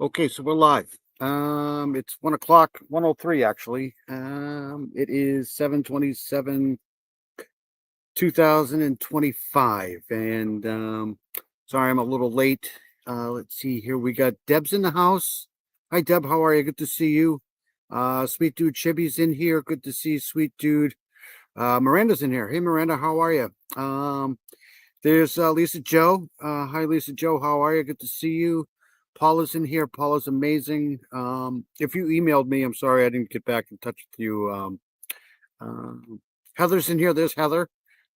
Okay, so we're live. It's 1 o'clock, 1:03 actually. It is 7/27, 2025. And sorry I'm a little late. Let's see here. We got Deb's in the house. Hi Deb, how are you? Good to see you. Sweet dude Chibi's in here. Good to see you, sweet dude. Miranda's in here. Hey Miranda, how are you? There's Lisa Joe. Hi Lisa Joe, how are you? Good to see you. Paula's in here. Paula's amazing. If you emailed me, I'm sorry I didn't get back in touch with you. Uh, Heather's in here. There's Heather.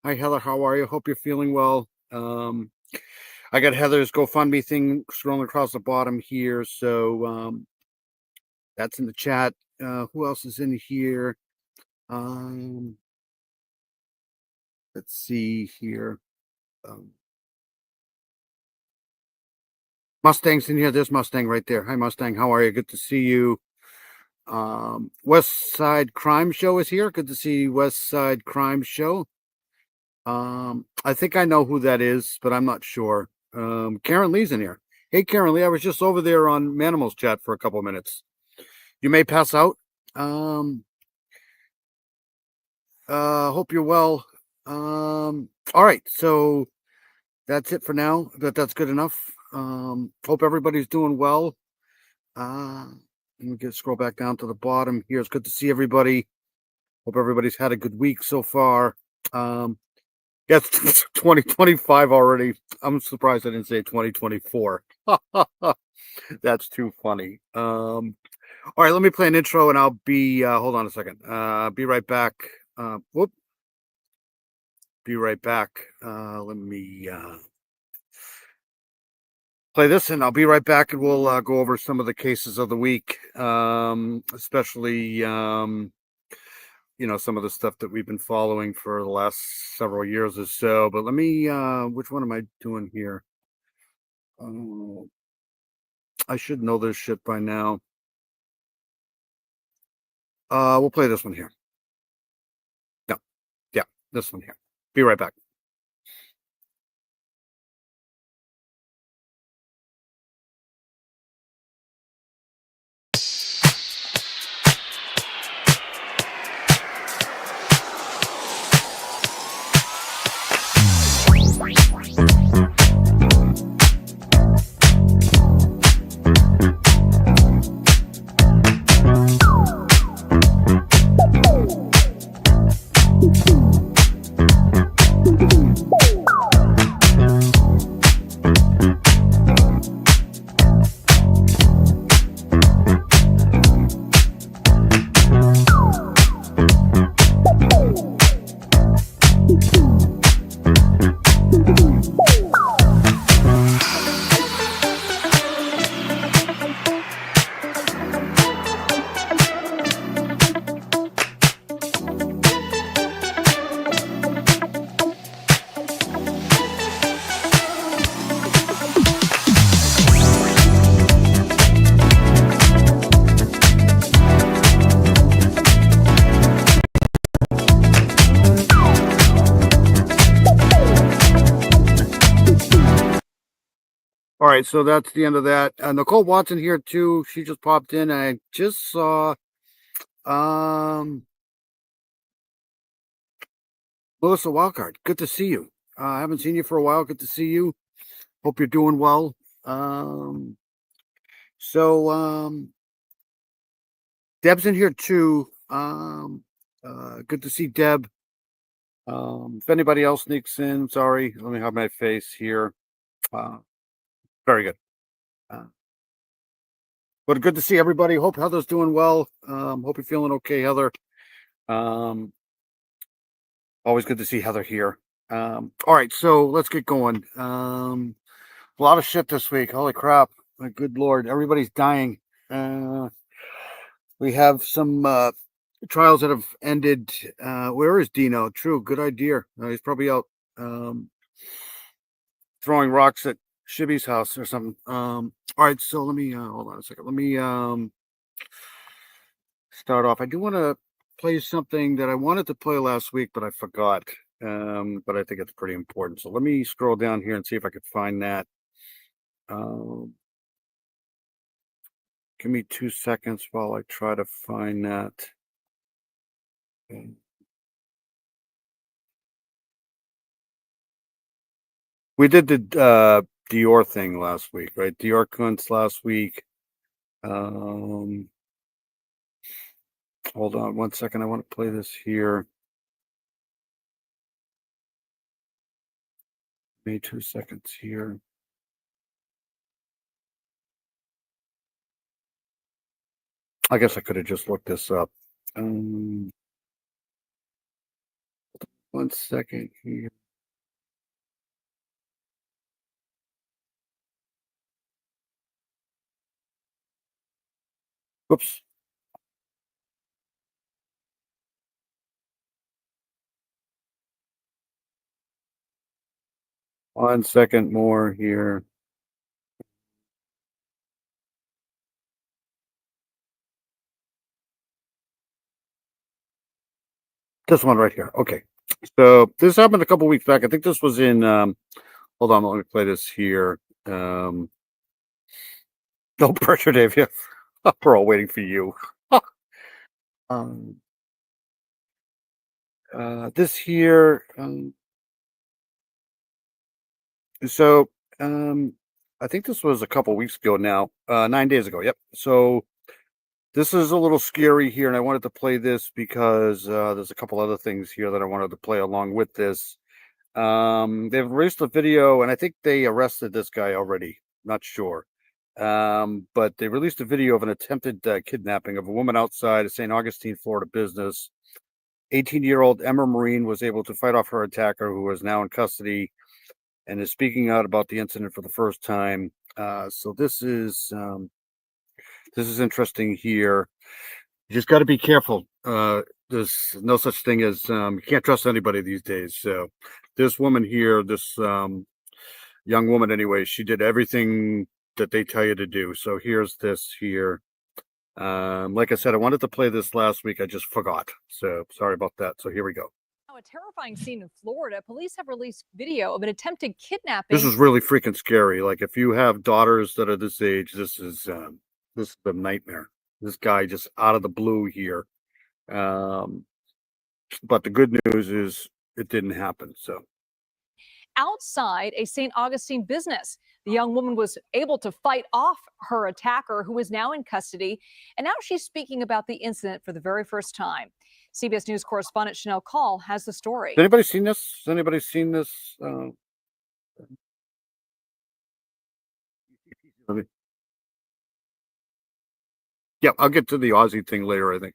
Hi Heather, how are you? Hope you're feeling well. I got Heather's GoFundMe thing scrolling across the bottom here, so that's in the chat. Who else is in here? Um, let's see here. Um, Mustang's in here. There's Mustang right there. Hi Mustang, how are you? Good to see you. West Side Crime Show is here. Good to see West Side Crime Show. I think I know who that is, but I'm not sure. Karen Lee's in here. Hey Karen Lee, I was just over there on Manimals chat for a couple of minutes. You may pass out. Hope you're well. All right, so that's it for now. That's good enough. Hope everybody's doing well. Let me scroll back down to the bottom here. It's good to see everybody. Hope everybody's had a good week so far. Yeah, it's 2025 already. I'm surprised I didn't say 2024. That's too funny. All right, let me play an intro and I'll be hold on a second. Be right back. Whoop. Be right back. Let me play this and I'll be right back and we'll go over some of the cases of the week, especially some of the stuff that we've been following for the last several years or so. But let me which one am I doing here? I should know this shit by now. We'll play this one here. No, yeah, this one here. Be right back. All right, so that's the end of that. Nicole Watson here too. She just popped in. I just saw Melissa Walcott. Good to see you. I haven't seen you for a while. Good to see you. Hope you're doing well. So Deb's in here too. Good to see Deb. If anybody else sneaks in, sorry. Let me have my face here. Very good. But good to see everybody. Hope Heather's doing well. Hope you're feeling okay, Heather. Always good to see Heather here. All right, so let's get going. A lot of shit this week. Holy crap. My good Lord. Everybody's dying. We have some trials that have ended. Where is Dino? True. Good idea. He's probably out throwing rocks at Shibby's house or something. All right, so let me hold on a second. Let me start off. I do want to play something that I wanted to play last week, but I forgot. But I think it's pretty important. So let me scroll down here and see if I could find that. Give me 2 seconds while I try to find that. Okay. We did the Dior thing last week, right? Dior Kunst last week. Hold on 1 second. I want to play this here. Give me 2 seconds here. I guess I could have just looked this up. 1 second here. Whoops. One second more here. This one right here. Okay. So this happened a couple weeks back. I think this was in hold on, let me play this here. No pressure, Dave. Yeah. We're all waiting for you. um this here so I think this was a couple weeks ago now. 9 days ago. Yep. So this is a little scary here, and I wanted to play this because there's a couple other things here that I wanted to play along with this. They've released a video, and I think they arrested this guy already. Not sure. But they released a video of an attempted kidnapping of a woman outside a St. Augustine, Florida business. 18-year-old Emma Marine was able to fight off her attacker, who is now in custody and is speaking out about the incident for the first time. So this is interesting here. You just got to be careful. There's no such thing as you can't trust anybody these days. So this woman here, this young woman anyway, she did everything that they tell you to do. So here's this here. Like I said, I wanted to play this last week. I just forgot. So sorry about that. So here we go. A terrifying scene in Florida. Police have released video of an attempted kidnapping. This is really freaking scary. Like if you have daughters that are this age, this is a nightmare. This guy just out of the blue here. But the good news is it didn't happen. So outside a St. Augustine business, the young woman was able to fight off her attacker, who is now in custody. And now she's speaking about the incident for the very first time. CBS News correspondent Chanel Call has the story. Has anybody seen this? Has anybody seen this? Yeah, I'll get to the Aussie thing later, I think.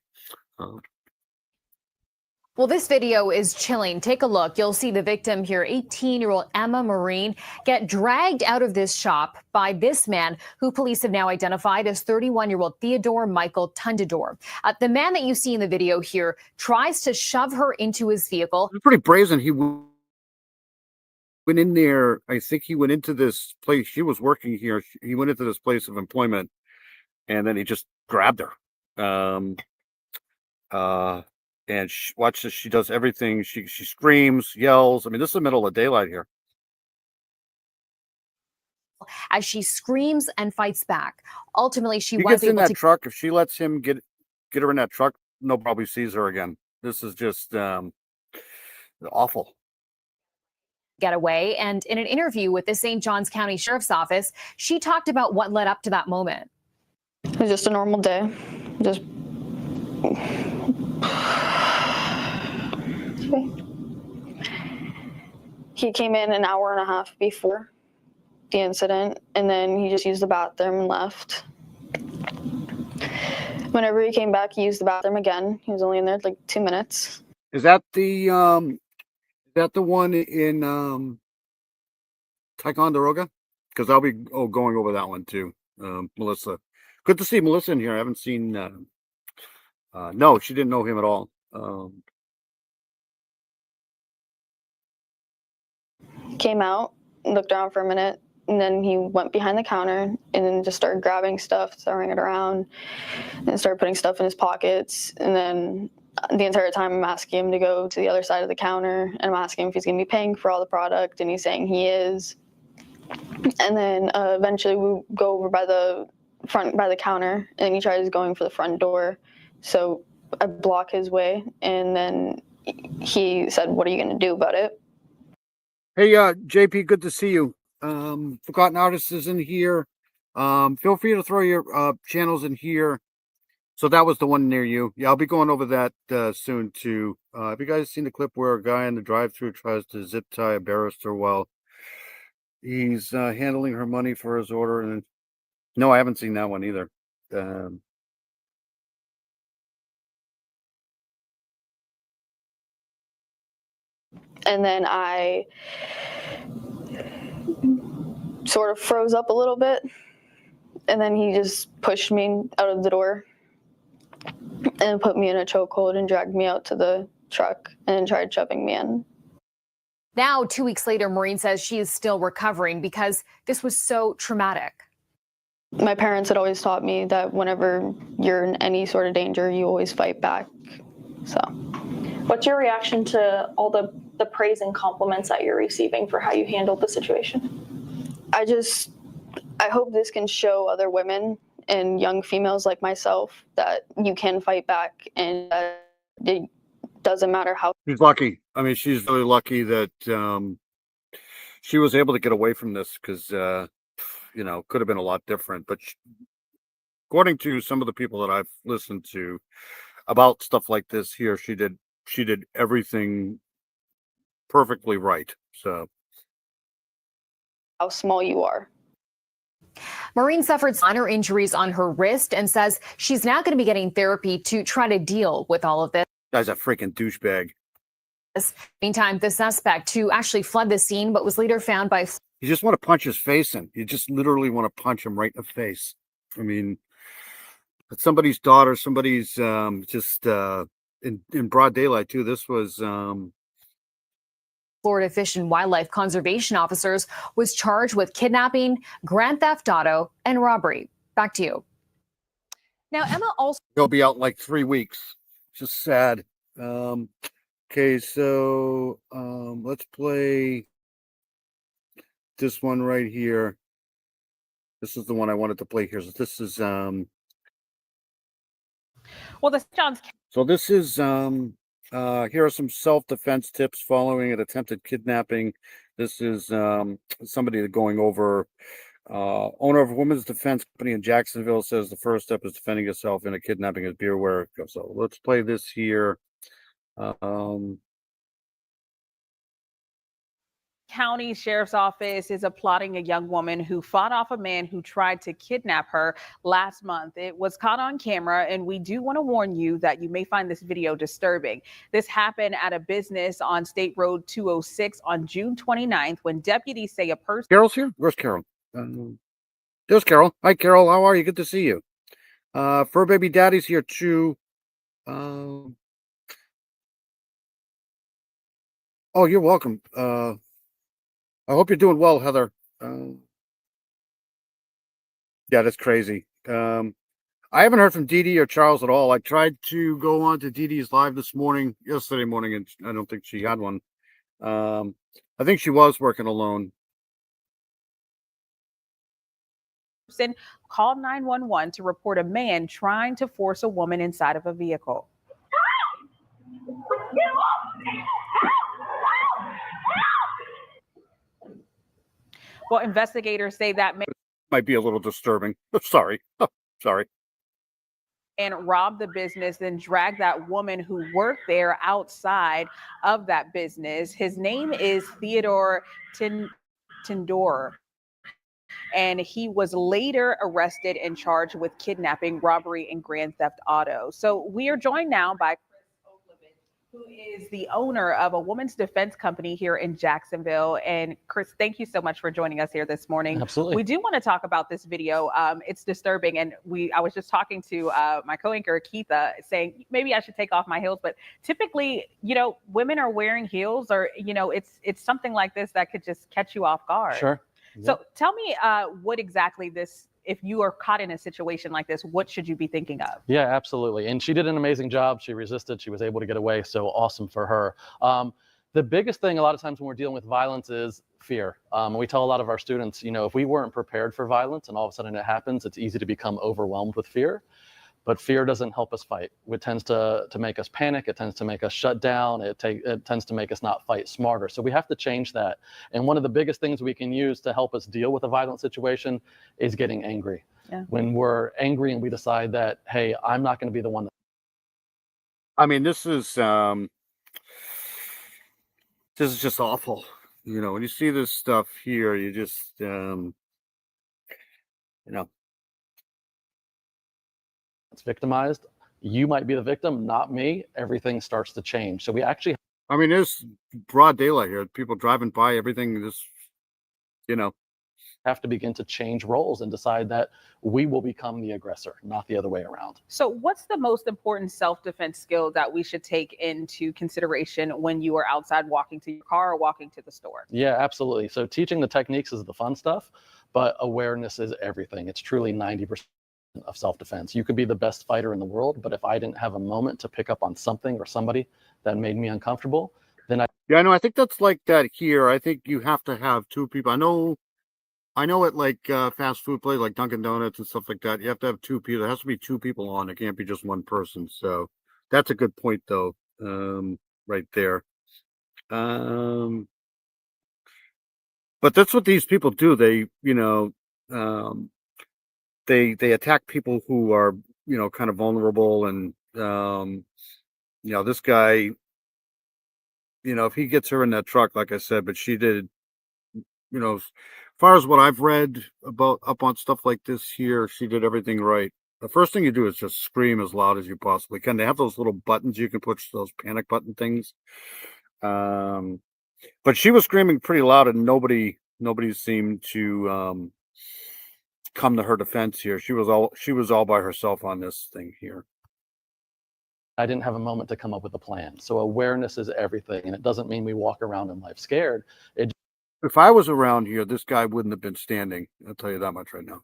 Well, this video is chilling. Take a look. You'll see the victim here, 18-year-old Emma Marine, get dragged out of this shop by this man, who police have now identified as 31-year-old Theodore Michael Tundador. The man that you see in the video here tries to shove her into his vehicle. It's pretty brazen. He went in there. I think he went into this place. She was working here. He went into this place of employment, and then he just grabbed her. And watch this. She does everything. She screams, yells. I mean, this is the middle of daylight here. As she screams and fights back, ultimately she was able in that truck. If she lets him get her in that truck, nobody probably sees her again. This is just awful. Get away. And in an interview with the St. Johns County Sheriff's Office, she talked about what led up to that moment. It was just a normal day. Just he came in an hour and a half before the incident, and then he just used the bathroom and left. Whenever he came back, he used the bathroom again. He was only in there like 2 minutes. Is that the one in Ticonderoga? Because I'll be going over that one too. Melissa, good to see Melissa in here. I haven't seen. No, she didn't know him at all. Came out, looked around for a minute, and then he went behind the counter and then just started grabbing stuff, throwing it around, and started putting stuff in his pockets. And then the entire time I'm asking him to go to the other side of the counter, and I'm asking him if he's going to be paying for all the product, and he's saying he is. And then eventually we go over by the front by the counter, and he tries going for the front door. So I block his way, and then he said, "What are you going to do about it?" Hey, JP, good to see you. Forgotten Artist is in here. Feel free to throw your channels in here. So that was the one near you. Yeah, I'll be going over that soon too. Have you guys seen the clip where a guy in the drive-thru tries to zip tie a barrister while he's handling her money for his order? And no, I haven't seen that one either. And then I sort of froze up a little bit, and then he just pushed me out of the door and put me in a chokehold and dragged me out to the truck and tried shoving me in. Now, 2 weeks later, Maureen says she is still recovering because this was so traumatic. My parents had always taught me that whenever you're in any sort of danger, you always fight back. So, what's your reaction to all the praise and compliments that you're receiving for how you handled the situation? I hope this can show other women and young females like myself that you can fight back, and that it doesn't matter how. She's lucky. I mean, she's really lucky that she was able to get away from this, because could have been a lot different. But according to some of the people that I've listened to about stuff like this here, she did everything perfectly right. So, how small you are. Maureen suffered minor injuries on her wrist and says she's now going to be getting therapy to try to deal with all of this. Guy's a freaking douchebag. Meantime, the suspect, who actually fled the scene but was later found by... You just want to punch his face in. You just literally want to punch him right in the face. I mean, it's somebody's daughter, somebody's just in broad daylight too. This was Florida Fish and Wildlife Conservation officers, was charged with kidnapping, grand theft auto, and robbery. Back to you. Now, Emma also... He'll be out in like 3 weeks. Just sad. Okay, so let's play this one right here. This is the one I wanted to play here. So this is Well, the John's... So this is here are some self-defense tips following an attempted kidnapping. This is somebody going over owner of a women's defense company in Jacksonville says the first step is defending yourself in a kidnapping is be aware. So let's play this here. County Sheriff's Office is applauding a young woman who fought off a man who tried to kidnap her last month. It was caught on camera, and we do want to warn you that you may find this video disturbing. This happened at a business on State Road 206 on June 29th when deputies say a person... Carol's here? Where's Carol? There's Carol. Hi, Carol. How are you? Good to see you. Fur Baby Daddy's here too. Oh, you're welcome. I hope you're doing well, Heather. Yeah, that's crazy. I haven't heard from Dee Dee or Charles at all. I tried to go on to Dee Dee's live yesterday morning, and I don't think she had one. I think she was working alone. Called 911 to report a man trying to force a woman inside of a vehicle. Well, investigators say that might be a little disturbing. Sorry. Sorry. And robbed the business, then dragged that woman who worked there outside of that business. His name is Theodore Tindor. And he was later arrested and charged with kidnapping, robbery, and grand theft auto. So we are joined now by who is the owner of a women's defense company here in Jacksonville. And Chris, thank you so much for joining us here this morning. Absolutely. We do want to talk about this video. It's disturbing. And I was just talking to my co-anchor, Keitha, saying maybe I should take off my heels. But typically, women are wearing heels, or, it's something like this that could just catch you off guard. Sure. So tell me what exactly if you are caught in a situation like this, what should you be thinking of? Yeah, absolutely. And she did an amazing job. She resisted. She was able to get away. So awesome for her. The biggest thing a lot of times when we're dealing with violence is fear. We tell a lot of our students, you know, if we weren't prepared for violence and all of a sudden it happens, it's easy to become overwhelmed with fear. But fear doesn't help us fight. It tends to make us panic. It tends to make us shut down. It tends to make us not fight smarter. So we have to change that. And one of the biggest things we can use to help us deal with a violent situation is getting angry. Yeah. When we're angry and we decide that, hey, I'm not going to be the one that I mean, this is just awful. You know, when you see this stuff here, you just, you know, is victimized, you might be the victim, not me. Everything starts to change. So we actually I mean, there's broad daylight here. People driving by, everything just, you know, have to begin to change roles and decide that we will become the aggressor, not the other way around. So what's the most important self-defense skill that we should take into consideration when you are outside walking to your car or walking to the store? Yeah, absolutely. So teaching the techniques is the fun stuff, but awareness is everything. It's truly 90% of self-defense. You could be the best fighter in the world, but if I didn't have a moment to pick up on something or somebody that made me uncomfortable, then yeah, no, I think that's like that here. I think you have to have two people. I know at like fast food places like Dunkin' Donuts and stuff like that, you have to have two people. There has to be two people on. It can't be just one person. So that's a good point, though, right there. But that's what these people do. They, you know, they attack people who are, you know, kind of vulnerable. And you know, this guy, you know, if he gets her in that truck, like I said, but she did, you know, as far as what I've read about up on stuff like this here, she did everything right. The first thing you do is just scream as loud as you possibly can. They have those little buttons you can push, those panic button things. But she was screaming pretty loud, and nobody seemed to come to her defense here. She was all by herself on this thing here. I didn't have a moment to come up with a plan. So awareness is everything. And it doesn't mean we walk around in life scared. It If I was around here, this guy wouldn't have been standing. I'll tell you that much right now.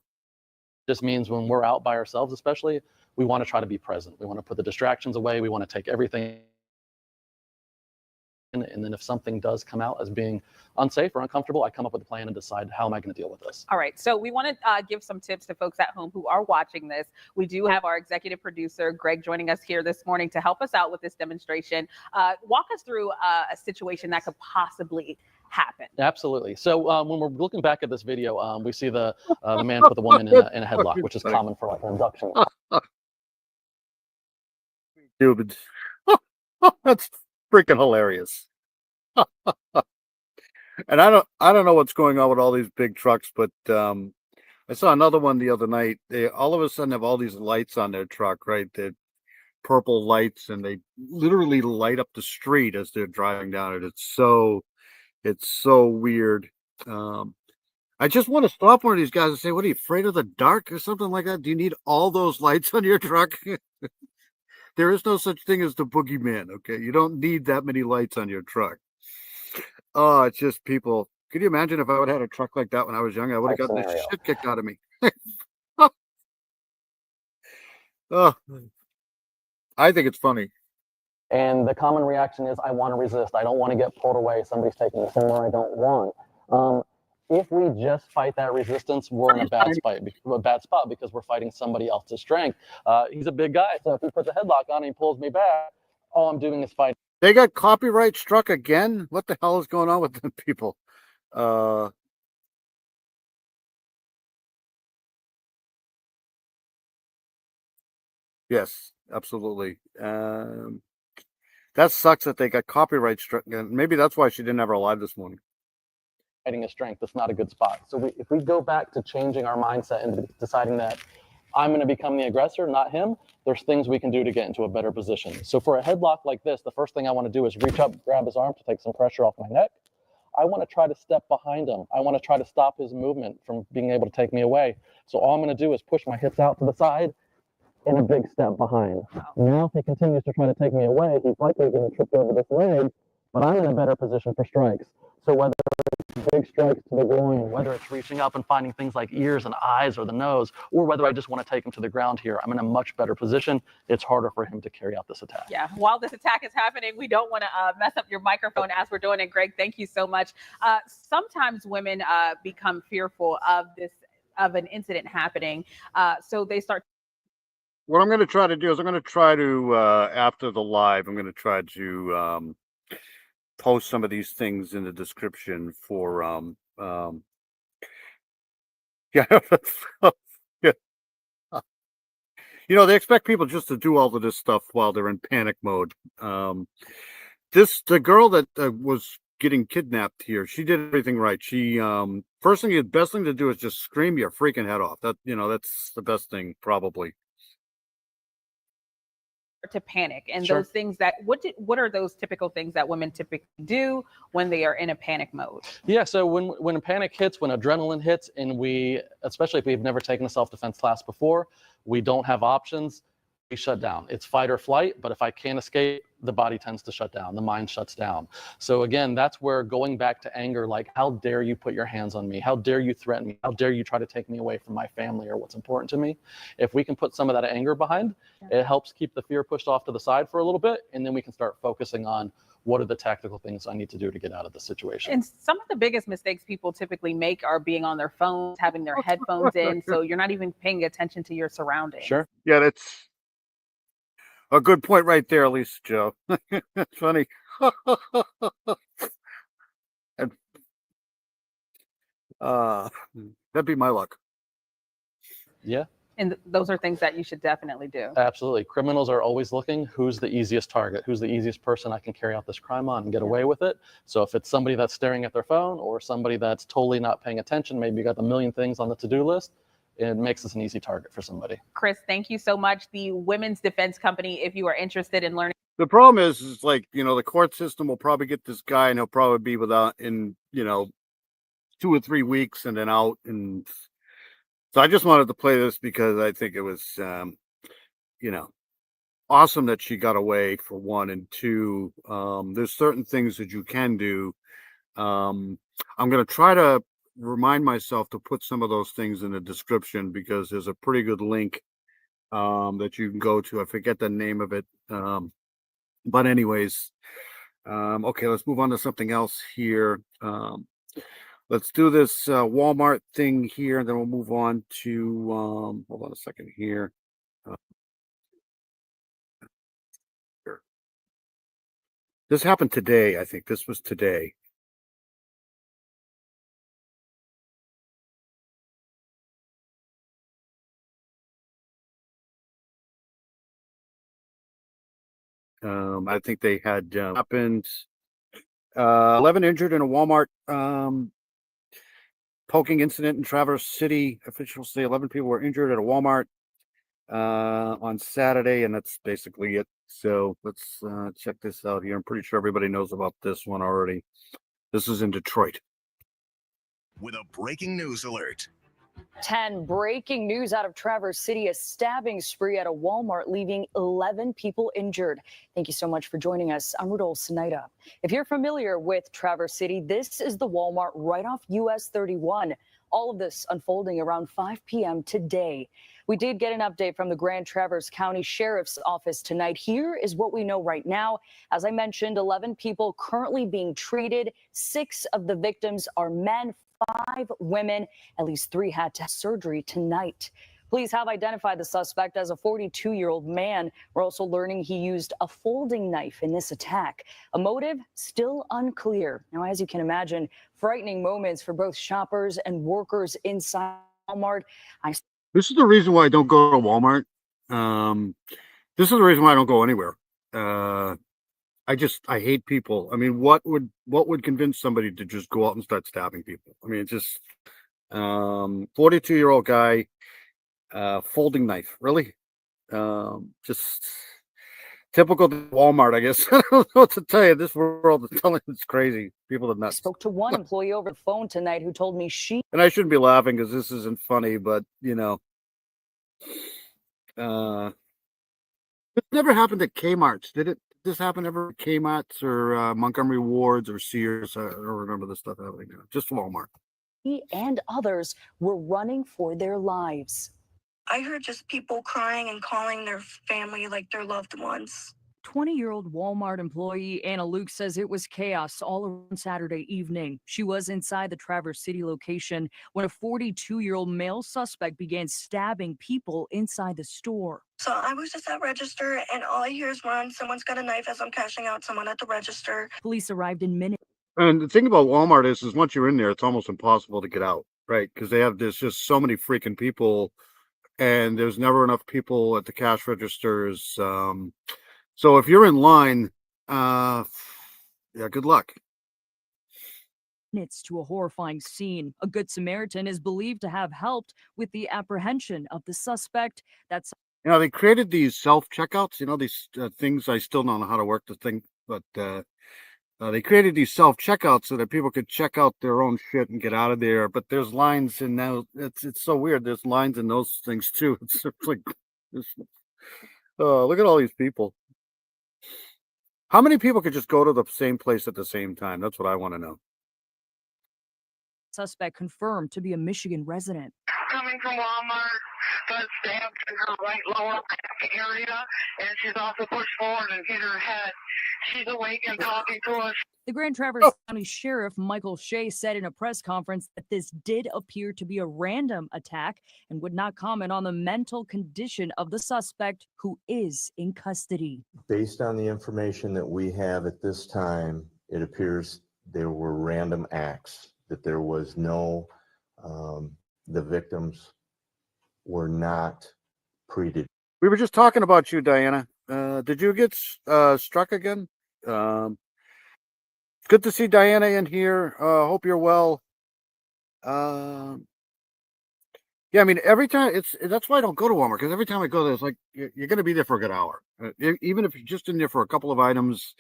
just means when we're out by ourselves, especially, we want to try to be present. We want to put the distractions away. We want to take everything. And then if something does come out as being unsafe or uncomfortable, I come up with a plan and decide, how am I going to deal with this? All right, so we want to give some tips to folks at home who are watching this. We do have our executive producer, Greg, joining us here this morning to help us out with this demonstration. Walk us through a situation that could possibly happen. Absolutely. So when we're looking back at this video, we see the man put the woman in a headlock, which is common for like an abduction. Stupid. That's freaking hilarious. And I don't know what's going on with all these big trucks, but I saw another one the other night. They all of a sudden have all these lights on their truck, right? They're purple lights, and they literally light up the street as they're driving down it. It's so weird. I just want to stop one of these guys and say, what are you, afraid of the dark or something like that? Do you need all those lights on your truck? There is no such thing as the boogeyman, okay? You don't need that many lights on your truck. Oh, it's just people. Could you imagine if I would have had a truck like that when I was young? I would have gotten the shit kicked out of me. Oh, I think it's funny. And the common reaction is, I want to resist. I don't want to get pulled away. Somebody's taking me somewhere I don't want. If we just fight that resistance, we're in a bad spot because we're fighting somebody else's strength. He's a big guy, so if he puts a headlock on and he pulls me back, all I'm doing is fighting. They got copyright struck again? What the hell is going on with the people? Yes, absolutely. That sucks that they got copyright struck. Maybe that's why she didn't have her live this morning. Fighting a strength, that's not a good spot. So if we go back to changing our mindset and deciding that I'm going to become the aggressor, not him, there's things we can do to get into a better position. So for a headlock like this, the first thing I want to do is reach up, grab his arm to take some pressure off my neck. I want to try to step behind him. I want to try to stop his movement from being able to take me away. So all I'm going to do is push my hips out to the side and a big step behind. Now if he continues to try to take me away, he's likely going to trip over this leg, but I'm in a better position for strikes. So whether big strikes to the groin, whether it's reaching up and finding things like ears and eyes or the nose, or whether I just want to take him to the ground here, I'm in a much better position. It's harder for him to carry out this attack. Yeah, while this attack is happening, we don't want to mess up your microphone as we're doing it. Greg, thank you so much. Sometimes women become fearful of an incident happening, so they start. What I'm going to try to do is I'm going to try to, after the live, I'm going to try to post some of these things in the description for, yeah. Yeah. You know, they expect people just to do all of this stuff while they're in panic mode. The girl that was getting kidnapped here, she did everything right. She, the best thing to do is just scream your freaking head off. That's the best thing, probably. To panic and Sure. those things that what are those typical things that women typically do when they are in a panic mode? Yeah, so when a panic hits, when adrenaline hits, and we, especially if we've never taken a self-defense class before, we don't have options, we shut down. It's fight or flight, but if I can't escape, the body tends to shut down, the mind shuts down. So again, that's where going back to anger, like, how dare you put your hands on me? How dare you threaten me? How dare you try to take me away from my family or what's important to me? If we can put some of that anger behind, it helps keep the fear pushed off to the side for a little bit, and then we can start focusing on what are the tactical things I need to do to get out of the situation. And some of the biggest mistakes people typically make are being on their phones, having their headphones in, so you're not even paying attention to your surroundings. Sure. Yeah, that's a good point right there, Lisa Joe. That's funny. And, that'd be my luck. Yeah. And those are things that you should definitely do. Absolutely. Criminals are always looking, who's the easiest target? Who's the easiest person I can carry out this crime on and get away with it? So if it's somebody that's staring at their phone or somebody that's totally not paying attention, maybe you got a million things on the to-do list, it makes us an easy target for somebody. Chris, thank you so much. The Women's Defense Company, if you are interested in learning. The problem is like, the court system will probably get this guy and he'll probably be without in, 2 or 3 weeks and then out. And so I just wanted to play this because I think it was, awesome that she got away, for one, and two, there's certain things that you can do. I'm going to try to remind myself to put some of those things in the description because there's a pretty good link that you can go to. I forget the name of it. But anyways, okay, let's move on to something else here. Let's do this Walmart thing here, and then we'll move on to, hold on a second here. Here. This happened today, I think. This was today. I think they had happened 11 injured in a Walmart poking incident in Traverse City. Officials say 11 people were injured at a Walmart on Saturday, and that's basically it. So let's check this out here. I'm pretty sure everybody knows about this one already. This is in Detroit. With a breaking news alert. 10 breaking news out of Traverse City, a stabbing spree at a Walmart leaving 11 people injured. Thank you so much for joining us. I'm Rudolph Sinaida. If you're familiar with Traverse City, this is the Walmart right off US 31. All of this unfolding around 5 p.m. today. We did get an update from the Grand Traverse County Sheriff's Office tonight. Here is what we know right now. As I mentioned, 11 people currently being treated. 6 of the victims are men, 5 women. At least 3 had to have surgery tonight. Police have identified the suspect as a 42-year-old man. We're also learning he used a folding knife in this attack. A motive still unclear. Now, as you can imagine, frightening moments for both shoppers and workers inside Walmart. This is the reason why I don't go to Walmart. This is the reason why I don't go anywhere. I hate people. I mean, what would convince somebody to just go out and start stabbing people? I mean, it's just 42-year-old guy, folding knife. Really? Just typical Walmart, I guess. I don't know what to tell you. This world is telling it's crazy. People are nuts. Spoke to one employee over the phone tonight who told me and I shouldn't be laughing because this isn't funny, but it never happened at Kmart's, did it? this happen ever? Kmart's or Montgomery Ward's or Sears? I don't remember this stuff happening. Just Walmart. He and others were running for their lives. I heard just people crying and calling their family like their loved ones. 20-year-old Walmart employee Anna Luke says it was chaos all around Saturday evening. She was inside the Traverse City location when a 42-year-old male suspect began stabbing people inside the store. So I was just at register and all I hear is run. Someone's got a knife as I'm cashing out someone at the register. Police arrived in minutes. And the thing about Walmart is once you're in there, it's almost impossible to get out, right? Because there's just so many freaking people, and there's never enough people at the cash registers. So if you're in line, yeah, good luck. Minutes to a horrifying scene. A Good Samaritan is believed to have helped with the apprehension of the suspect. That's They created these self-checkouts, these things. I still don't know how to work the thing, but they created these self-checkouts so that people could check out their own shit and get out of there. But there's lines in now. It's so weird. There's lines in those things too. It's like, look at all these people. How many people could just go to the same place at the same time? That's what I want to know. suspect confirmed to be a Michigan resident. Coming from Walmart, got stabbed in her right lower back area, and she's also pushed forward and hit her head. She's awake and talking to us. The Grand Traverse County Sheriff Michael Shea said in a press conference that this did appear to be a random attack and would not comment on the mental condition of the suspect, who is in custody. Based on the information that we have at this time, it appears there were random acts, that there was no, the victims were not predetermined. We were just talking about you, Diana. Did you get struck again? Good to see Diana in here. Hope you're well. Yeah, I mean, every time that's why I don't go to Walmart, because every time I go there, it's like you're going to be there for a good hour, even if you're just in there for a couple of items.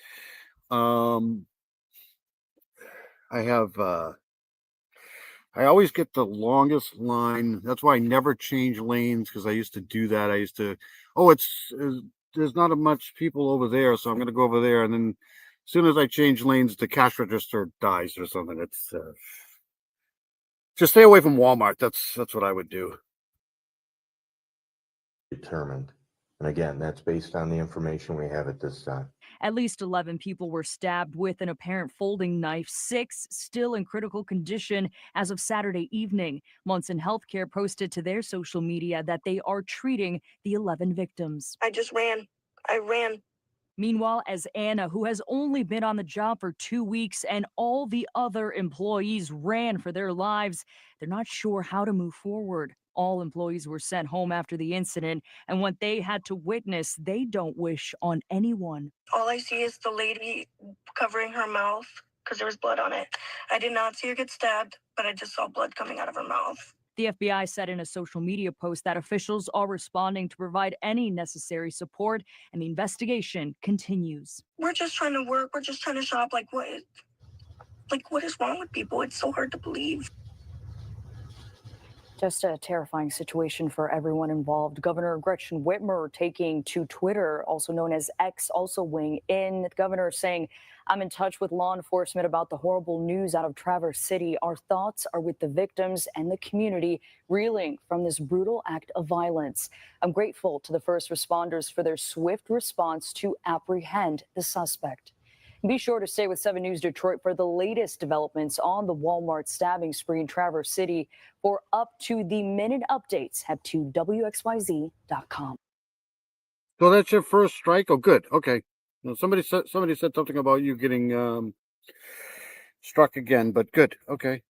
I always get the longest line. That's why I never change lanes, because I used to do that. I used to, there's not much people over there, so I'm going to go over there, and then as soon as I change lanes, the cash register dies or something. It's just stay away from Walmart. That's what I would do. Determined. And again, that's based on the information we have at this time. At least 11 people were stabbed with an apparent folding knife, 6 still in critical condition as of Saturday evening. Munson Healthcare posted to their social media that they are treating the 11 victims. I just ran. I ran. Meanwhile, as Anna, who has only been on the job for 2 weeks, and all the other employees ran for their lives, they're not sure how to move forward. All employees were sent home after the incident, and what they had to witness, they don't wish on anyone. All I see is the lady covering her mouth because there was blood on it. I did not see her get stabbed, but I just saw blood coming out of her mouth. The FBI said in a social media post that officials are responding to provide any necessary support, and the investigation continues. We're just trying to work. We're just trying to shop. What is wrong with people? It's so hard to believe. Just a terrifying situation for everyone involved. Governor Gretchen Whitmer taking to Twitter, also known as X, also weighing in. The governor saying, "I'm in touch with law enforcement about the horrible news out of Traverse City. Our thoughts are with the victims and the community reeling from this brutal act of violence. I'm grateful to the first responders for their swift response to apprehend the suspect." Be sure to stay with 7 News Detroit for the latest developments on the Walmart stabbing spree in Traverse City. For up-to-the-minute updates, head to WXYZ.com. So that's your first strike? Oh, good. Okay. Now, somebody said something about you getting struck again, but good. Okay.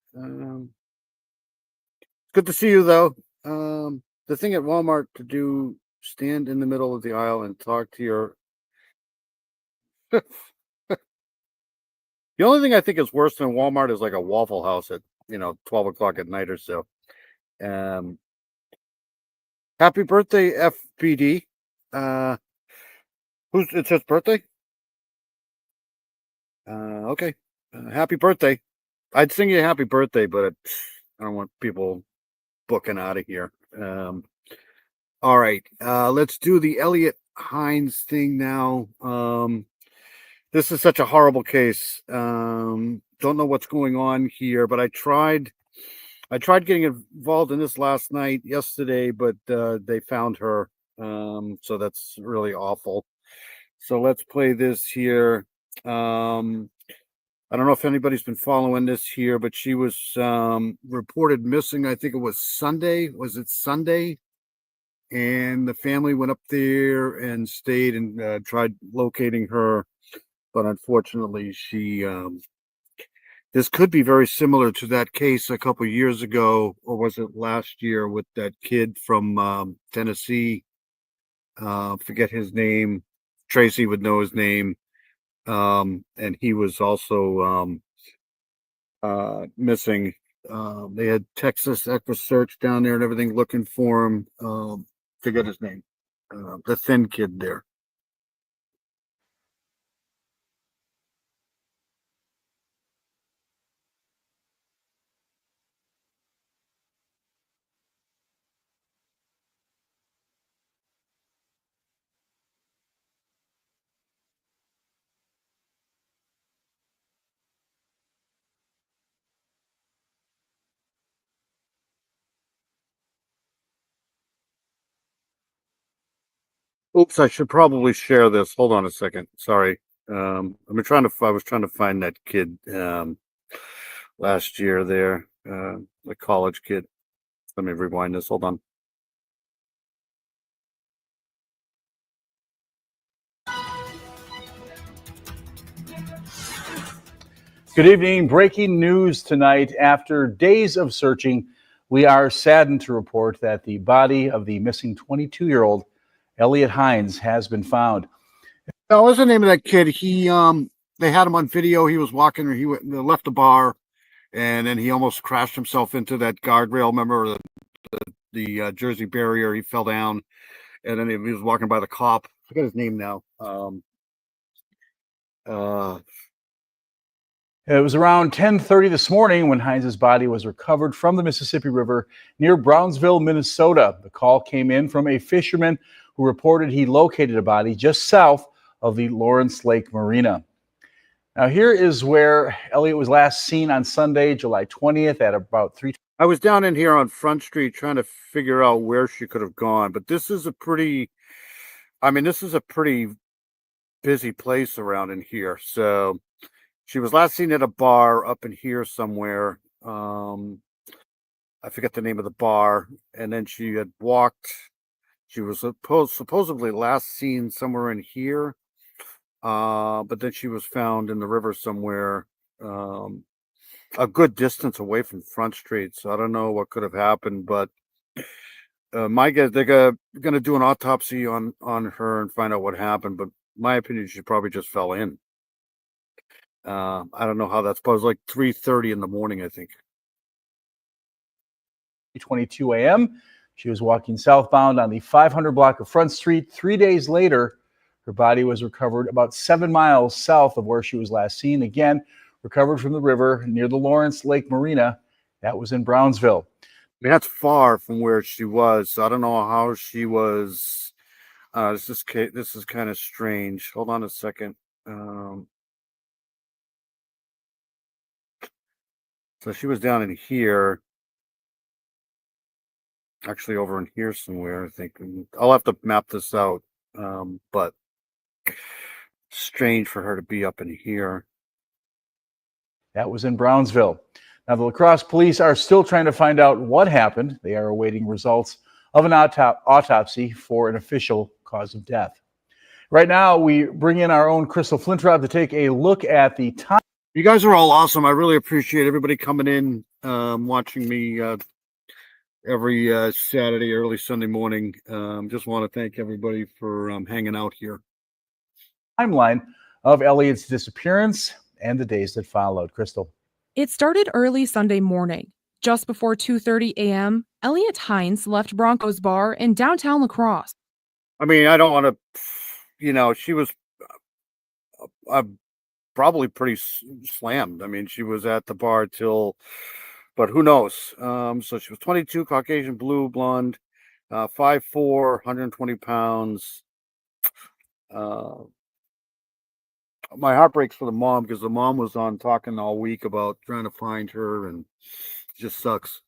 Good to see you, though. The thing at Walmart to do, stand in the middle of the aisle and talk to your... The only thing I think is worse than Walmart is like a Waffle House at 12 o'clock at night or so. Happy birthday, FPD. It's his birthday? Okay. Happy birthday. I'd sing you happy birthday, but I don't want people booking out of here. All right. Let's do the Elliot Hines thing now. This is such a horrible case. Don't know what's going on here, but I tried getting involved in this yesterday, but they found her. So that's really awful. So let's play this here. I don't know if anybody's been following this here, but she was reported missing. I think it was Sunday. Was it Sunday? And the family went up there and stayed and tried locating her, but unfortunately, this could be very similar to that case a couple years ago, or was it last year, with that kid from Tennessee? Forget his name. Tracy would know his name. And he was also missing. They had Texas Equisearch down there and everything looking for him. Forget his name. The thin kid there. Oops, I should probably share this. Hold on a second. Sorry. I was trying to find that kid last year there, the college kid. Let me rewind this. Hold on. Good evening. Breaking news tonight. After days of searching, we are saddened to report that the body of the missing 22-year-old Elliot Hines has been found. Now, what's the name of that kid? They had him on video. He was walking, left the bar, and then he almost crashed himself into that guardrail. Remember the Jersey barrier? He fell down, and then he was walking by the cop. I forget his name now. It was around 10:30 this morning when Hines's body was recovered from the Mississippi River near Brownsville, Minnesota. The call came in from a fisherman who reported he located a body just south of the Lawrence Lake Marina. Now, here is where Elliot was last seen on Sunday, July 20th at about 3. I was down in here on Front Street trying to figure out where she could have gone, but this is a pretty busy place around in here. So she was last seen at a bar up in here somewhere. I forget the name of the bar. And then she had walked. She was supposedly last seen somewhere in here. But then she was found in the river somewhere, a good distance away from Front Street. So I don't know what could have happened, but my guess, they're going to do an autopsy on her and find out what happened. But my opinion, she probably just fell in. I don't know how that's supposed. Like 3:30 in the morning, I think. 22 a.m. She was walking southbound on the 500 block of Front Street. 3 days later, her body was recovered about 7 miles south of where she was last seen. Again, recovered from the river near the Lawrence Lake Marina. That was in Brownsville. I mean, that's far from where she was. So I don't know how she was. This is kind of strange. Hold on a second. So she was down in here. Actually, over in here somewhere, I think. I'll have to map this out. But strange for her to be up in here. That was in Brownsville. Now, the La Crosse police are still trying to find out what happened. They are awaiting results of an autopsy for an official cause of death. Right now, we bring in our own Crystal Flintrop to take a look at the time. You guys are all awesome. I really appreciate everybody coming in, watching me every Saturday, early Sunday morning. Just want to thank everybody for hanging out here. Timeline of Elliot's disappearance and the days that followed. Crystal. It started early Sunday morning. Just before 2:30 a.m., Elliot Hines left Bronco's Bar in downtown La Crosse. I mean, I don't want to, she was probably pretty slammed. I mean, she was at the bar till, but who knows? So she was 22, Caucasian, blue, blonde, 5'4", 120 pounds. my heart breaks for the mom because the mom was on talking all week about trying to find her, and it just sucks.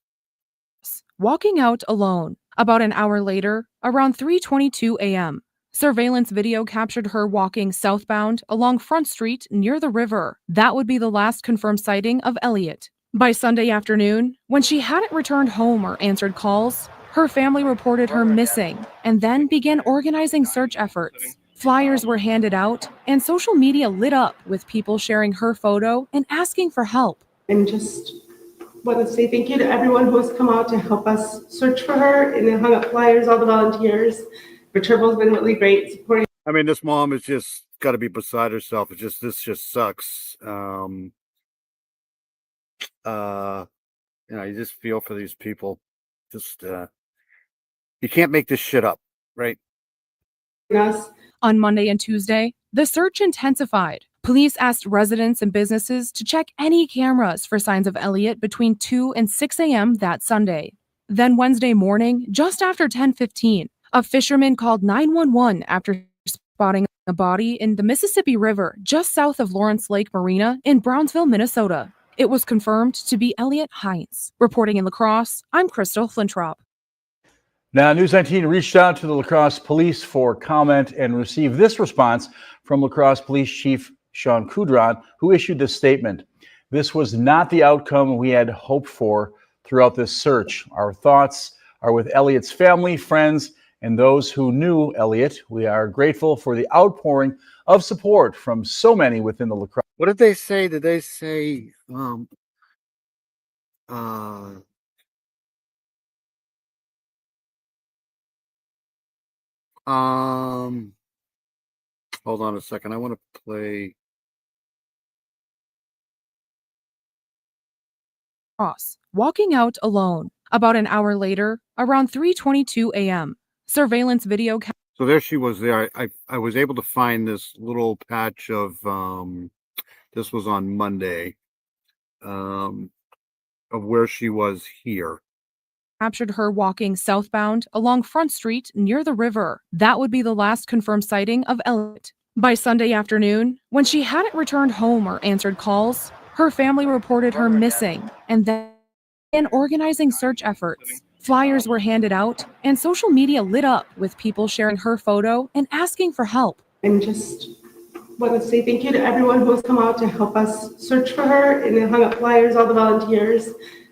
Walking out alone. About an hour later, around 3:22 a.m., surveillance video captured her walking southbound along Front Street near the river. That would be the last confirmed sighting of Elliott. By Sunday afternoon, when she hadn't returned home or answered calls, her family reported her missing and then began organizing search efforts. Flyers were handed out, and social media lit up with people sharing her photo and asking for help. And just want to say thank you to everyone who has come out to help us search for her and then hung up flyers, all the volunteers. Viterbo's been really great supporting. I mean, this mom is just got to be beside herself. This just sucks. You just feel for these people. Just, you can't make this shit up, right? Us. On Monday and Tuesday, the search intensified. Police asked residents and businesses to check any cameras for signs of Elliott between 2 and 6 a.m. that Sunday. Then Wednesday morning, just after 10:15, a fisherman called 911 after spotting a body in the Mississippi River just south of Lawrence Lake Marina in Brownsville, Minnesota. It was confirmed to be Elliott Hines. Reporting in La Crosse, I'm Crystal Flintrop. Now, News 19 reached out to the La Crosse police for comment and received this response from La Crosse Police Chief Sean Coudron, who issued this statement. This was not the outcome we had hoped for throughout this search. Our thoughts are with Elliott's family, friends, and those who knew Elliott. We are grateful for the outpouring of support from so many within the La Crosse. What did they say? Did they say, hold on a second. I want to play. Cross, walking out alone. About an hour later, around 3:22 a.m., surveillance video. So there she was there. I was able to find this little patch of, this was on Monday, of where she was here. Captured her walking southbound along Front Street near the river. That would be the last confirmed sighting of Elliott. By Sunday afternoon, when she hadn't returned home or answered calls, her family reported her missing and then began organizing search efforts. Flyers were handed out, and social media lit up with people sharing her photo and asking for help. And just want to say thank you to everyone who has come out to help us search for her and then hung up flyers, all the volunteers.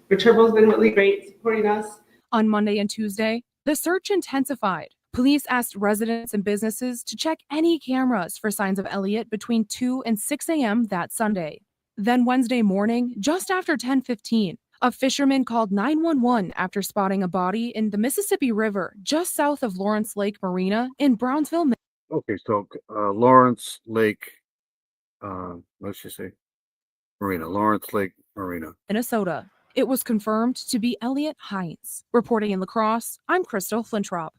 Viterbo's been really great supporting us. On Monday and Tuesday, the search intensified. Police asked residents and businesses to check any cameras for signs of Elliott between 2 and 6 a.m. that Sunday. Then Wednesday morning, just after 10:15, a fisherman called 911 after spotting a body in the Mississippi River just south of Lawrence Lake Marina in Brownsville. Okay, so Lawrence Lake, let's just say Marina, Lawrence Lake Marina, Minnesota. It was confirmed to be Elliott Hines. Reporting in La Crosse, I'm Crystal Flintrop.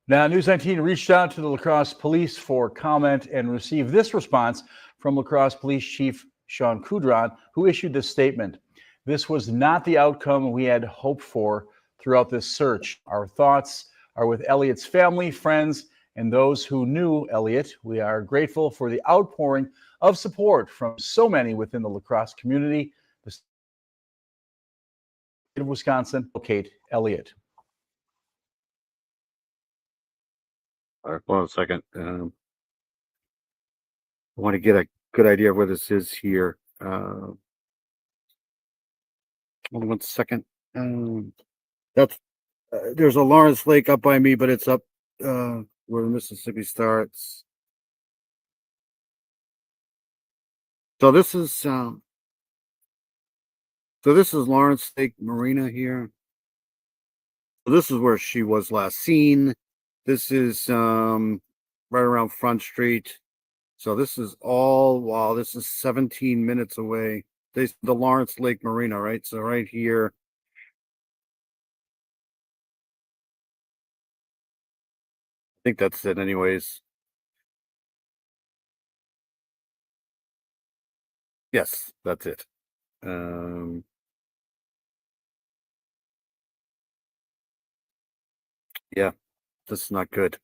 Now, News 19 reached out to the La Crosse police for comment and received this response from La Crosse Police Chief Sean Coudron, who issued this statement. This was not the outcome we had hoped for throughout this search. Our thoughts are with Elliott's family, friends, and those who knew Elliott. We are grateful for the outpouring of support from so many within the La Crosse community. The state of Wisconsin, locate Elliott. All right, hold on a second. I want to get a good idea of where this is here. Hold on 1 second. That's there's a Lawrence Lake up by me, but it's up where the Mississippi starts. So this is Lawrence Lake Marina here. So this is where she was last seen. This is right around Front Street. So this is all, wow, this is 17 minutes away. The Lawrence Lake Marina, right? So right here. I think that's it anyways. Yes, that's it. Yeah, this is not good.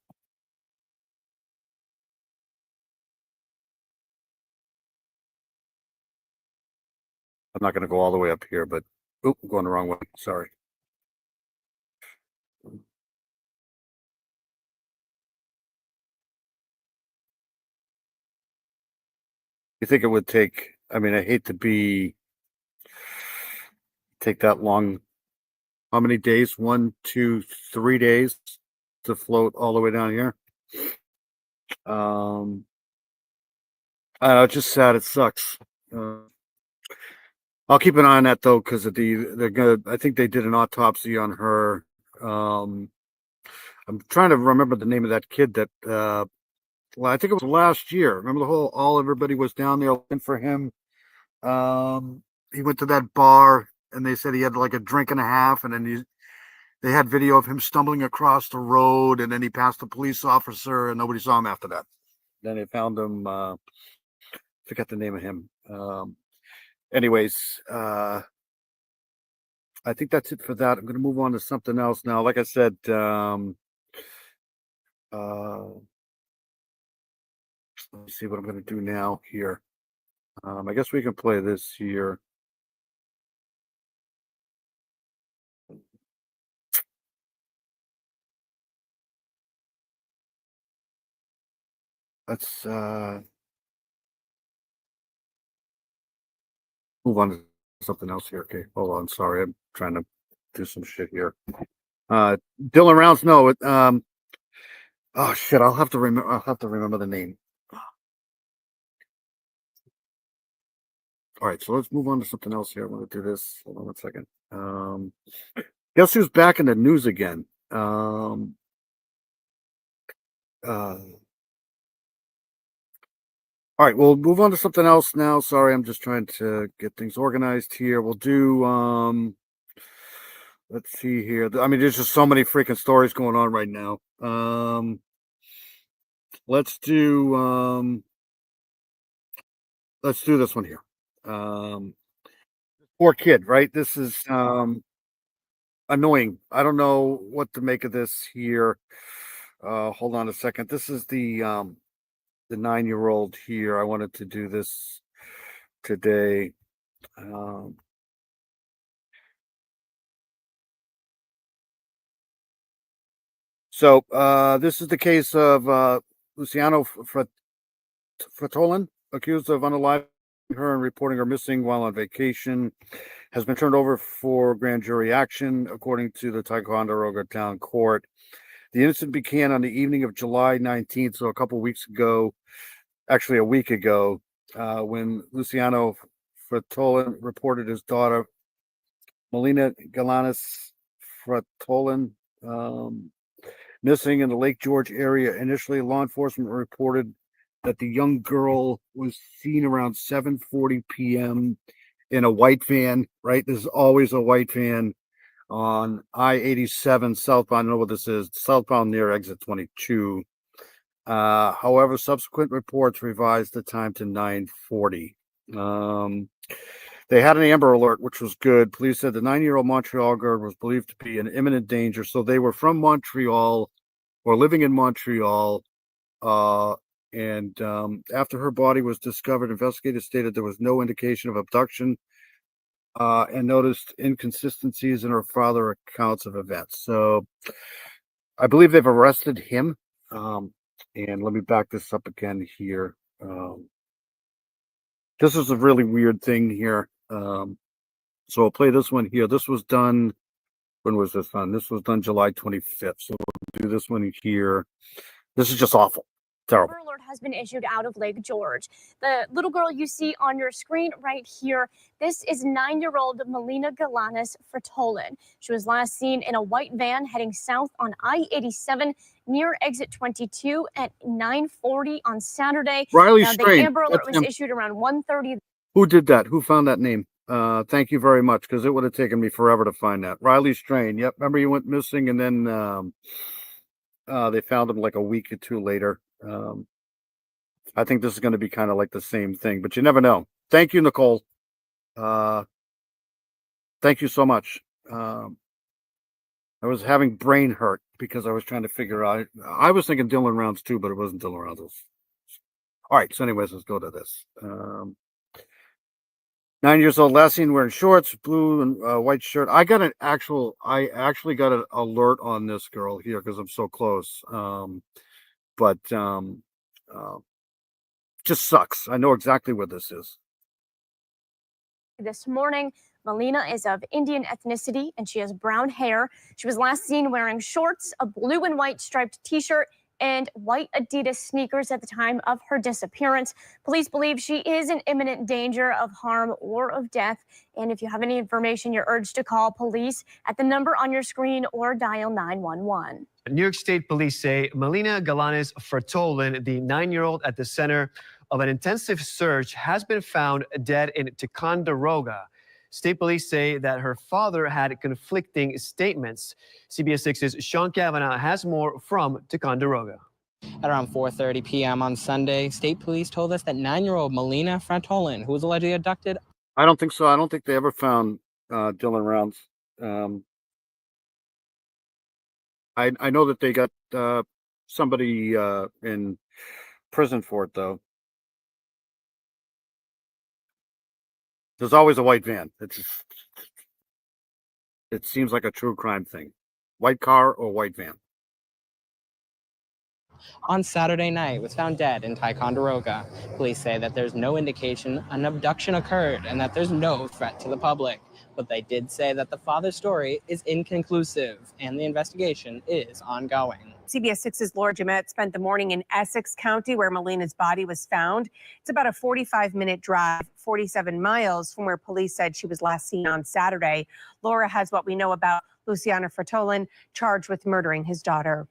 not going to go all the way up here, but oop, I'm going the wrong way. Sorry. You think it would take, I mean, I hate to take that long. How many days? 1, 2, 3 days to float all the way down here. I don't know, it's just sad. It sucks. I'll keep an eye on that though, because I think they did an autopsy on her. I'm trying to remember the name of that kid that, well, I think it was last year. Remember everybody was down there looking for him. He went to that bar and they said he had like a drink and a half, and then they had video of him stumbling across the road, and then he passed a police officer and nobody saw him after that. Then they found him, forget the name of him. Anyways, I think that's it for that. I'm going to move on to something else now. Like I said, let me see what I'm going to do now here. I guess we can play this here. Let's move on to something else here. Okay, hold on. Sorry, I'm trying to do some shit here. Dylan Rounds, no. Oh shit, I'll have to remember the name. All right, so let's move on to something else here. I want to do this. Hold on 1 second. Guess who's back in the news again? All right, we'll move on to something else now. Sorry, I'm just trying to get things organized here. We'll do, let's see here. I mean, there's just so many freaking stories going on right now. Let's do this one here. Poor kid, right? This is annoying. I don't know what to make of this here. Hold on a second. This is the 9-year-old here. I wanted to do this today. So this is the case of Luciano Fratolin, accused of unaliving her and reporting her missing while on vacation, has been turned over for grand jury action, according to the Ticonderoga Town Court. The incident began on the evening of July 19th, so a couple weeks ago, actually a week ago, when Luciano Fratolin reported his daughter, Melina Galanis Fratolin, missing in the Lake George area. Initially, law enforcement reported that the young girl was seen around 7:40 p.m. in a white van, right? There's always a white van on I-87 southbound. I don't know what this is, southbound near exit 22. However, subsequent reports revised the time to 9:40. They had an Amber Alert, which was good. Police said the 9-year-old Montreal girl was believed to be in imminent danger. So they were from Montreal or living in Montreal. And after her body was discovered, investigators stated there was no indication of abduction and noticed inconsistencies in her father accounts of events. So I believe they've arrested him. And let me back this up again here. This is a really weird thing here. So I'll play this one here. This was done, when was this done? This was done July 25th. So we'll do this one here. This is just awful. Terrible. Amber Alert has been issued out of Lake George. The little girl you see on your screen right here, this is 9-year-old Melina Galanis Fratolin. She was last seen in a white van heading south on I-87 near exit 22 at 9:40 on Saturday. Riley The Strain. Amber Alert That's was him. issued around 1:30. Who did that? Who found that name? Thank you very much, because it would have taken me forever to find that. Riley Strain. Yep. Remember he went missing, and then they found him like a week or two later. I think this is going to be kind of like the same thing, but you never know. Thank you, Nicole. Thank you so much. I was having brain hurt because I was trying to figure out. I was thinking Dylan Rounds too, but it wasn't Dylan Rounds. All right. So anyways, let's go to this. 9 years old, last seen wearing shorts, blue and white shirt. I actually got an alert on this girl here because I'm so close. But just sucks. I know exactly where this is. This morning, Melina is of Indian ethnicity and she has brown hair. She was last seen wearing shorts, a blue and white striped t-shirt, and white Adidas sneakers at the time of her disappearance. Police believe she is in imminent danger of harm or of death. And if you have any information, you're urged to call police at the number on your screen or dial 911. New York State police say Melina Galanes Fertolin, the 9-year-old at the center of an intensive search, has been found dead in Ticonderoga. State police say that her father had conflicting statements. CBS 6's Sean Cavanaugh has more from Ticonderoga. At around 4:30 p.m. on Sunday, state police told us that 9-year-old Melina Fertolin, who was allegedly abducted. I don't think so. I don't think they ever found Dylan Rounds. I know that they got somebody in prison for it, though. There's always a white van. It seems like a true crime thing. White car or white van. On Saturday night, was found dead in Ticonderoga. Police say that there's no indication an abduction occurred and that there's no threat to the public. But they did say that the father's story is inconclusive and the investigation is ongoing. CBS 6's Laura Jemet spent the morning in Essex County where Melina's body was found. It's about a 45-minute drive, 47 miles from where police said she was last seen on Saturday. Laura has what we know about Luciano Fertolin, charged with murdering his daughter.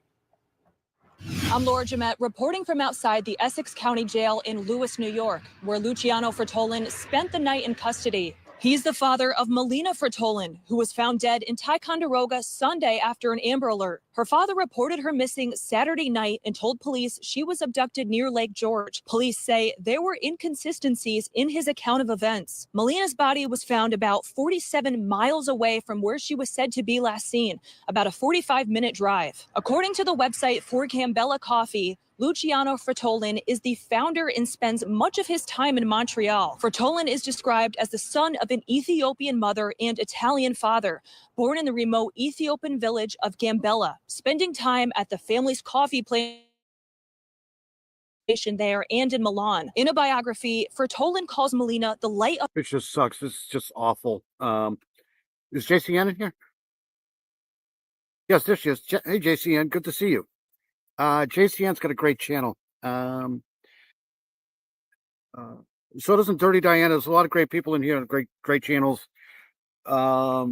I'm Laura Jemet reporting from outside the Essex County Jail in Lewis, New York, where Luciano Fertolin spent the night in custody. He's the father of Melina Fertolin, who was found dead in Ticonderoga Sunday after an Amber Alert. Her father reported her missing Saturday night and told police she was abducted near Lake George. Police say there were inconsistencies in his account of events. Melina's body was found about 47 miles away from where she was said to be last seen, about a 45-minute drive. According to the website For Gambella Coffee, Luciano Fertolin is the founder and spends much of his time in Montreal. Fertolin is described as the son of an Ethiopian mother and Italian father, born in the remote Ethiopian village of Gambella, spending time at the family's coffee plantation there and in Milan. In a biography, Fertolin calls Melina the light of... It just sucks. This is just awful. Is JCN in here? Yes, there she is. Hey, JCN, good to see you. JCN's got a great channel. So doesn't Dirty Diana. There's a lot of great people in here and great channels. I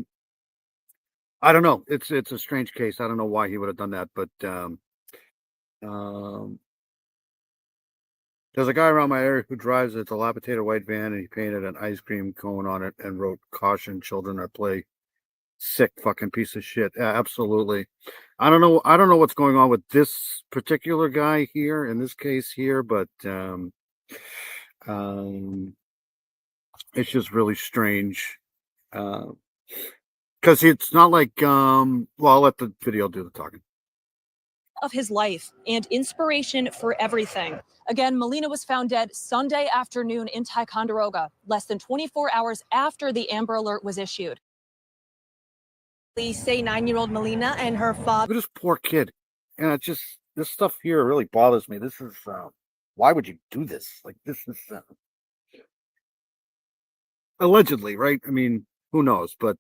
don't know. It's a strange case. I don't know why he would have done that, but there's a guy around my area who drives a dilapidated white van and he painted an ice cream cone on it and wrote "Caution, children at play." Sick fucking piece of shit. Absolutely. I don't know what's going on with this particular guy here in this case here, but it's just really strange. Because it's not like well, I'll let the video do the talking. Of his life and inspiration for everything. Again, Melina was found dead Sunday afternoon in Ticonderoga, less than 24 hours after the Amber Alert was issued. Police say 9-year-old Melina and her father. This poor kid. And it's just, this stuff here really bothers me. This is, why would you do this? Like, this is, allegedly, right? I mean, who knows? But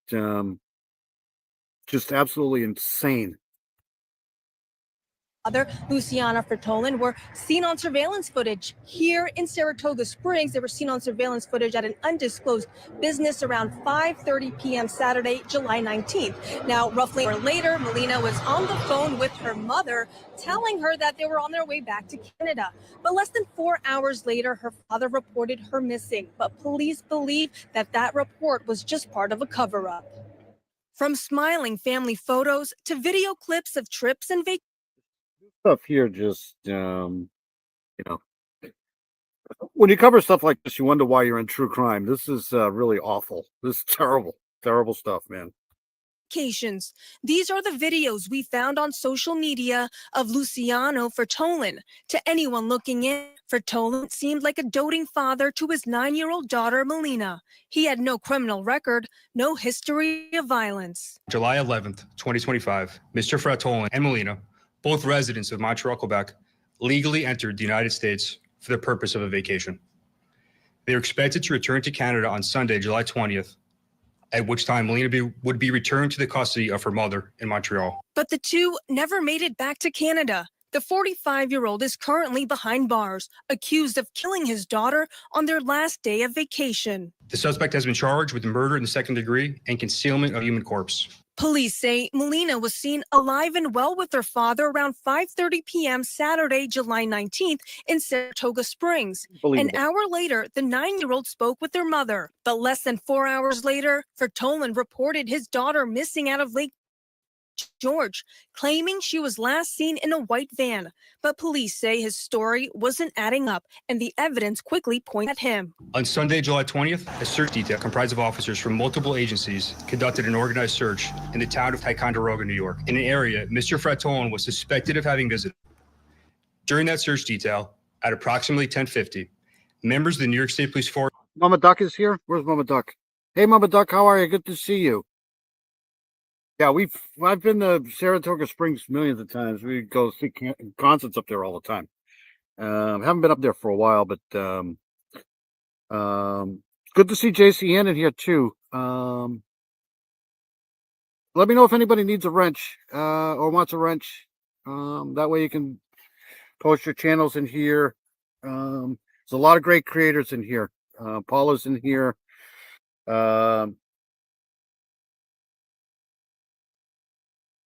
just absolutely insane. Luciano Fertolin were seen on surveillance footage here in Saratoga Springs. They were seen on surveillance footage at an undisclosed business around 5:30 p.m. Saturday, July 19th. Now, roughly an hour later, Melina was on the phone with her mother, telling her that they were on their way back to Canada. But less than 4 hours later, her father reported her missing. But police believe that that report was just part of a cover-up. From smiling family photos to video clips of trips and vacations. Stuff here just you know, when you cover stuff like this, you wonder why you're in true crime. This is really awful. This is terrible stuff, man. vacations. These are the videos we found on social media of Luciano Fertolin. To anyone looking in, Fertolin seemed like a doting father to his 9-year-old daughter, Melina. He had no criminal record, no history of violence. July 11th, 2025, Mr. Fertolin and Melina, both residents of Montreal, Quebec, legally entered the United States for the purpose of a vacation. They are expected to return to Canada on Sunday, July 20th, at which time Melina would be returned to the custody of her mother in Montreal. But the two never made it back to Canada. The 45-year-old is currently behind bars, accused of killing his daughter on their last day of vacation. The suspect has been charged with murder in the second degree and concealment of human corpse. Police say Melina was seen alive and well with her father around 5:30 p.m. Saturday, July 19th in Saratoga Springs. An hour later, the 9-year-old spoke with her mother. But less than 4 hours later, Fertolin reported his daughter missing out of Lake George, claiming she was last seen in a white van. But police say his story wasn't adding up, and the evidence quickly pointed at him. On Sunday, July 20th, a search detail comprised of officers from multiple agencies conducted an organized search in the town of Ticonderoga, New York, in an area Mr. Fertolin was suspected of having visited. During that search detail, at approximately 10:50, members of the New York State Police Force. Mama Duck is here. Where's Mama Duck? Hey, Mama Duck, how are you? Good to see you. Yeah, I've been to Saratoga Springs millions of times. We go see concerts up there all the time. Haven't been up there for a while, but good to see JCN in here too. Let me know if anybody needs a wrench or wants a wrench. That way you can post your channels in here. There's a lot of great creators in here. Paula's in here.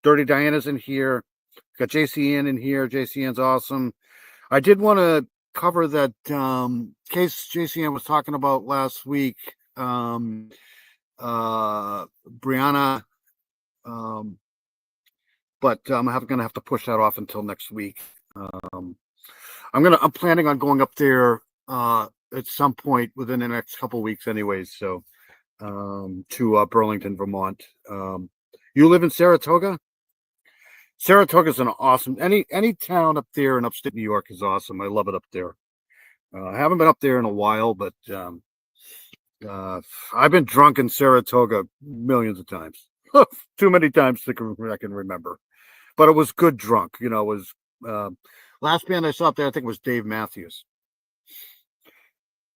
Dirty Diana's in here. Got JCN in here. JCN's awesome. I did want to cover that case JCN was talking about last week. Brianna. But I'm gonna have to push that off until next week. I'm planning on going up there at some point within the next couple of weeks, anyways. So to Burlington, Vermont. You live in Saratoga? Saratoga's an awesome, any town up there in upstate New York is awesome. I love it up there. I haven't been up there in a while, but I've been drunk in Saratoga millions of times. Too many times I can remember. But it was good drunk. You know, it was last band I saw up there, I think it was Dave Matthews.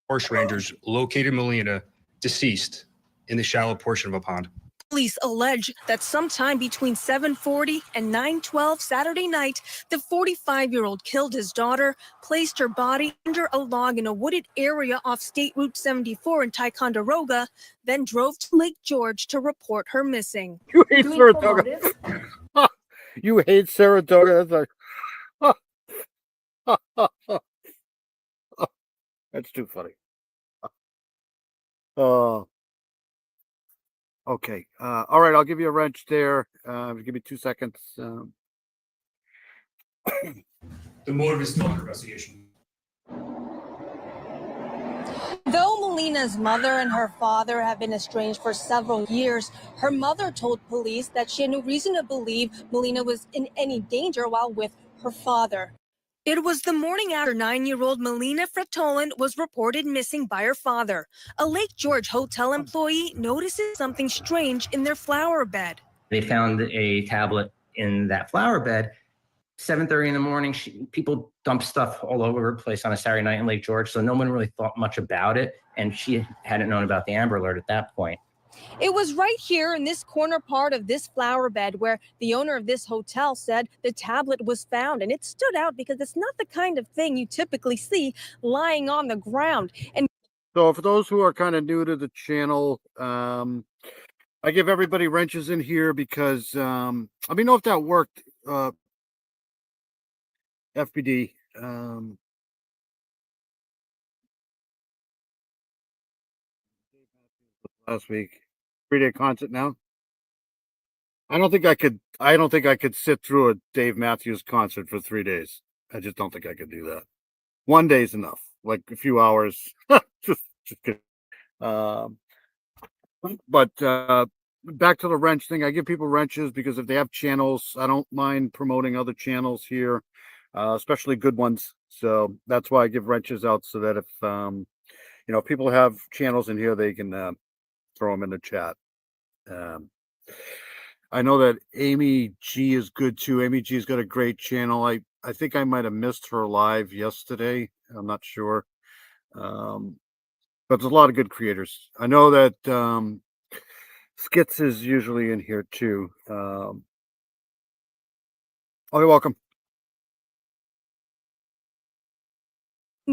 Forest rangers located Melina deceased in the shallow portion of a pond. Police allege that sometime between 7:40 and 9:12 Saturday night, the 45-year-old killed his daughter, placed her body under a log in a wooded area off State Route 74 in Ticonderoga, then drove to Lake George to report her missing. You hate Saratoga. You hate Saratoga. That's like, that's too funny. Okay. All right. I'll give you a wrench there. Give me 2 seconds. The motive is still under investigation. Though Melina's mother and her father have been estranged for several years, her mother told police that she had no reason to believe Melina was in any danger while with her father. It was the morning after 9-year-old Melina Fertolin was reported missing by her father. A Lake George hotel employee notices something strange in their flower bed. They found a tablet in that flower bed. 7:30 in the morning, people dump stuff all over the place on a Saturday night in Lake George, so no one really thought much about it, and she hadn't known about the Amber Alert at that point. It was right here in this corner part of this flower bed where the owner of this hotel said the tablet was found. And it stood out because it's not the kind of thing you typically see lying on the ground. And so for those who are kind of new to the channel, I give everybody wrenches in here because let me know if that worked. FPD. Last week. 3-day concert now. I don't think I could sit through a Dave Matthews concert for 3 days. I just don't think I could do that. 1 day is enough. Like a few hours. just kidding. But back to the wrench thing. I give people wrenches because if they have channels, I don't mind promoting other channels here, especially good ones. So that's why I give wrenches out, so that if if people have channels in here, they can throw them in the chat. I know that Amy G is good too. Amy G's got a great channel. I think I might have missed her live yesterday. I'm not sure. But there's a lot of good creators. I know that Skits is usually in here too. Oh, you're welcome.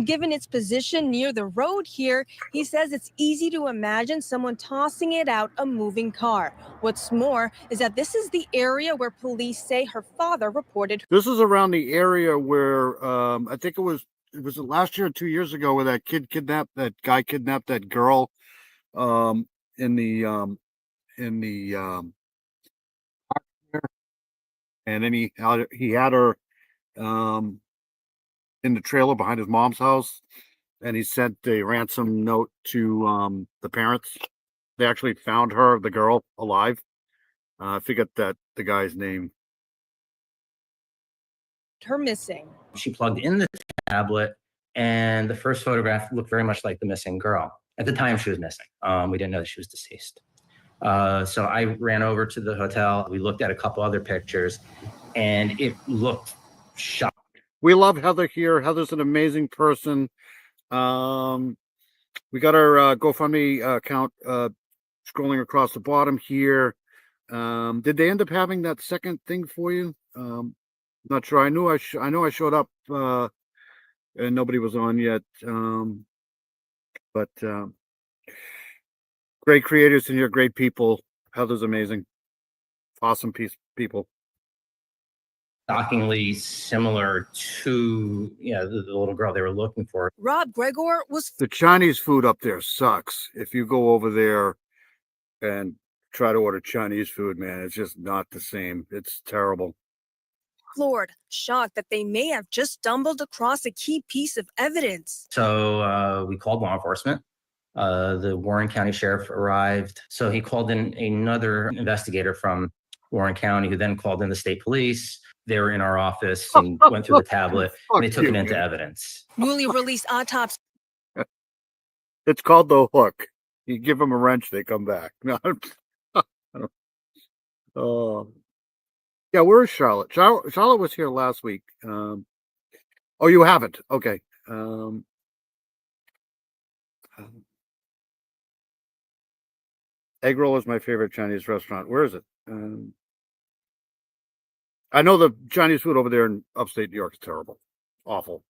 Given its position near the road here, he says it's easy to imagine someone tossing it out a moving car. What's more is that this is the area where police say her father reported. This is around the area where I think it was last year or 2 years ago, where that guy kidnapped that girl in the and then he had her in the trailer behind his mom's house, and he sent a ransom note to the parents. They actually found her, the girl, alive. I forget the guy's name. Her missing. She plugged in the tablet, and the first photograph looked very much like the missing girl. At the time she was missing. We didn't know that she was deceased. So I ran over to the hotel. We looked at a couple other pictures, and it looked shocking. We love Heather here. Heather's an amazing person. We got our GoFundMe account scrolling across the bottom here. Did they end up having that second thing for you? Not sure. I know I showed up and nobody was on yet. But great creators in here, great people. Heather's amazing. Awesome people. Shockingly similar to the little girl they were looking for. Rob Gregor was The Chinese food up there sucks. If you go over there and try to order Chinese food, man, it's just not the same. It's terrible. Floored, shocked that they may have just stumbled across a key piece of evidence. So we called law enforcement. The Warren County Sheriff arrived. So he called in another investigator from Warren County, who then called in the state police. They were in our office and went through the tablet, and they took it into evidence. Newly released autopsy. It's called the hook. You give them a wrench, they come back. No, oh, yeah. Where is Charlotte? Charlotte was here last week. Oh, you haven't? Okay. Egg roll is my favorite Chinese restaurant. Where is it? I know the Chinese food over there in upstate New York is terrible. Awful.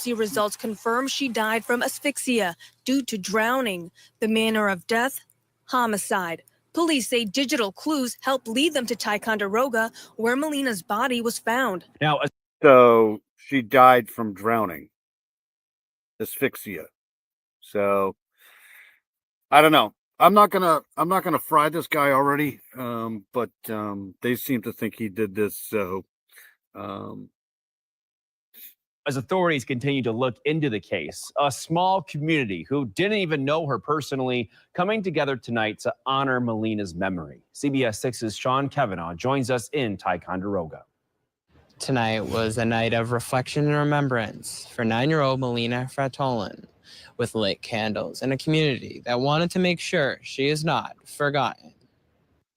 Results confirm she died from asphyxia due to drowning. The manner of death, homicide. Police say digital clues helped lead them to Ticonderoga, where Melina's body was found. Now, so she died from drowning, asphyxia. So I don't know. I'm not gonna fry this guy already, but they seem to think he did this. So as authorities continue to look into the case, a small community who didn't even know her personally coming together tonight to honor Melina's memory. CBS 6's Sean Kavanaugh joins us in Ticonderoga. Tonight was a night of reflection and remembrance for 9-year-old Melina Fratolin, with lit candles in a community that wanted to make sure she is not forgotten.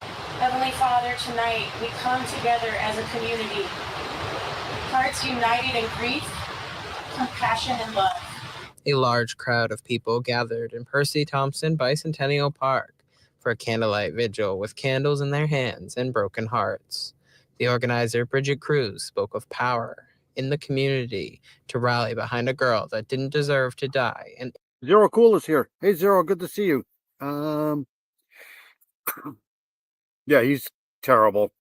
Heavenly Father, tonight we come together as a community, hearts united in grief, compassion, and love. A large crowd of people gathered in Percy Thompson Bicentennial Park for a candlelight vigil with candles in their hands and broken hearts. The organizer, Bridget Cruz, spoke of power in the community to rally behind a girl that didn't deserve to die. And Zero Cool is here. Hey, Zero, good to see you. Yeah, he's terrible.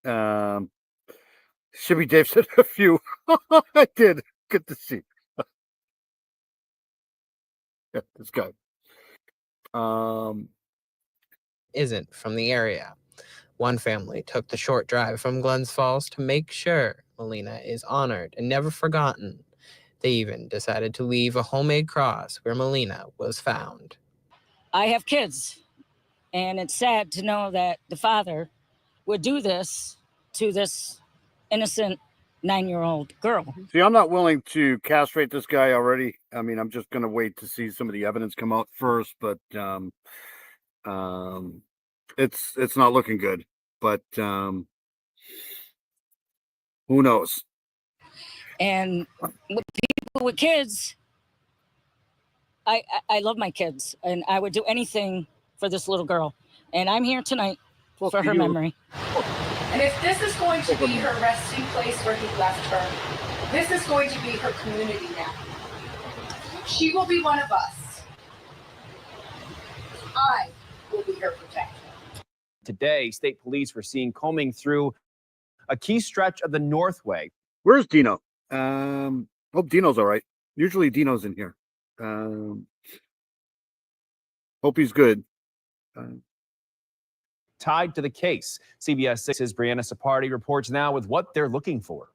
Shibby Dave said a few. I did. Good to see. Yeah, this guy. Isn't from the area. One family took the short drive from Glens Falls to make sure Melina is honored and never forgotten. They even decided to leave a homemade cross where Melina was found. I have kids. And it's sad to know that the father would do this to this innocent 9-year-old girl. See, I'm not willing to castrate this guy already. I mean, I'm just going to wait to see some of the evidence come out first, but it's not looking good. But who knows? And with people with kids, I love my kids, and I would do anything for this little girl. And I'm here tonight for her memory. And if this is going to be her resting place where he left her, this is going to be her community now. She will be one of us. I will be her protector. Today, state police were seen combing through a key stretch of the Northway. Where's Dino? Hope Dino's all right. Usually Dino's in here. Hope he's good. Tied to the case. CBS 6's Brianna Sapardi reports now with what they're looking for.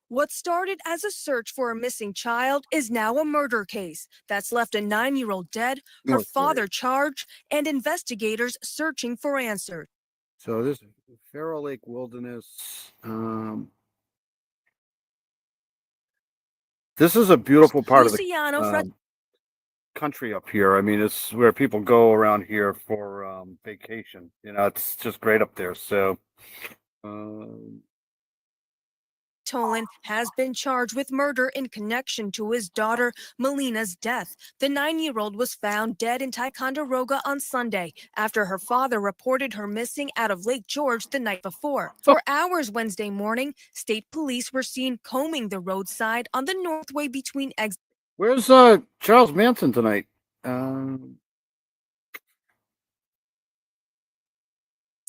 What started as a search for a missing child is now a murder case that's left a 9-year-old dead, her father charged, and investigators searching for answers. So this Farrow Lake Wilderness. This is a beautiful part of the country up here. I mean, it's where people go around here for vacation. You know, it's just great up there. So Tolan has been charged with murder in connection to his daughter Melina's death. The 9-year-old was found dead in Ticonderoga on Sunday after her father reported her missing out of Lake George the night before. For hours Wednesday morning, state police were seen combing the roadside on the Northway between exits. where's Charles Manson tonight?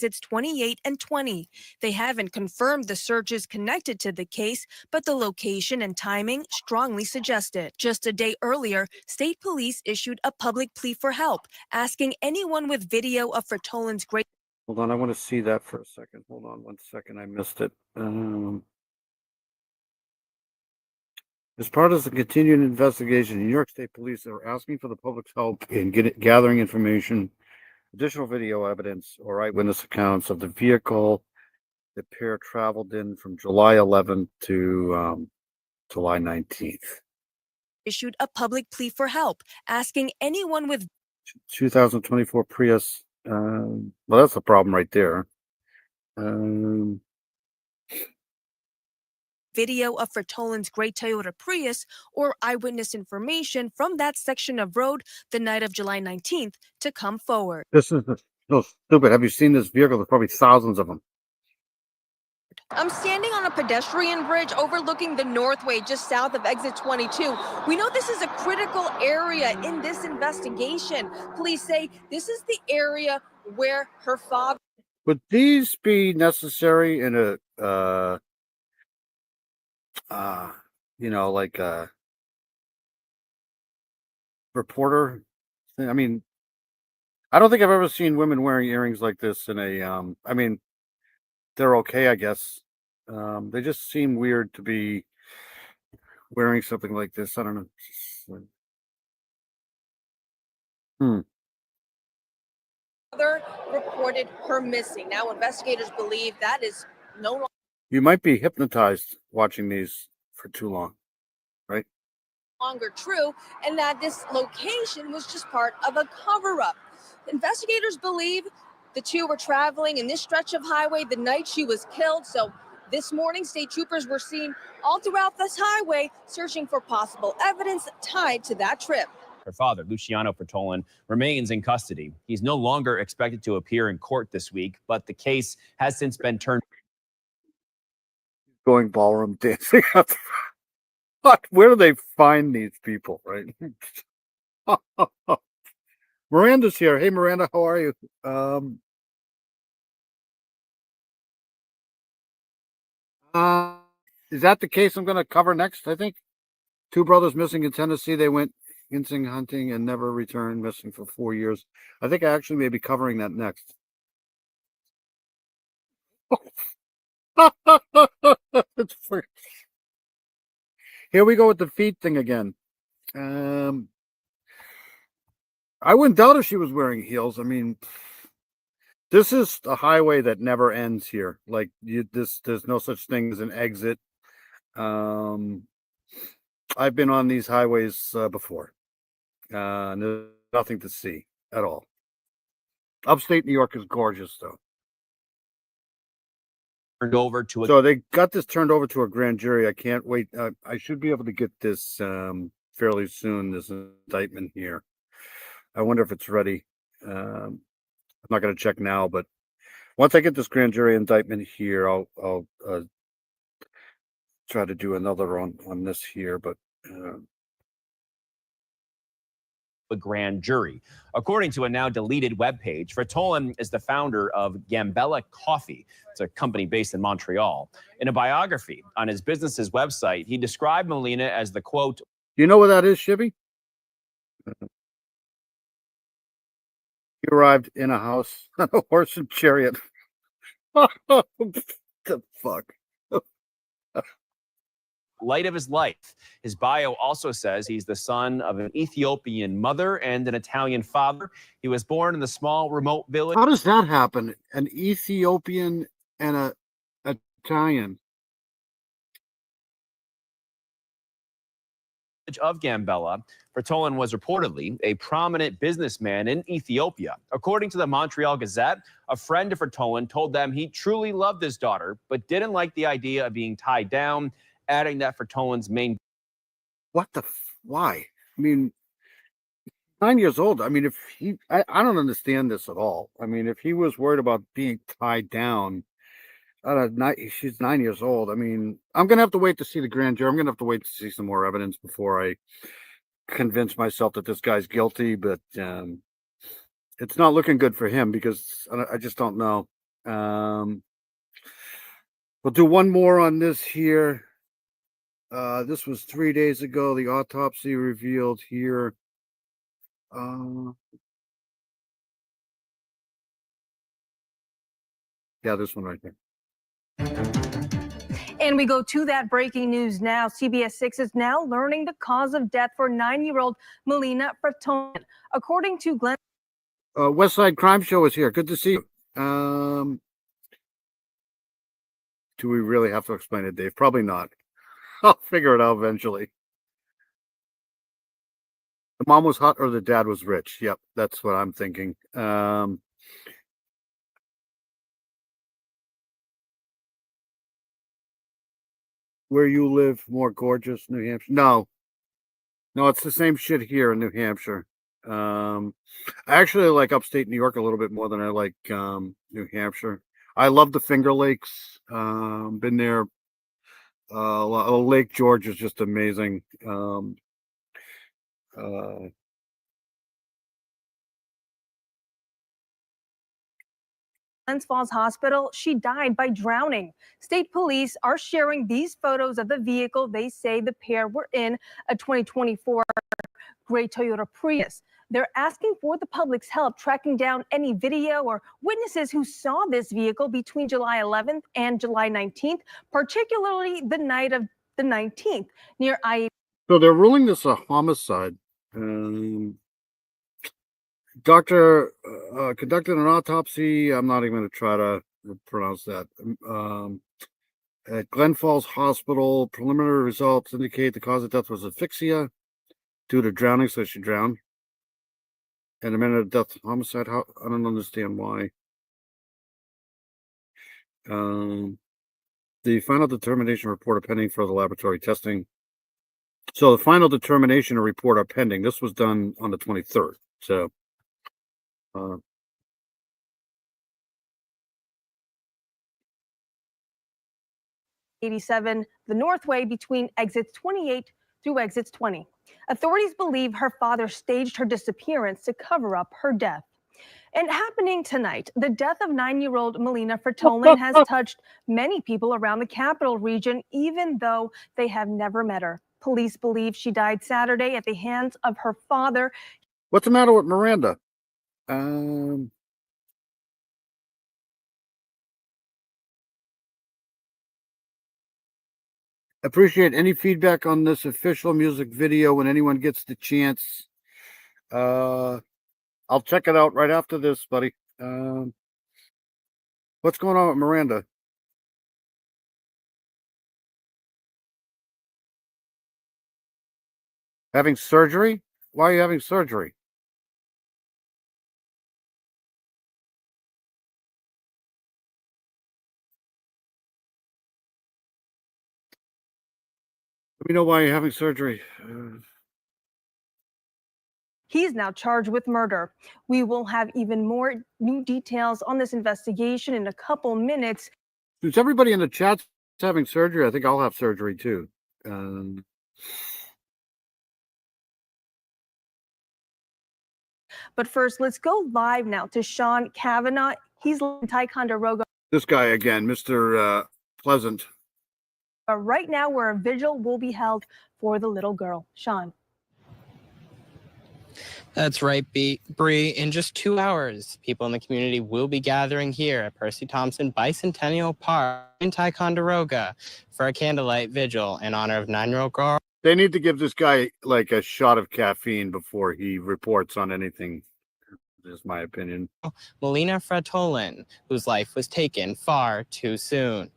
It's 28 and 20. They haven't confirmed the search is connected to the case, but the location and timing strongly suggest it. Just a day earlier, state police issued a public plea for help, asking anyone with video of Fertolin's great. Hold on, I want to see that for a second. Hold on 1 second, I missed it. As part of the continuing investigation, New York State Police are asking for the public's help in gathering information, additional video evidence, or eyewitness accounts of the vehicle the pair traveled in from July 11th to July 19th. Issued a public plea for help, asking anyone with 2024 Prius. Well, that's the problem right there. video of Fertolin's gray Toyota Prius or eyewitness information from that section of road the night of July 19th to come forward. This is so stupid. Have you seen this vehicle? There's probably thousands of them. I'm standing on a pedestrian bridge overlooking the Northway just south of exit 22. We know this is a critical area in this investigation. Police say this is the area where her father. Would these be necessary in a like a reporter thing? I mean, I don't think I've ever seen women wearing earrings like this in a I mean, they're okay, I guess. They just seem weird to be wearing something like this. I don't know. Father reported her missing. Now investigators believe that is no You might be hypnotized watching these for too long, right? longer true, and that this location was just part of a cover-up. Investigators believe the two were traveling in this stretch of highway the night she was killed. So this morning, state troopers were seen all throughout this highway searching for possible evidence tied to that trip. Her father, Luciano Fertolin, remains in custody. He's no longer expected to appear in court this week, but the case has since been turned. Going ballroom dancing. What? Where do they find these people, right? Miranda's here. Hey, Miranda, how are you? Is that the case I'm going to cover next, I think? Two brothers missing in Tennessee. They went ginseng hunting and never returned, missing for 4 years. I think I actually may be covering that next. Here we go with the feet thing again. I wouldn't doubt if she was wearing heels. I mean, This is a highway that never ends here. Like there's no such thing as an exit. I've been on these highways before. There's nothing to see at all. Upstate New York is gorgeous, though. Turned over to a So they got this turned over to a grand jury. I can't wait. I should be able to get this fairly soon. This indictment here. I wonder if it's ready. I'm not going to check now, but once I get this grand jury indictment here, I'll try to do another on this here. But a grand jury. According to a now deleted webpage, Fratolin is the founder of Gambella Coffee. It's a company based in Montreal. In a biography on his business's website, he described Melina as the quote, you know what that is, Shibby? He arrived in a house on a horse and chariot. The fuck? light of his life. His bio also says he's the son of an Ethiopian mother and an Italian father. He was born in the small remote village. How does that happen? An Ethiopian and a Italian. Of Gambella, Fratolin was reportedly a prominent businessman in Ethiopia. According to the Montreal Gazette, a friend of Fratolin told them he truly loved his daughter, but didn't like the idea of being tied down, adding that Fratolin's main... What the... Why? I mean, 9 years old. I mean, if he... I don't understand this at all. I mean, if he was worried about being tied down... she's 9 years old. I mean, I'm going to have to wait to see the grand jury. I'm going to have to wait to see some more evidence before I convince myself that this guy's guilty. But it's not looking good for him because I just don't know. We'll do one more on this here. This was 3 days ago. The autopsy revealed here. Yeah, this one right there. And we go to that breaking news now. CBS 6 is now learning the cause of death for 9-year-old Melina Fratolin. According to Glenn... West Side Crime Show is here. Good to see you. Do we really have to explain it, Dave? Probably not. I'll figure it out eventually. The mom was hot or the dad was rich. Yep, that's what I'm thinking. Where you live, more gorgeous, New Hampshire? No, it's the same shit here in New Hampshire. I actually like upstate New York a little bit more than I like New Hampshire. I love the Finger Lakes. Been there. Lake George is just amazing. Glens Falls Hospital, she died by drowning. State police are sharing these photos of the vehicle they say the pair were in, a 2024 gray Toyota Prius. They're asking for the public's help tracking down any video or witnesses who saw this vehicle between July 11th and July 19th, particularly the night of the 19th near I. So they're ruling this a homicide. Doctor conducted an autopsy. I'm not even going to try to pronounce that. At Glen Falls Hospital, preliminary results indicate the cause of death was asphyxia due to drowning, so she drowned. And a minute of death, homicide. I don't understand why. The final determination report are pending for the laboratory testing. So the final determination and report are pending. This was done on the 23rd. So. 87, the Northway between exits 28 through exits 20. Authorities believe her father staged her disappearance to cover up her death. And happening tonight, the death of 9-year-old Melina Fratolin has touched many people around the capital region, even though they have never met her. Police believe she died Saturday at the hands of her father. What's the matter with Miranda? Appreciate any feedback on this official music video when anyone gets the chance. I'll check it out right after this, buddy. What's going on with Miranda? Having surgery? Why are you having surgery? Let me know why you're having surgery. He's now charged with murder. We will have even more new details on this investigation in a couple minutes. Since everybody in the chat's having surgery, I think I'll have surgery too. But first, let's go live now to Sean Kavanaugh. He's in Ticonderoga This guy again, Mr. Pleasant. right now, where a vigil will be held for the little girl. Sean. That's right, Bree. In just 2 hours, people in the community will be gathering here at Percy Thompson Bicentennial Park in Ticonderoga for a candlelight vigil in honor of 9-year-old girl. They need to give this guy like a shot of caffeine before he reports on anything. Is my opinion. Melina Fratolin, whose life was taken far too soon.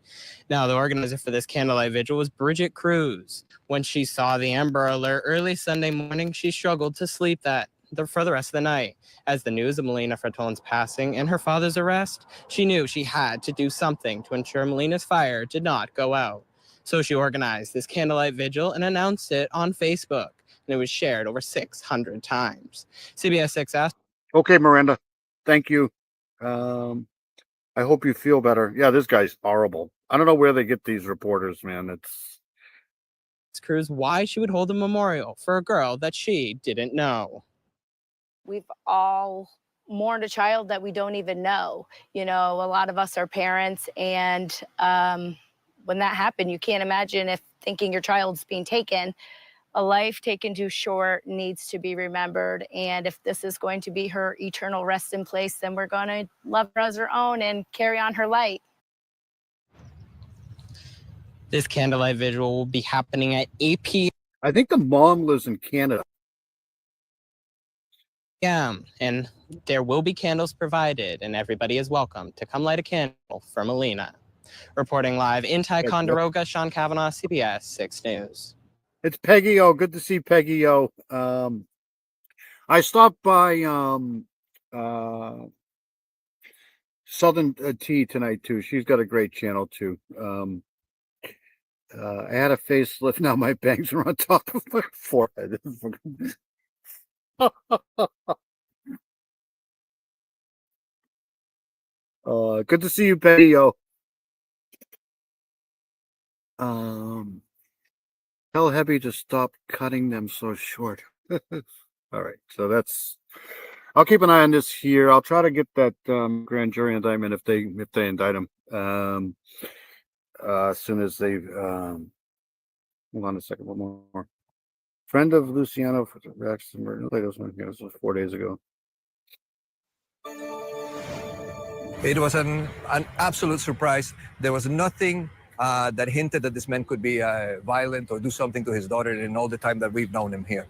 Now, the organizer for this candlelight vigil was Bridget Cruz. When she saw the Amber Alert early Sunday morning, she struggled to sleep for the rest of the night. As the news of Melina Fratolin's passing and her father's arrest, she knew she had to do something to ensure Melina's fire did not go out. So she organized this candlelight vigil and announced it on Facebook, and it was shared over 600 times. CBS 6 asked, Okay, Miranda. Thank you. I hope you feel better. Yeah, this guy's horrible. I don't know where they get these reporters, man. It's Cruz why she would hold a memorial for a girl that she didn't know. We've all mourned a child that we don't even know. You know, a lot of us are parents, and when that happened, you can't imagine if thinking your child's being taken. A life taken too short needs to be remembered, and if this is going to be her eternal rest in place, then we're going to love her as her own and carry on her light. This candlelight vigil will be happening at 8 p.m. I think the mom lives in Canada. And there will be candles provided, and everybody is welcome to come light a candle for Melina. Reporting live in Ticonderoga, Sean Kavanaugh, CBS 6 News. It's Peggy O. Good to see Peggy O. I stopped by Southern Tea tonight too. She's got a great channel too. I had a facelift. Now my bangs are on top of my forehead. Good to see you, Peggy O. Tell Hebby to stop cutting them so short. All right, so that's. I'll keep an eye on this here. I'll try to get that grand jury indictment if they indict him. As soon as they. Hold on a second. One more. Friend of Luciano for reacts murder. This was 4 days ago. It was an absolute surprise. There was nothing that hinted that this man could be violent or do something to his daughter in all the time that we've known him here.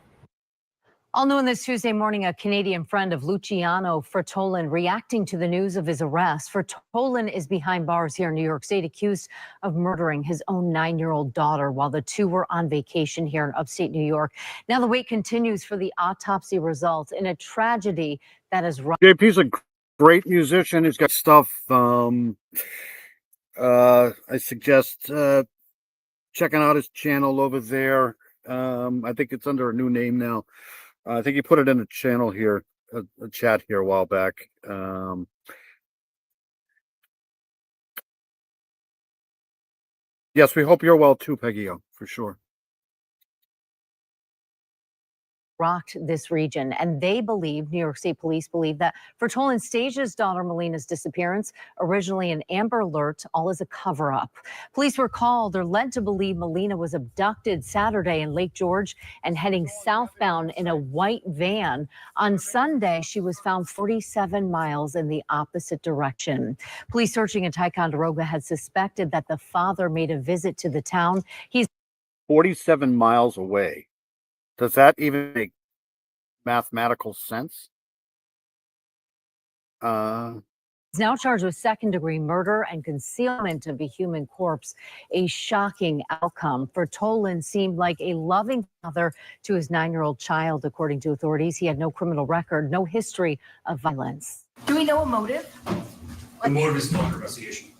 All new on this Tuesday morning, a Canadian friend of Luciano Fratolin reacting to the news of his arrest. Fratolin is behind bars here in New York State, accused of murdering his own 9-year-old daughter while the two were on vacation here in upstate New York. Now the wait continues for the autopsy results in a tragedy that is. JP's a great musician. He's got stuff. I suggest checking out his channel over there. I think it's under a new name now. I think he put it in a channel here, a chat here a while back. Yes, we hope you're well too, Peggy O, for sure. Rocked this region, and they believe, New York State police believe, that Fratolin staged his daughter Melina's disappearance, originally an Amber Alert, all as a cover-up. Police were called or led to believe Melina was abducted Saturday in Lake George and heading southbound in a white van. On Sunday, she was found 47 miles in the opposite direction. Police searching in Ticonderoga had suspected that the father made a visit to the town. He's 47 miles away. Does that even make mathematical sense? He's now charged with second-degree murder and concealment of a human corpse. A shocking outcome. Fertolin seemed like a loving father to his 9-year-old child, according to authorities. He had no criminal record, no history of violence. Do we know a motive? The motive is still under investigation.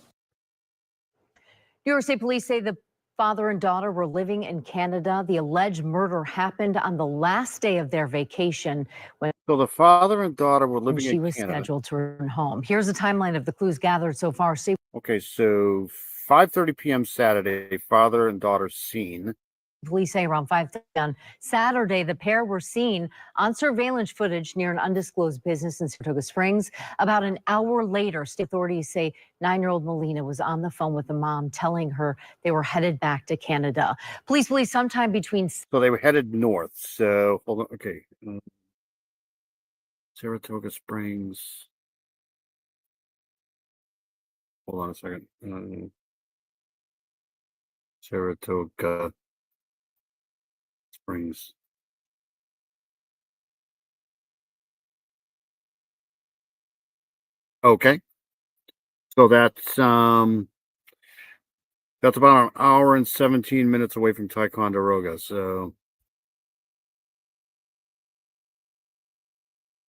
New York State police say the father and daughter were living in Canada. The alleged murder happened on the last day of their vacation when So the father and daughter were living she in was Canada. scheduled to return home. Here's a timeline of the clues gathered so far. State Okay, so 5:30 p.m. Saturday, father and daughter seen. police say around 5:30 on Saturday, the pair were seen on surveillance footage near an undisclosed business in Saratoga Springs. About an hour later, state authorities say 9-year-old Melina was on the phone with the mom, telling her they were headed back to Canada. Police believe sometime between So they were headed north. So hold on. Okay. Saratoga Springs. Hold on a second. Saratoga Springs. Okay. So that's about an hour and 17 minutes away from Ticonderoga. So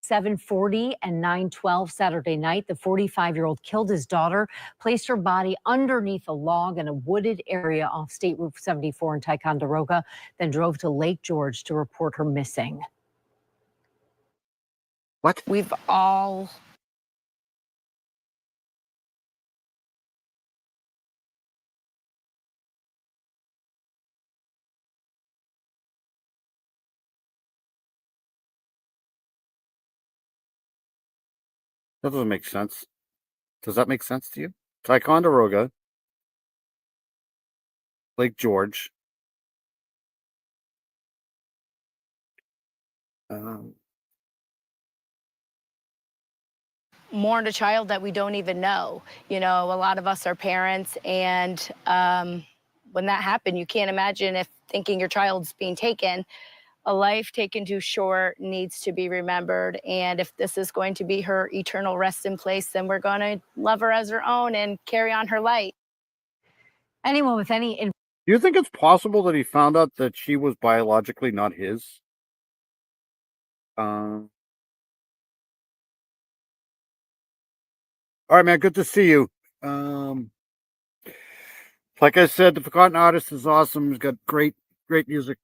7:40 and 9:12 Saturday night, the 45-year-old killed his daughter, placed her body underneath a log in a wooded area off State Route 74 in Ticonderoga, then drove to Lake George to report her missing. What? We've all that doesn't make sense. Does that make sense to you? Ticonderoga, Lake George. mourn a child that we don't even know. You know, a lot of us are parents, and when that happened, you can't imagine if thinking your child's being taken. A life taken too short needs to be remembered, and if this is going to be her eternal rest in place, then we're going to love her as her own and carry on her light. Anyone with any Do you think it's possible that he found out that she was biologically not his? All right, man. Good to see you. Like I said, the Forgotten Artist is awesome. He's got great music.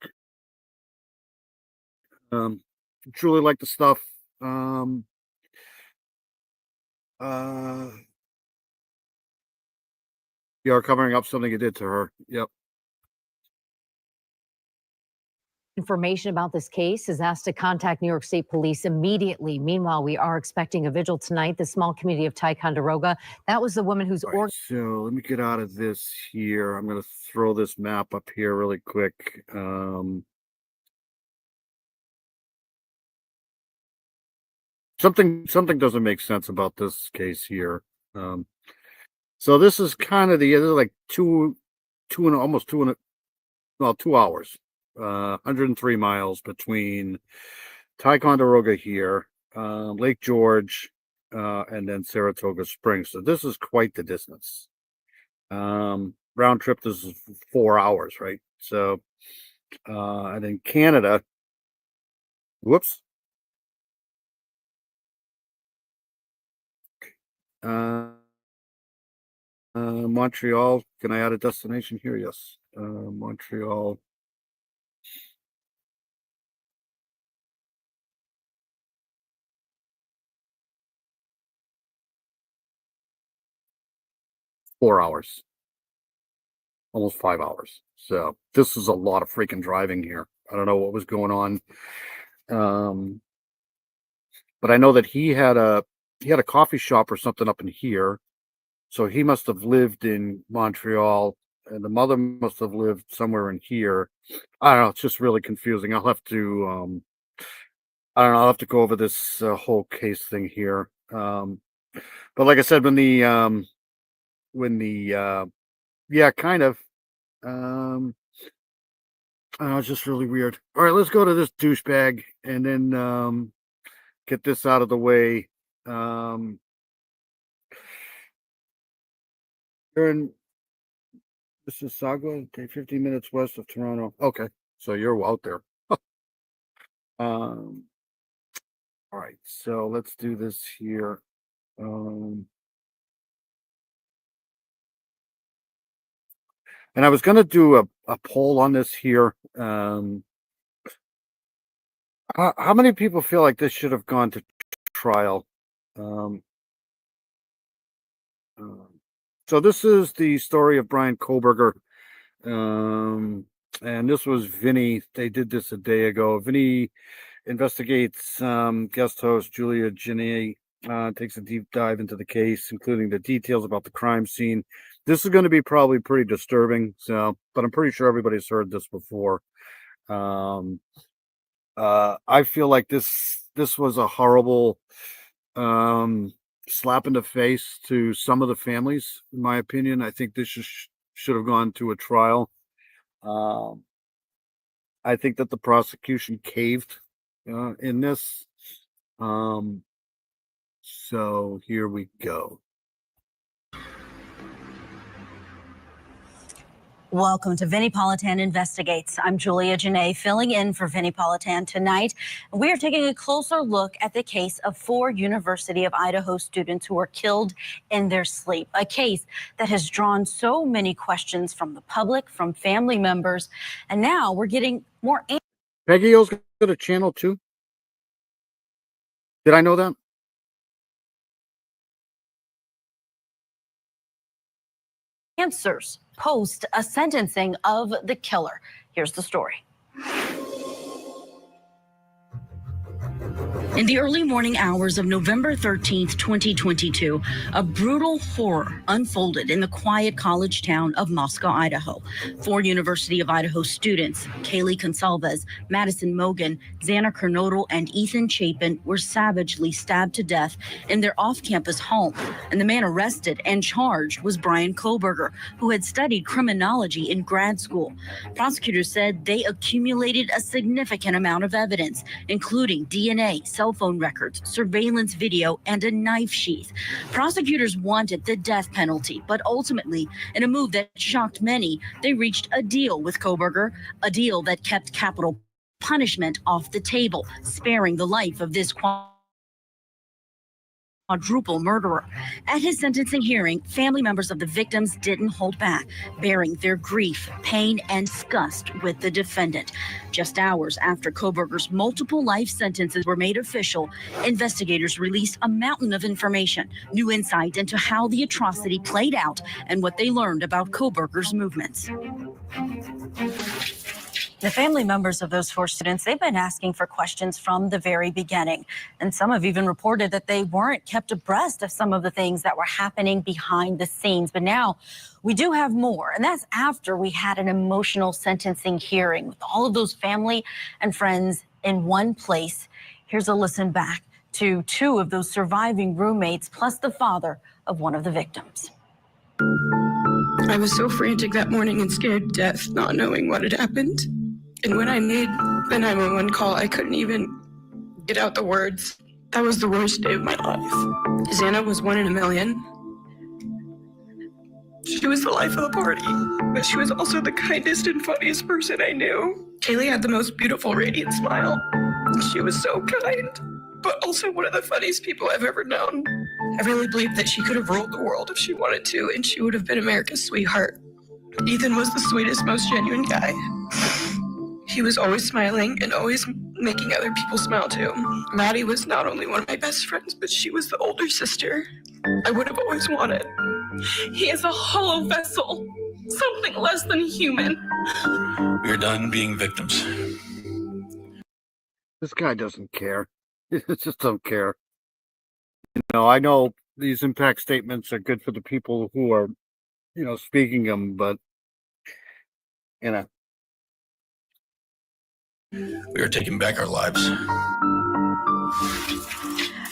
Truly like the stuff. You're covering up something you did to her. Yep. information about this case is asked to contact New York State Police immediately. Meanwhile, we are expecting a vigil tonight. The small community of Ticonderoga. That was the woman who's Right, so let me get out of this here. I'm going to throw this map up here really quick. Something doesn't make sense about this case here. So this is kind of the like 2 hours, 103 miles between Ticonderoga here, Lake George, and then Saratoga Springs. So this is quite the distance. Round trip, this is 4 hours, right? So, and then Canada, whoops. Montreal, can I add a destination here? Yes. Montreal. Four hours. Almost 5 hours. So this is a lot of freaking driving here. I don't know what was going on. But I know that he had a coffee shop or something up in here. So he must have lived in Montreal, and the mother must have lived somewhere in here. I don't know. It's just really confusing. I'll have to, I don't know. I'll have to go over this whole case thing here. But like I said, yeah, kind of. It's just really weird. All right, let's go to this douchebag and then get this out of the way. You're in Mississauga, okay, 15 minutes west of Toronto. Okay, so you're out there. All right, so let's do this here. And I was going to do a poll on this here. How many people feel like this should have gone to trial? So this is the story of Brian Koberger. And this was Vinny. They did this a day ago. Vinny investigates guest host Julia Janae, takes a deep dive into the case, including the details about the crime scene. This is going to be probably pretty disturbing, so, but I'm pretty sure everybody's heard this before. I feel like this was a horrible slap in the face to some of the families, in my opinion. I think this should have gone to a trial. I think that the prosecution caved in this. So here we go. Welcome to Vinnie Politan Investigates. I'm Julia Janae, filling in for Vinnie Politan tonight. We are taking a closer look at the case of 4 University of Idaho students who were killed in their sleep, a case that has drawn so many questions from the public, from family members, and now we're getting more. Peggy O's got a channel too. Did I know that? Answers post a sentencing of the killer. Here's the story. In the early morning hours of November 13th, 2022, a brutal horror unfolded in the quiet college town of Moscow, Idaho. 4 University of Idaho students, Kaylee Consalves, Madison Mogan, Xana Kernodle, and Ethan Chapin, were savagely stabbed to death in their off-campus home. And the man arrested and charged was Brian Koberger, who had studied criminology in grad school. Prosecutors said they accumulated a significant amount of evidence, including DNA, cell phone records, surveillance video, and a knife sheath. Prosecutors wanted the death penalty, but ultimately, in a move that shocked many, they reached a deal with Koberger, a deal that kept capital punishment off the table, sparing the life of this quadruple murderer. At his sentencing hearing, family members of the victims didn't hold back, bearing their grief, pain, and disgust with the defendant. Just hours after Koberger's multiple life sentences were made official, investigators released a mountain of information, new insight into how the atrocity played out and what they learned about Koberger's movements. The family members of those 4 students, they've been asking for questions from the very beginning. And some have even reported that they weren't kept abreast of some of the things that were happening behind the scenes. But now we do have more. And that's after we had an emotional sentencing hearing with all of those family and friends in one place. Here's a listen back to 2 of those surviving roommates, plus the father of one of the victims. I was so frantic that morning and scared to death, not knowing what had happened. And when I made the 911 call, I couldn't even get out the words. That was the worst day of my life. Xana was 1 in a million. She was the life of the party, but she was also the kindest and funniest person I knew. Kaylee had the most beautiful, radiant smile. She was so kind, but also one of the funniest people I've ever known. I really believed that she could have ruled the world if she wanted to, and she would have been America's sweetheart. Ethan was the sweetest, most genuine guy. He was always smiling and always making other people smile too. Maddie was not only one of my best friends, but she was the older sister I would have always wanted. He is a hollow vessel, something less than human. We're done being victims. This guy doesn't care. He just don't care. You know, I know these impact statements are good for the people who are, you know, speaking them, but, you know. We are taking back our lives.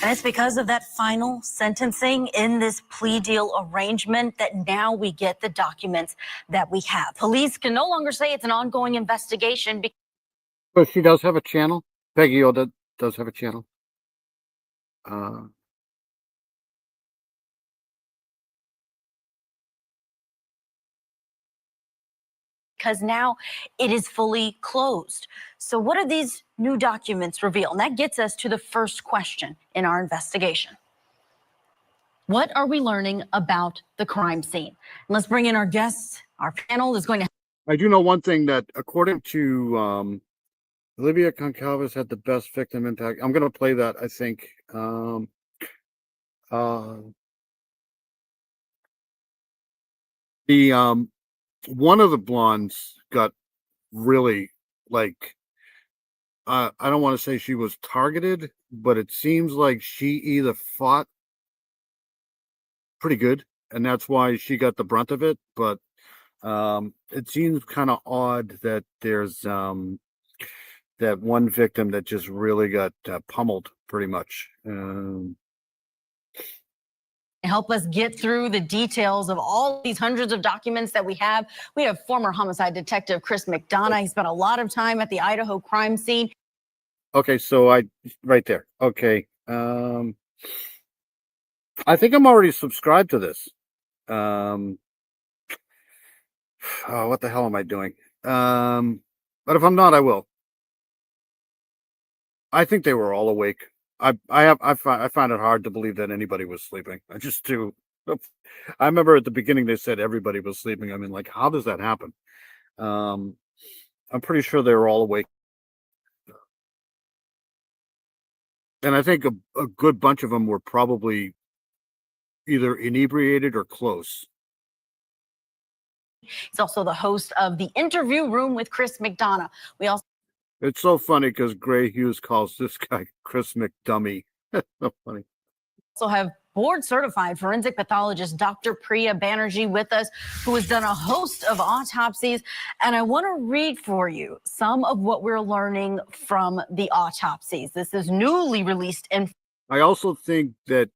And it's because of that final sentencing in this plea deal arrangement that now we get the documents that we have. Police can no longer say it's an ongoing investigation. But she does have a channel. Peggy O does have a channel. because now it is fully closed. So what do these new documents reveal? And that gets us to the first question in our investigation. What are we learning about the crime scene? And let's bring in our guests. Our panel is going to... I do know one thing, that according to Olivia Goncalves had the best victim impact. I'm going to play that, I think. One of the blondes got really, like, I don't want to say she was targeted, but it seems like she either fought pretty good, and that's why she got the brunt of it. But it seems kind of odd that there's that one victim that just really got pummeled pretty much. Help us get through the details of all these hundreds of documents that we have. We have former homicide detective Chris McDonough. He spent a lot of time at the Idaho crime scene. Okay, so right there. Okay. I think I'm already subscribed to this. Oh, what the hell am I doing? But if I'm not, I will. I think they were all awake. I find it hard to believe that anybody was sleeping. I just do. I remember at the beginning they said everybody was sleeping. I mean, like, how does that happen? I'm pretty sure they were all awake. And I think a good bunch of them were probably either inebriated or close. He's also the host of The Interview Room with Chris McDonough. We also... It's so funny because Gray Hughes calls this guy Chris McDummy. That's so funny. Also have board certified forensic pathologist Dr. Priya Banerjee with us, who has done a host of autopsies. And I want to read for you some of what we're learning from the autopsies. This is newly released info. I also think that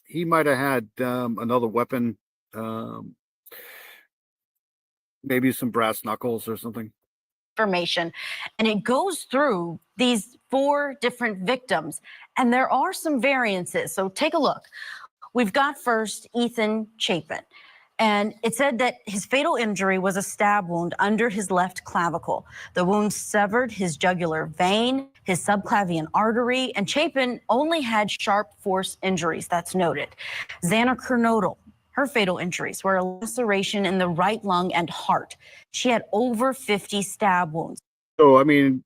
he might have had another weapon, maybe some brass knuckles or something. Information, and it goes through these 4 different victims, and there are some variances. So take a look. We've got first Ethan Chapin, and it said that his fatal injury was a stab wound under his left clavicle. The wound severed his jugular vein, his subclavian artery, and Chapin only had sharp force injuries. That's noted. Xana Kernodle, her fatal injuries were a laceration in the right lung and heart. She had over 50 stab wounds. So, I mean,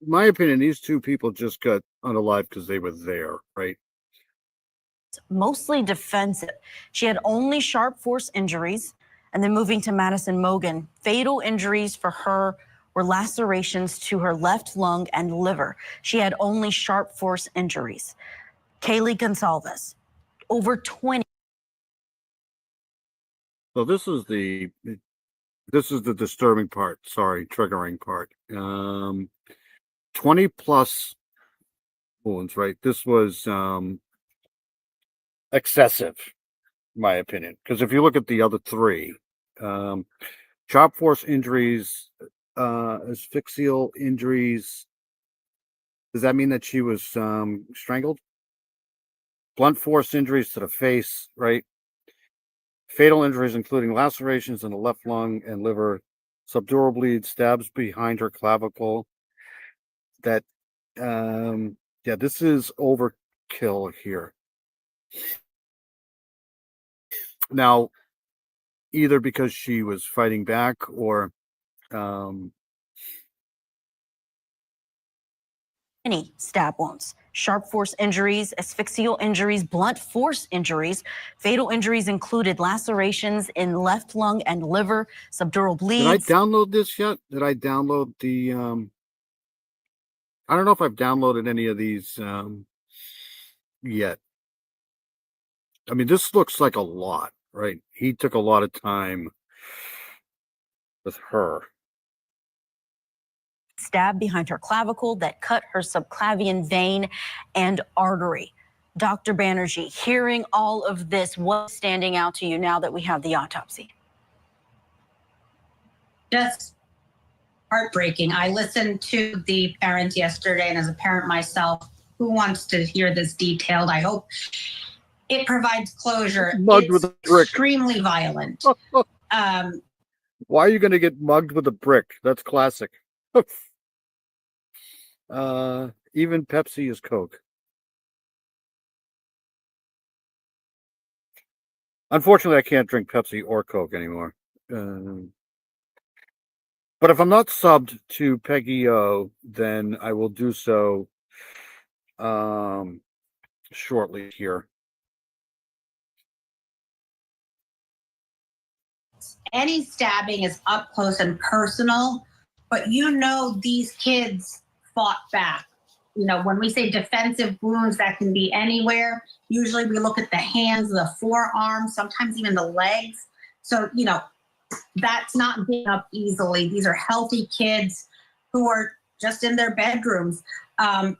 in my opinion, these 2 people just got unalive because they were there, right? Mostly defensive. She had only sharp force injuries. And then moving to Madison Mogen, fatal injuries for her were lacerations to her left lung and liver. She had only sharp force injuries. Kaylee Goncalves, over 20. So this is the disturbing part. Sorry, triggering part. 20 plus wounds, right? This was excessive, in my opinion. Because if you look at the other 3, sharp force injuries, asphyxial injuries. Does that mean that she was strangled? Blunt force injuries to the face, right? Fatal injuries, including lacerations in the left lung and liver, subdural bleed, stabs behind her clavicle. That, yeah, this is overkill here. Now, either because she was fighting back or Any stab wounds, sharp force injuries, asphyxial injuries, blunt force injuries. Fatal injuries included lacerations in left lung and liver, subdural bleeds. Did I download this yet? Did I download the I don't know if I've downloaded any of these yet. I mean, this looks like a lot, right? He took a lot of time with her. Stab behind her clavicle that cut her subclavian vein and artery. Dr. Banerjee, hearing all of this, what's standing out to you now that we have the autopsy? Just heartbreaking. I listened to the parents yesterday, and as a parent myself, who wants to hear this detailed? I hope it provides closure. Mud with It's a brick. extremely violent. Why are you going to get mugged with a brick? That's classic. Even Pepsi is Coke. Unfortunately, I can't drink Pepsi or Coke anymore. But if I'm not subbed to Peggy O, then I will do so shortly here. Any stabbing is up close and personal, but you know these kids fought back. You know, when we say defensive wounds, that can be anywhere. Usually we look at the hands, the forearms, sometimes even the legs. So, you know, that's not getting up easily. These are healthy kids who are just in their bedrooms. And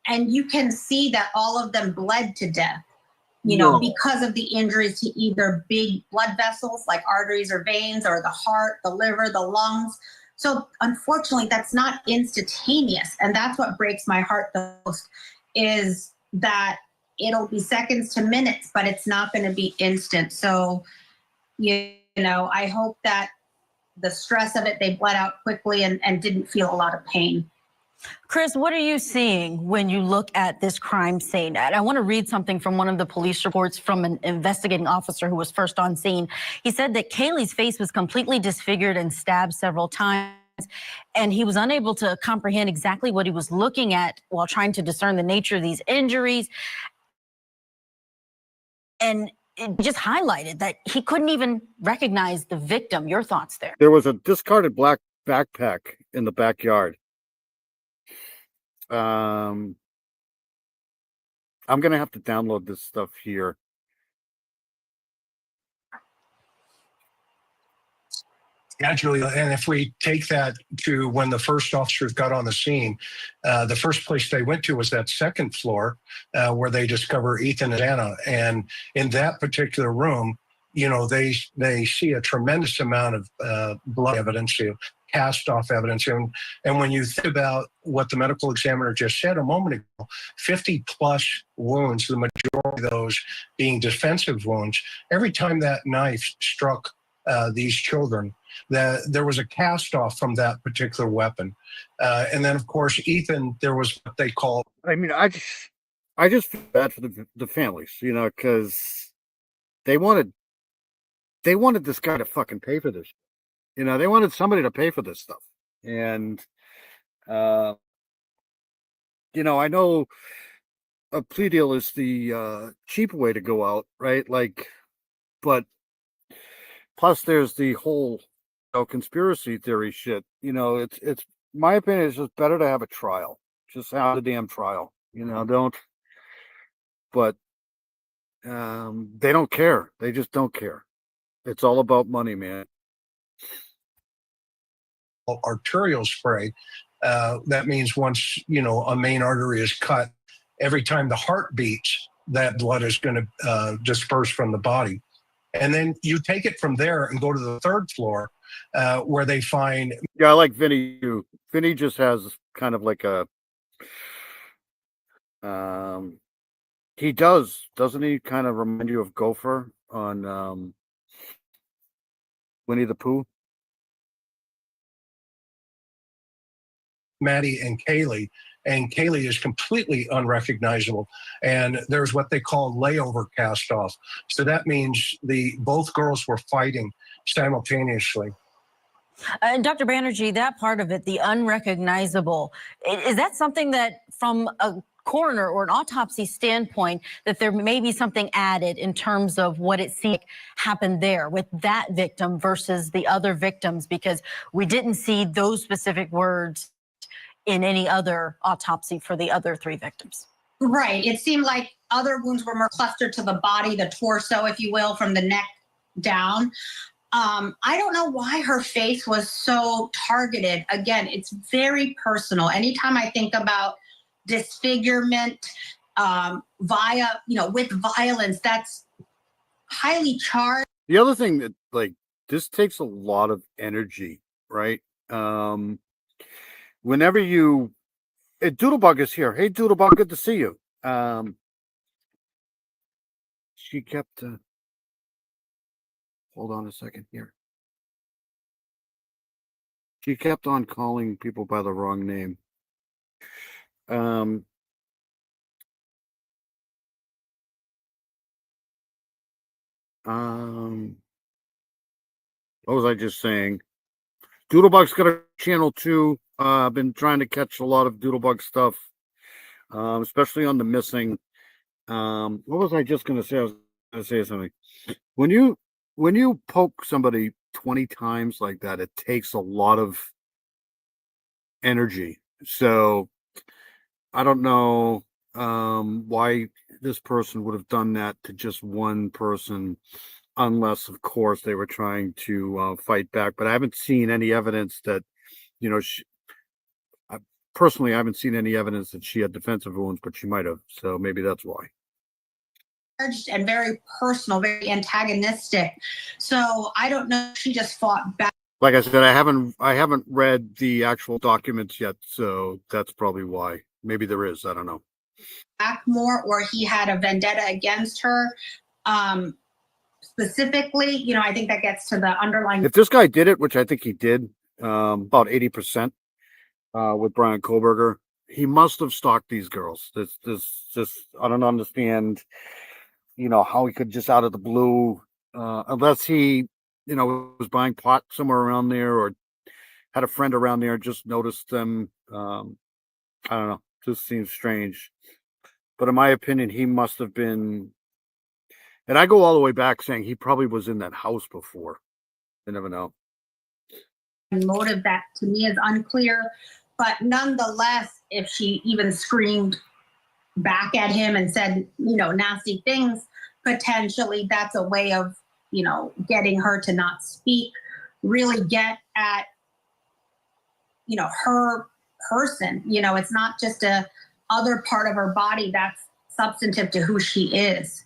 you can see that all of them bled to death, you know, because of the injuries to either big blood vessels like arteries or veins, or the heart, the liver, the lungs. So unfortunately, that's not instantaneous. And that's what breaks my heart the most, is that it'll be seconds to minutes, but it's not going to be instant. So, you know, I hope that the stress of it, they bled out quickly and didn't feel a lot of pain. Chris, what are you seeing when you look at this crime scene? And I want to read something from one of the police reports from an investigating officer who was first on scene. He said that Kaylee's face was completely disfigured and stabbed several times, and he was unable to comprehend exactly what he was looking at while trying to discern the nature of these injuries. And it just highlighted that he couldn't even recognize the victim. Your thoughts there? There was a discarded black backpack in the backyard. I'm going to have to download this stuff here. Naturally, and if we take that to when the first officers got on the scene, the first place they went to was that second floor where they discover Ethan and Anna. And in that particular room, you know, they see a tremendous amount of blood evidence, you know, cast off evidence. And when you think about what the medical examiner just said a moment ago, 50 plus wounds, the majority of those being defensive wounds, every time that knife struck these children, there was a cast off from that particular weapon. And then of course, Ethan, there was what they call, I mean, I just feel bad for the families, you know, because they wanted this guy to fucking pay for this. You know, they wanted somebody to pay for this stuff. And, you know, I know a plea deal is the cheap way to go out, right? Like, but plus there's the whole, you know, conspiracy theory shit. You know, it's my opinion, it's just better to have a trial. Just have a damn trial. You know, but they don't care. They just don't care. It's all about money, man. arterial spray. That means once, you know, a main artery is cut, every time the heart beats, that blood is going to disperse from the body. And then you take it from there and go to the third floor where they find. Yeah, I like Vinny too. Vinny just has kind of like a, he doesn't he kind of remind you of Gopher on Winnie the Pooh? Maddie and Kaylee is completely unrecognizable. And there's what they call layover cast off. So that means both girls were fighting simultaneously. Dr. Banerjee, that part of it, the unrecognizable, is that something that from a coroner or an autopsy standpoint, that there may be something added in terms of what it seemed happened there with that victim versus the other victims? Because we didn't see those specific words in any other autopsy for the other three victims. Right. It seemed like other wounds were more clustered to the body, the torso, if you will, from the neck down. I don't know why her face was so targeted. Again, it's very personal. Anytime I think about disfigurement with violence, that's highly charged. The other thing that, like, this takes a lot of energy, right? Whenever Doodlebug is here. Hey, Doodlebug, good to see you. She kept, hold on a second here. She kept on calling people by the wrong name. What was I just saying? Doodlebug's got a channel too. I've been trying to catch a lot of Doodlebug stuff, especially on the missing. What was I just going to say? I was going to say something. When you poke somebody 20 times like that, it takes a lot of energy. So I don't know why this person would have done that to just one person, unless, of course, they were trying to fight back. But I haven't seen any evidence that, you know, personally, I haven't seen any evidence that she had defensive wounds, but she might have. So maybe that's why. And very personal, very antagonistic. So I don't know if she just fought back. Like I said, I haven't read the actual documents yet, so that's probably why. Maybe there is. I don't know. Back more, or he had a vendetta against her. Specifically, you know, I think that gets to the underlying. If this guy did it, which I think he did, about 80% with Brian Kohlberger, he must have stalked these girls. This I don't understand, you know, how he could just out of the blue, unless he, you know, was buying pot somewhere around there or had a friend around there, just noticed them. I don't know. Just seems strange. But in my opinion, he must have been, and I go all the way back saying he probably was in that house before. You never know. Motive that to me is unclear, but nonetheless, if she even screamed back at him and said, you know, nasty things, potentially that's a way of, you know, getting her to not speak, really get at, you know, her person. You know, it's not just a other part of her body that's substantive to who she is.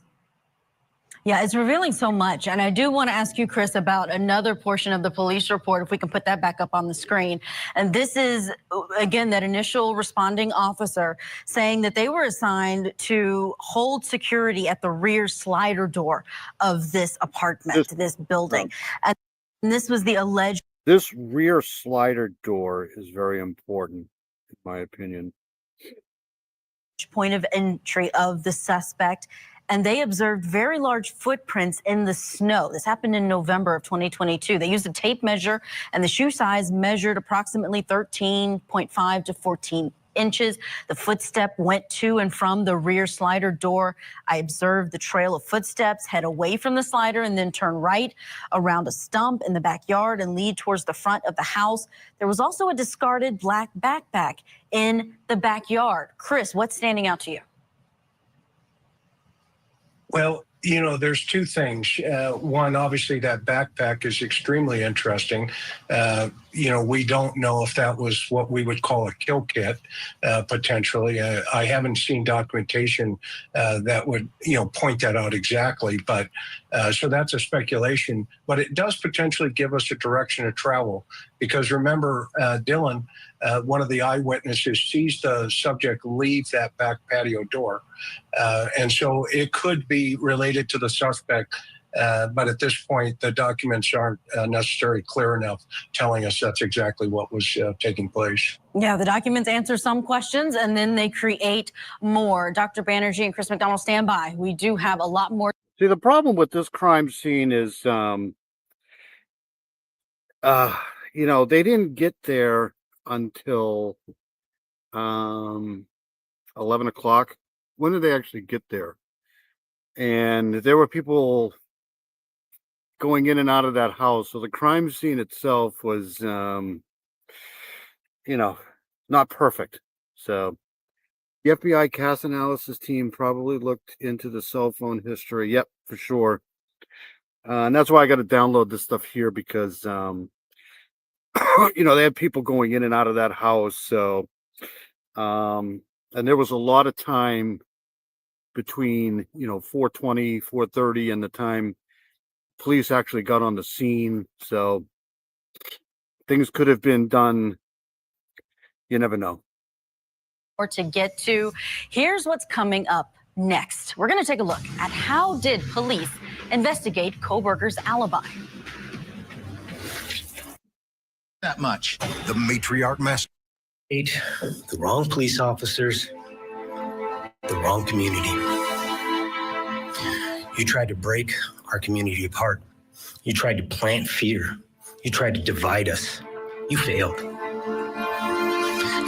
Yeah, it's revealing so much. And I do want to ask you, Chris, about another portion of the police report, if we can put that back up on the screen. And this is, again, that initial responding officer saying that they were assigned to hold security at the rear slider door of this apartment, this building. And this was the alleged. This rear slider door is very important, in my opinion. Point of entry of the suspect. And they observed very large footprints in the snow. This happened in November of 2022. They used a tape measure, and the shoe size measured approximately 13.5 to 14 inches. The footstep went to and from the rear slider door. I observed the trail of footsteps head away from the slider and then turn right around a stump in the backyard and lead towards the front of the house. There was also a discarded black backpack in the backyard. Chris, what's standing out to you? Well, you know, there's two things. One, obviously, that backpack is extremely interesting. You know, we don't know if that was what we would call a kill kit, potentially. I haven't seen documentation that would, you know, point that out exactly. But so that's a speculation. But it does potentially give us a direction of travel. Because remember, Dylan, one of the eyewitnesses, sees the subject leave that back patio door. And so it could be related to the suspect. But at this point, the documents aren't necessarily clear enough telling us that's exactly what was taking place. Yeah, the documents answer some questions and then they create more. Dr. Banerjee and Chris McDonald, stand by. We do have a lot more. See, the problem with this crime scene is, you know, they didn't get there until 11 o'clock. When did they actually get there? And there were people going in and out of that house. So the crime scene itself was, you know, not perfect. So the FBI case analysis team probably looked into the cell phone history. Yep, for sure. And that's why I got to download this stuff here because, you know, they had people going in and out of that house. So, and there was a lot of time between, you know, 4:20, 4:30 and the time police actually got on the scene. So things could have been done. You never know. Or to get to. Here's what's coming up next. We're going to take a look at how did police investigate Kohlberger's alibi. that much. The matriarch master. The wrong police officers, the wrong community. You tried to break our community apart. You tried to plant fear. You tried to divide us. You failed.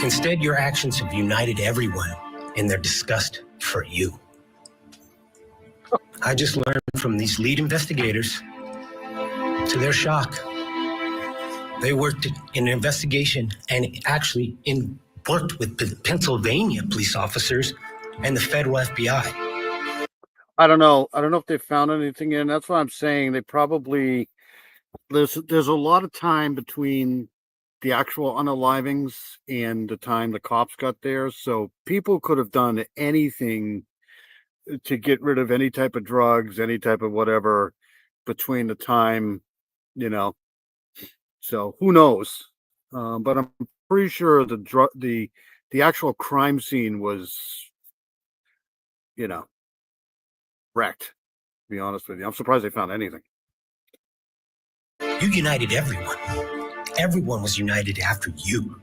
Instead, your actions have united everyone in their disgust for you. I just learned from these lead investigators, to their shock, they worked in an investigation and actually worked with Pennsylvania police officers and the federal FBI. I don't know. I don't know if they found anything in. That's what I'm saying. They probably there's a lot of time between the actual unalivings and the time the cops got there. So people could have done anything to get rid of any type of drugs, any type of whatever between the time, you know. So who knows? But I'm pretty sure the actual crime scene was, you know, wrecked. To be honest with you, I'm surprised they found anything. You united everyone. Everyone was united after you.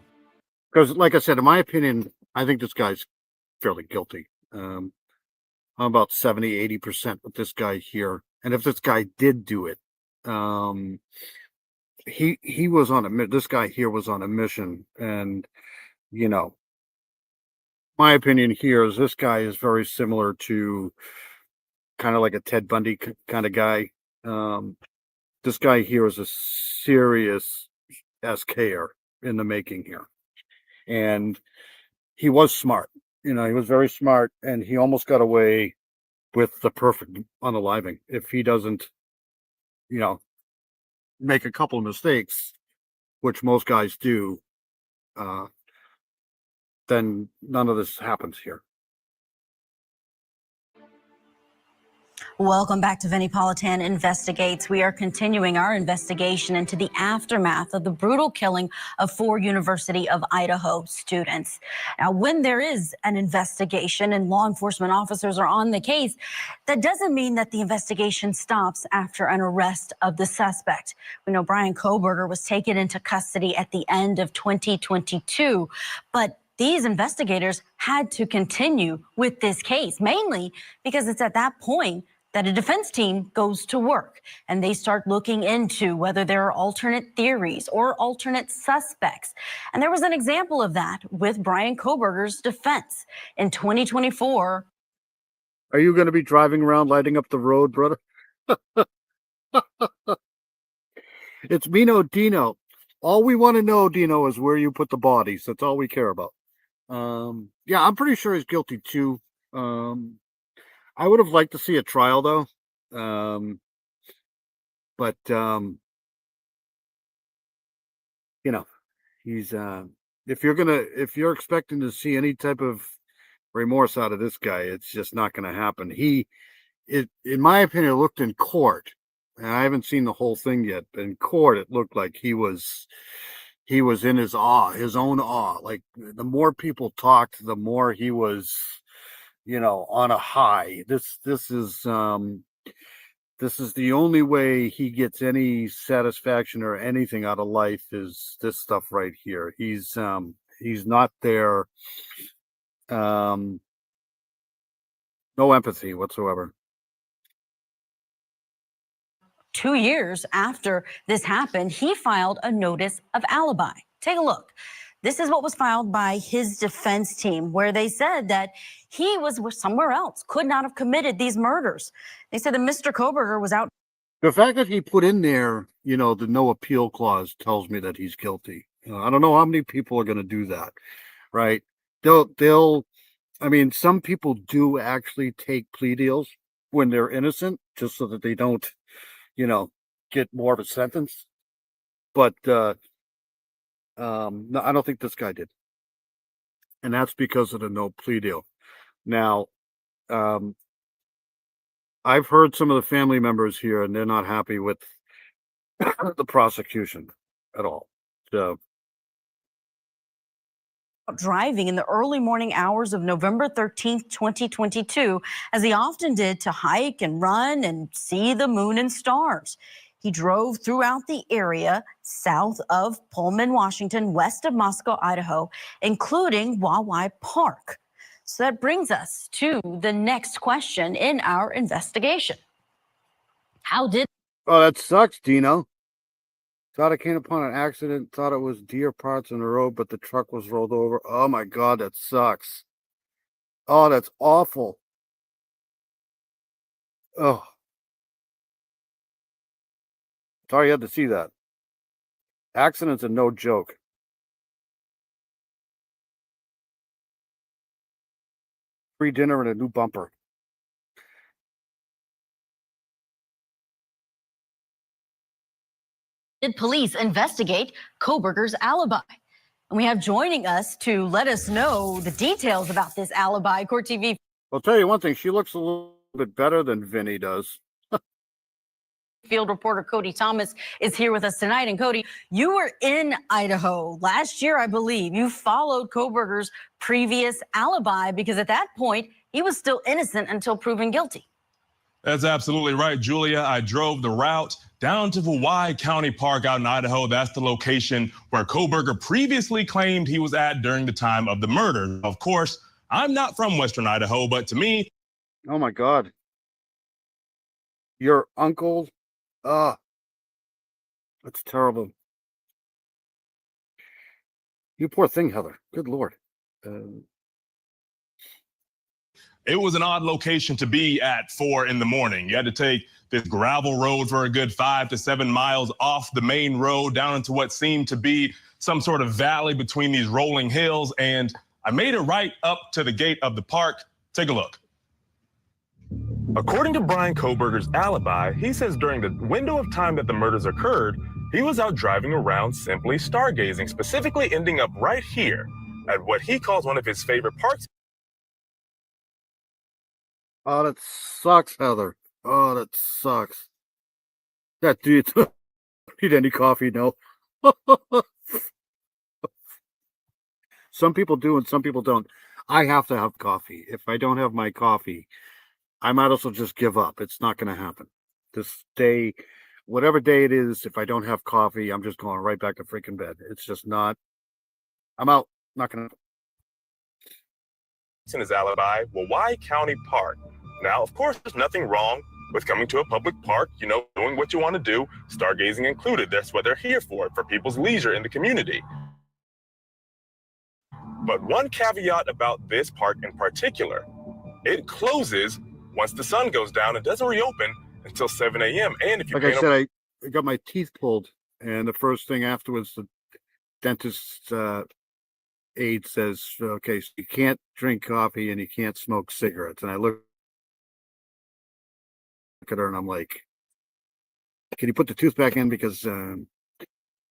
Because, like I said, in my opinion, I think this guy's fairly guilty. I'm about 70-80% with this guy here. And if this guy did do it, he was on a this guy here was on a mission. And, you know, my opinion here is this guy is very similar to kind of like a Ted Bundy kind of guy. This guy here is a serious SKer in the making here. And he was smart. You know, he was very smart, and he almost got away with the perfect unaliving. If he doesn't, you know, make a couple of mistakes, which most guys do, then none of this happens here. Welcome back to Vinnie Politan Investigates. We are continuing our investigation into the aftermath of the brutal killing of 4 University of Idaho students. Now, when there is an investigation and law enforcement officers are on the case, that doesn't mean that the investigation stops after an arrest of the suspect. We know Bryan Kohberger was taken into custody at the end of 2022, but these investigators had to continue with this case, mainly because it's at that point that a defense team goes to work and they start looking into whether there are alternate theories or alternate suspects. And there was an example of that with Bryan Kohberger's defense in 2024. Are you going to be driving around lighting up the road, brother? It's Mino Dino. All we want to know, Dino, is where you put the bodies. That's all we care about. Yeah, I'm pretty sure he's guilty too. I would have liked to see a trial though. But you know, he's if you're expecting to see any type of remorse out of this guy, it's just not going to happen. In my opinion, it looked in court, and I haven't seen the whole thing yet, but in court it looked like he was in his own awe. Like the more people talked, the more he was, you know, on a high. This is the only way he gets any satisfaction or anything out of life is this stuff right here. He's not there. No empathy whatsoever. 2 years after this happened, he filed a notice of alibi. Take a look. This is what was filed by his defense team, where they said that he was somewhere else, could not have committed these murders. They said that Mr. Kohberger was out. The fact that he put in there, you know, the no appeal clause tells me that he's guilty. I don't know how many people are going to do that, right? I mean, some people do actually take plea deals when they're innocent, just so that they don't, you know, get more of a sentence. But no, I don't think this guy did. And that's because of the no plea deal. Now, I've heard some of the family members here, and they're not happy with the prosecution at all. So, driving in the early morning hours of November 13th, 2022, as he often did to hike and run and see the moon and stars. He drove throughout the area south of Pullman, Washington, west of Moscow, Idaho, including Wawai Park. So that brings us to the next question in our investigation. How did... Oh, that sucks, Dino. Thought I came upon an accident, thought it was deer parts in the road, but the truck was rolled over. Oh my God, that sucks. Oh, that's awful. Oh. Sorry you had to see that. Accidents are no joke. Free dinner and a new bumper. Did police investigate Kohberger's alibi? And we have joining us to let us know the details about this alibi, Court TV. I'll tell you one thing, she looks a little bit better than Vinny does. Field reporter Cody Thomas is here with us tonight. And Cody, you were in Idaho last year, I believe. You followed Kohberger's previous alibi because at that point, he was still innocent until proven guilty. That's absolutely right, Julia. I drove the route down to Wawai County Park out in Idaho. That's the location where Kohberger previously claimed he was at during the time of the murder. Of course, I'm not from Western Idaho, but to me... Oh my God. Your uncle... that's terrible. You poor thing, Heather. Good Lord. It was an odd location to be at 4 in the morning. You had to take this gravel road for a good 5 to 7 miles off the main road down into what seemed to be some sort of valley between these rolling hills. And I made it right up to the gate of the park. Take a look. According to Brian Kohberger's alibi, he says during the window of time that the murders occurred, he was out driving around simply stargazing, specifically ending up right here at what he calls one of his favorite parks. Oh, that sucks, Heather. Oh, that sucks. That dude, need any coffee? No. Some people do and some people don't. I have to have coffee. If I don't have my coffee, I might as well just give up. It's not going to happen. This day, whatever day it is, if I don't have coffee, I'm just going right back to freaking bed. It's just not, I'm out. Not going to. In his alibi, Wawai County Park. Now, of course, there's nothing wrong with coming to a public park, you know, doing what you want to do, stargazing included. That's what they're here for people's leisure in the community. But one caveat about this park in particular, it closes once the sun goes down. It doesn't reopen until 7 a.m. And if you like I said, I got my teeth pulled, and the first thing afterwards, the dentist's aide says, okay, so you can't drink coffee and you can't smoke cigarettes. And I look at her and I'm like, can you put the tooth back in? Because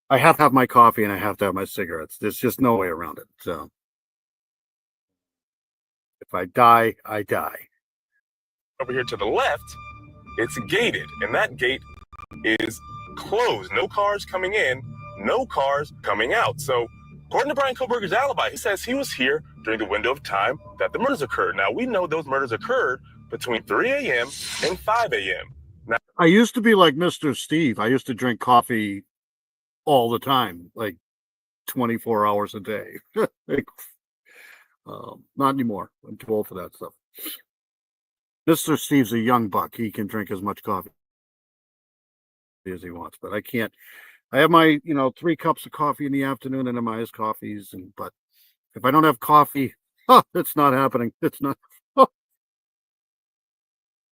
I have to have my coffee and I have to have my cigarettes. There's just no way around it. So if I die, I die. Over here to the left, it's gated, and that gate is closed. No cars coming in, no cars coming out. So according to Brian Kohberger's alibi, he says he was here during the window of time that the murders occurred. Now, we know those murders occurred between 3 a.m. and 5 a.m. Now, I used to be like Mr. Steve. I used to drink coffee all the time, like 24 hours a day. Not anymore. I'm too old for that stuff. Mr. Steve's a young buck. He can drink as much coffee as he wants, but I can't. I have my, 3 cups of coffee in the afternoon and my iced coffees, but if I don't have coffee, it's not happening. It's not.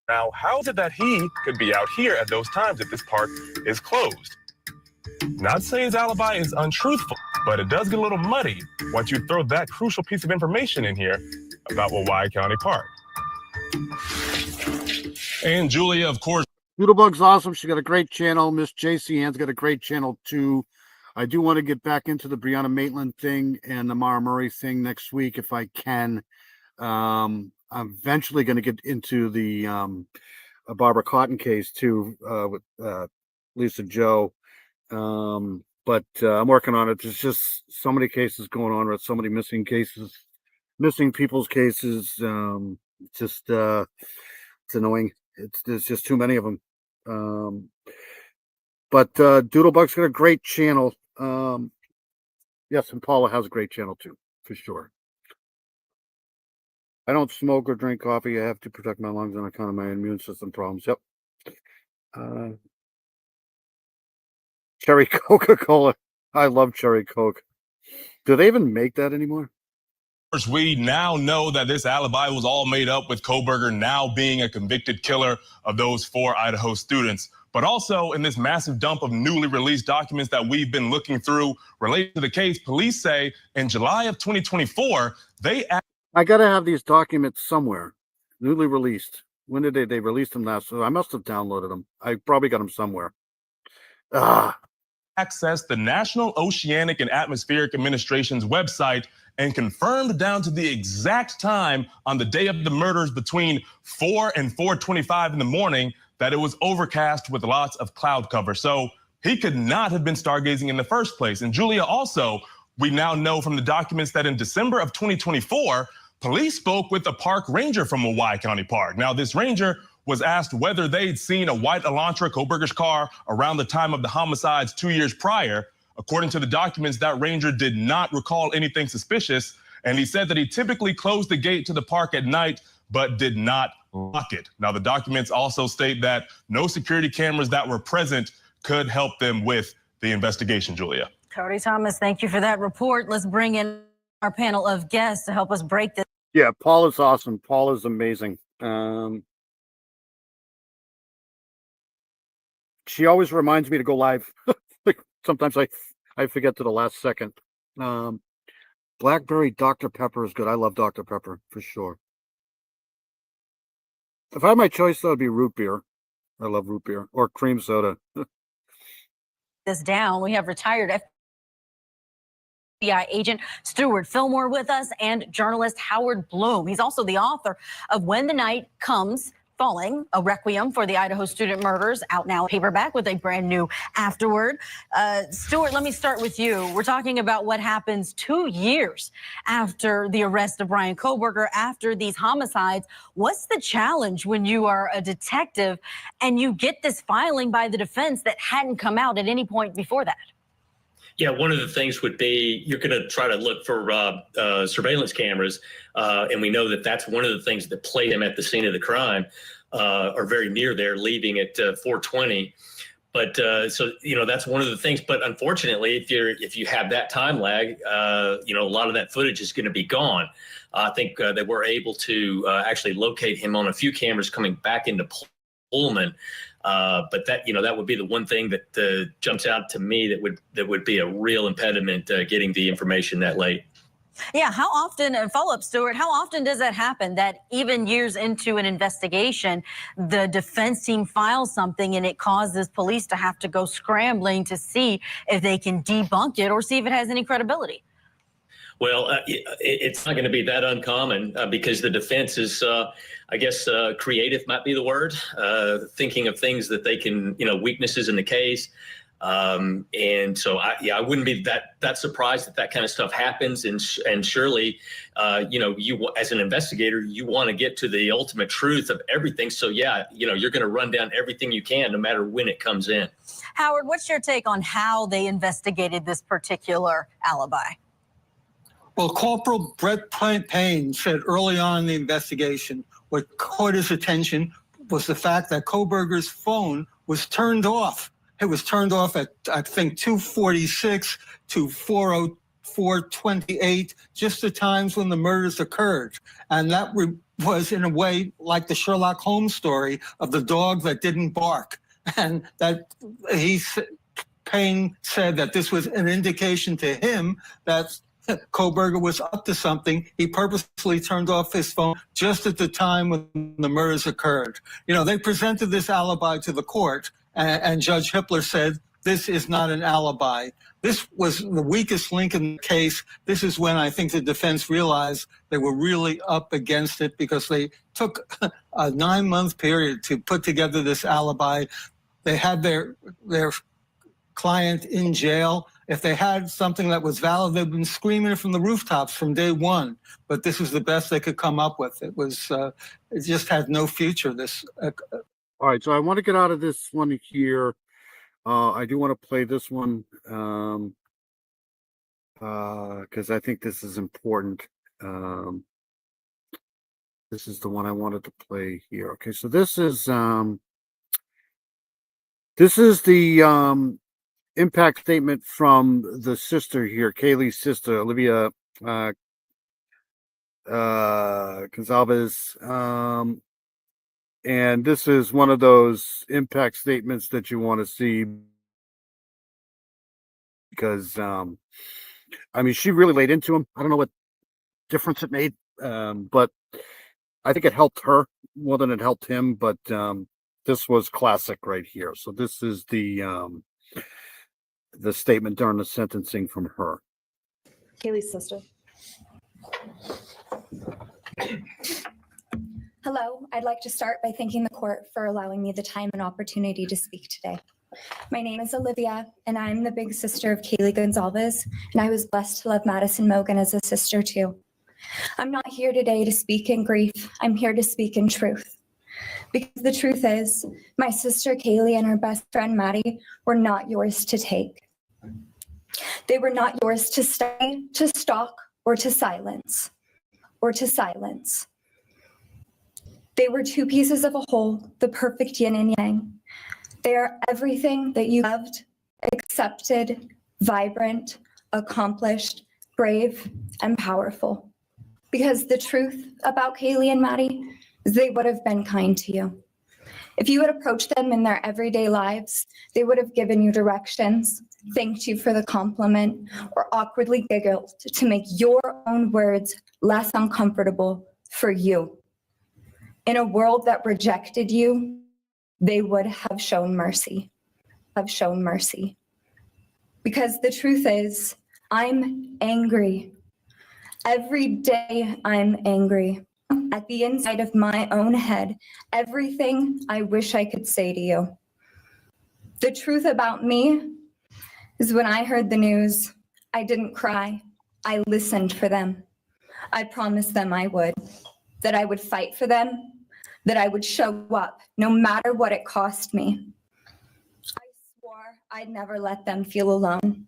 Now, how is it that he could be out here at those times if this park is closed? Not to say his alibi is untruthful, but it does get a little muddy once you throw that crucial piece of information in here about Wawai County Park. And Julia, of course. Doodlebug's awesome. She got a great channel. Miss JC Ann's got a great channel too. I do want to get back into the Brianna Maitland thing and the Mara Murray thing next week if I can. I'm eventually going to get into the Barbara Cotton case too with Lisa Joe. But I'm working on it. There's just so many cases going on with so many missing people's cases. It's annoying. There's just too many of them. But Doodlebug's got a great channel. Yes, and Paula has a great channel too, for sure. I don't smoke or drink coffee. I have to protect my lungs on account of my immune system problems. Yep. Cherry Coca-Cola. I love cherry Coke. Do they even make that anymore? We now know that this alibi was all made up, with Kohberger now being a convicted killer of those 4 Idaho students. But also, in this massive dump of newly released documents that we've been looking through related to the case, police say in July of 2024, I got to have these documents somewhere. Newly released. When did they release them last? So I must have downloaded them. I probably got them somewhere. Accessed the National Oceanic and Atmospheric Administration's website and confirmed down to the exact time on the day of the murders between 4 and 4:25 in the morning that it was overcast with lots of cloud cover. So he could not have been stargazing in the first place. And Julia, also, we now know from the documents that in December of 2024, police spoke with a park ranger from Wauwai County Park. Now, this ranger was asked whether they'd seen a white Elantra, Kohberger's car, around the time of the homicides 2 years prior. According to the documents, that ranger did not recall anything suspicious, and he said that he typically closed the gate to the park at night, but did not lock it. Now, the documents also state that no security cameras that were present could help them with the investigation, Julia. Cody Thomas, thank you for that report. Let's bring in our panel of guests to help us break this. Yeah, Paul is awesome. Paul is amazing. She always reminds me to go live. Sometimes I forget to the last second. Blackberry Dr. Pepper is good. I love Dr. Pepper for sure. If I had my choice, though, it'd be root beer. I love root beer or cream soda. This down. We have retired FBI agent Stuart Fillmore with us and journalist Howard Bloom. He's also the author of When the Night Comes Falling, a requiem for the Idaho student murders, out now paperback with a brand new afterword. Stuart, let me start with you. We're talking about what happens 2 years after the arrest of Bryan Kohberger, after these homicides. What's the challenge when you are a detective and you get this filing by the defense that hadn't come out at any point before that? Yeah, one of the things would be you're going to try to look for surveillance cameras, and we know that that's one of the things that play them at the scene of the crime, or very near there, leaving at 4:20. But so that's one of the things. But unfortunately, if you have that time lag, a lot of that footage is going to be gone. I think they were able to actually locate him on a few cameras coming back into Pullman. But that would be the one thing that jumps out to me that would be a real impediment getting the information that late. Yeah, how often, and follow up, Stuart, how often does that happen, that even years into an investigation, the defense team files something and it causes police to have to go scrambling to see if they can debunk it or see if it has any credibility? Well, it's not going to be that uncommon because the defense is, creative might be the word, thinking of things that they can, weaknesses in the case. And so I wouldn't be that surprised that kind of stuff happens. And surely, you as an investigator, you want to get to the ultimate truth of everything. So, you're going to run down everything you can, no matter when it comes in. Howard, what's your take on how they investigated this particular alibi? Well, Corporal Brett Payne said early on in the investigation, what caught his attention was the fact that Kohberger's phone was turned off. It was turned off at, I think, 2:46 to 4:28, just the times when the murders occurred. And that was, in a way, like the Sherlock Holmes story of the dog that didn't bark. And that Payne said that this was an indication to him that Kohberger was up to something. He purposely turned off his phone just at the time when the murders occurred. They presented this alibi to the court, and Judge Hippler said, this is not an alibi. This was the weakest link in the case. This is when I think the defense realized they were really up against it because they took a 9-month period to put together this alibi. They had their client in jail. If they had something that was valid, they'd been screaming it from the rooftops from day one. But this is the best they could come up with. It was, it just had no future. All right, so I want to get out of this one here. I do want to play this one because I think this is important. This is the one I wanted to play here. Okay, so this is the impact statement from the sister here, Kaylee's sister, Olivia Gonzalez. And this is one of those impact statements that you want to see because I mean, she really laid into him. I don't know what difference it made, but I think it helped her more than it helped him. But this was classic right here. So this is the statement during the sentencing from her. Kaylee's sister. Hello, I'd like to start by thanking the court for allowing me the time and opportunity to speak today. My name is Olivia, and I'm the big sister of Kaylee Gonzalez, and I was blessed to love Madison Mogen as a sister too. I'm not here today to speak in grief. I'm here to speak in truth. Because the truth is, my sister Kaylee and her best friend Maddie were not yours to take. They were not yours to stay, to stalk, or to silence. They were two pieces of a whole, the perfect yin and yang. They are everything that you loved, accepted, vibrant, accomplished, brave, and powerful. Because the truth about Kaylee and Maddie is they would have been kind to you. If you had approached them in their everyday lives, they would have given you directions, thanked you for the compliment, or awkwardly giggled to make your own words less uncomfortable for you. In a world that rejected you, they would have shown mercy. Because the truth is, I'm angry. Every day I'm angry. At the inside of my own head, everything I wish I could say to you. The truth about me is when I heard the news, I didn't cry. I listened for them. I promised them I would, that I would fight for them, that I would show up no matter what it cost me. I swore I'd never let them feel alone.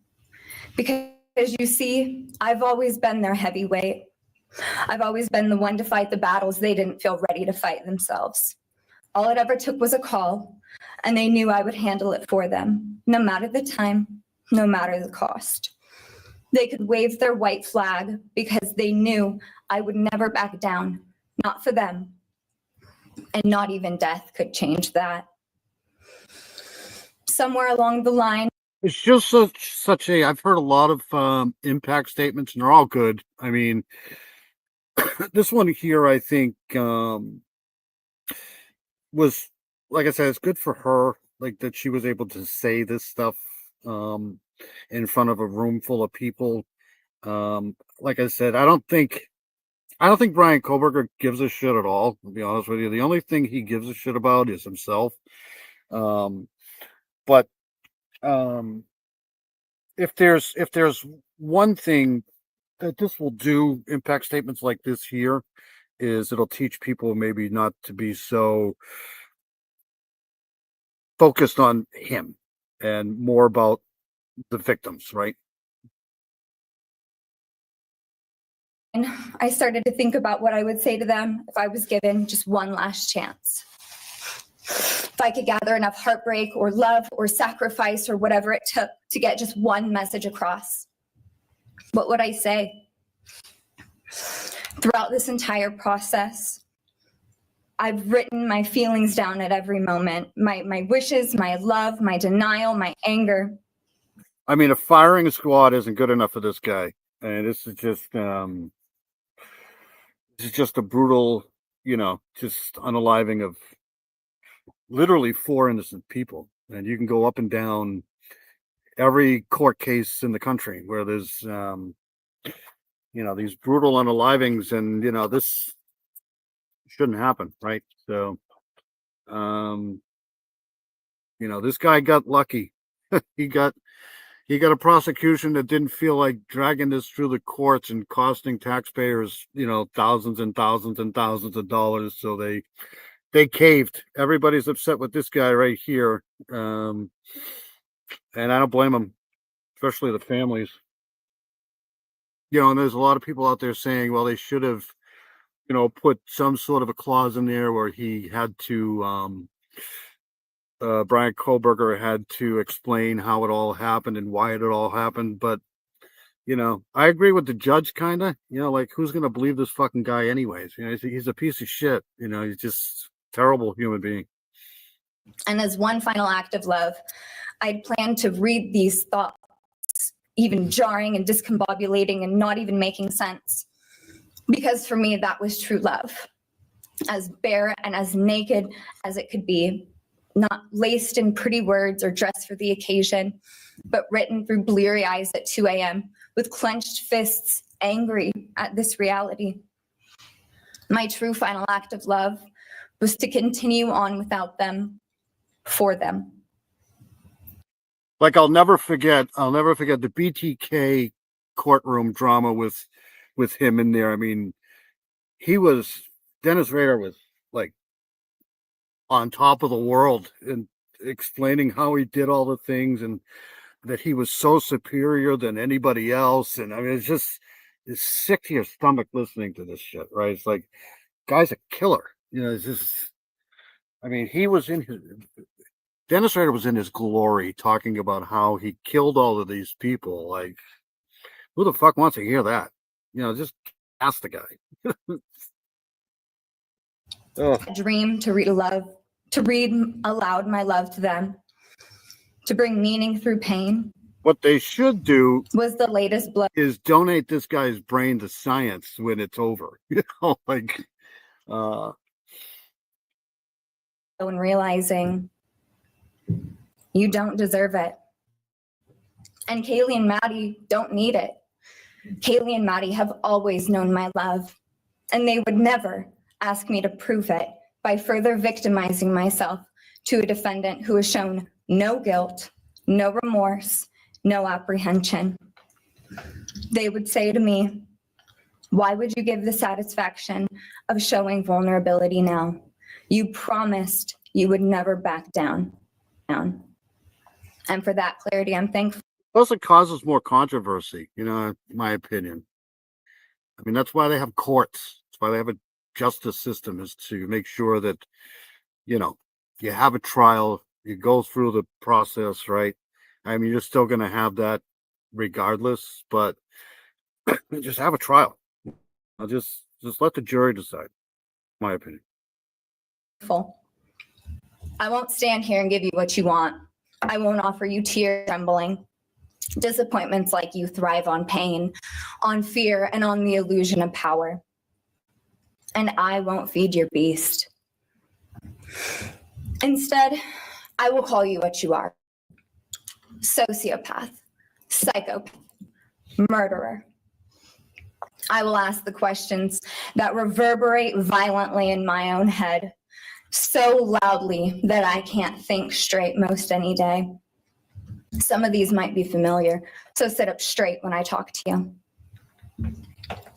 Because you see, I've always been their heavyweight. I've always been the one to fight the battles they didn't feel ready to fight themselves. All it ever took was a call, and they knew I would handle it for them, no matter the time, no matter the cost. They could wave their white flag because they knew I would never back down, not for them. And not even death could change that. Somewhere along the line, It's just such a. I've heard a lot of impact statements, and they're all good. I mean, this one here, I think, was, like I said, it's good for her, like that she was able to say this stuff in front of a room full of people. Like I said, I don't think Brian Kohberger gives a shit at all, to be honest with you. The only thing he gives a shit about is himself. But if there's one thing that this will do, impact statements like this here, is it'll teach people maybe not to be so focused on him and more about the victims, right? I started to think about what I would say to them if I was given just one last chance. If I could gather enough heartbreak or love or sacrifice or whatever it took to get just one message across, what would I say? Throughout this entire process, I've written my feelings down at every moment. My wishes, my love, my denial, my anger. I mean, a firing squad isn't good enough for this guy. And this is just a brutal, just unaliving of literally 4 innocent people. And you can go up and down every court case in the country where there's, these brutal unalivings, and, this shouldn't happen, right? So, this guy got lucky. He got a prosecution that didn't feel like dragging this through the courts and costing taxpayers, thousands and thousands and thousands of dollars. So they caved. Everybody's upset with this guy right here. And I don't blame them, especially the families. And there's a lot of people out there saying, well, they should have, put some sort of a clause in there where he had to, Brian Kohlberger had to explain how it all happened and why it all happened. But, I agree with the judge, kind of, like, who's going to believe this fucking guy anyways? He's a piece of shit. He's just a terrible human being. And as one final act of love, I'd planned to read these thoughts, even jarring and discombobulating and not even making sense. Because for me, that was true love. As bare and as naked as it could be, not laced in pretty words or dressed for the occasion, but written through bleary eyes at 2 a.m. with clenched fists, angry at this reality. My true final act of love was to continue on without them, for them. Like, I'll never forget the BTK courtroom drama with him in there. I mean, Dennis Rader was like on top of the world and explaining how he did all the things and that he was so superior than anybody else. And I mean, it's sick to your stomach listening to this shit, right? It's like, guy's a killer. It's just, I mean, Dennis Rader was in his glory talking about how he killed all of these people. Like, who the fuck wants to hear that? Just ask the guy. A dream to read aloud my love to them, to bring meaning through pain. What they should do was the latest blow is donate this guy's brain to science when it's over. And realizing you don't deserve it. And Kaylee and Maddie don't need it. Kaylee and Maddie have always known my love, and they would never ask me to prove it by further victimizing myself to a defendant who has shown no guilt, no remorse, no apprehension. They would say to me, why would you give the satisfaction of showing vulnerability now? You promised you would never back down. And for that clarity, I'm thankful. Plus, it causes more controversy, in my opinion. I mean, that's why they have courts. That's why they have a justice system, is to make sure that, you have a trial, you go through the process, right? I mean, you're still going to have that regardless, but just have a trial. I'll just let the jury decide, my opinion. I won't stand here and give you what you want. I won't offer you tears trembling. Disappointments like you thrive on pain, on fear, and on the illusion of power. And I won't feed your beast. Instead, I will call you what you are. Sociopath, psychopath, murderer. I will ask the questions that reverberate violently in my own head, so loudly that I can't think straight most any day. Some of these might be familiar, so sit up straight when I talk to you.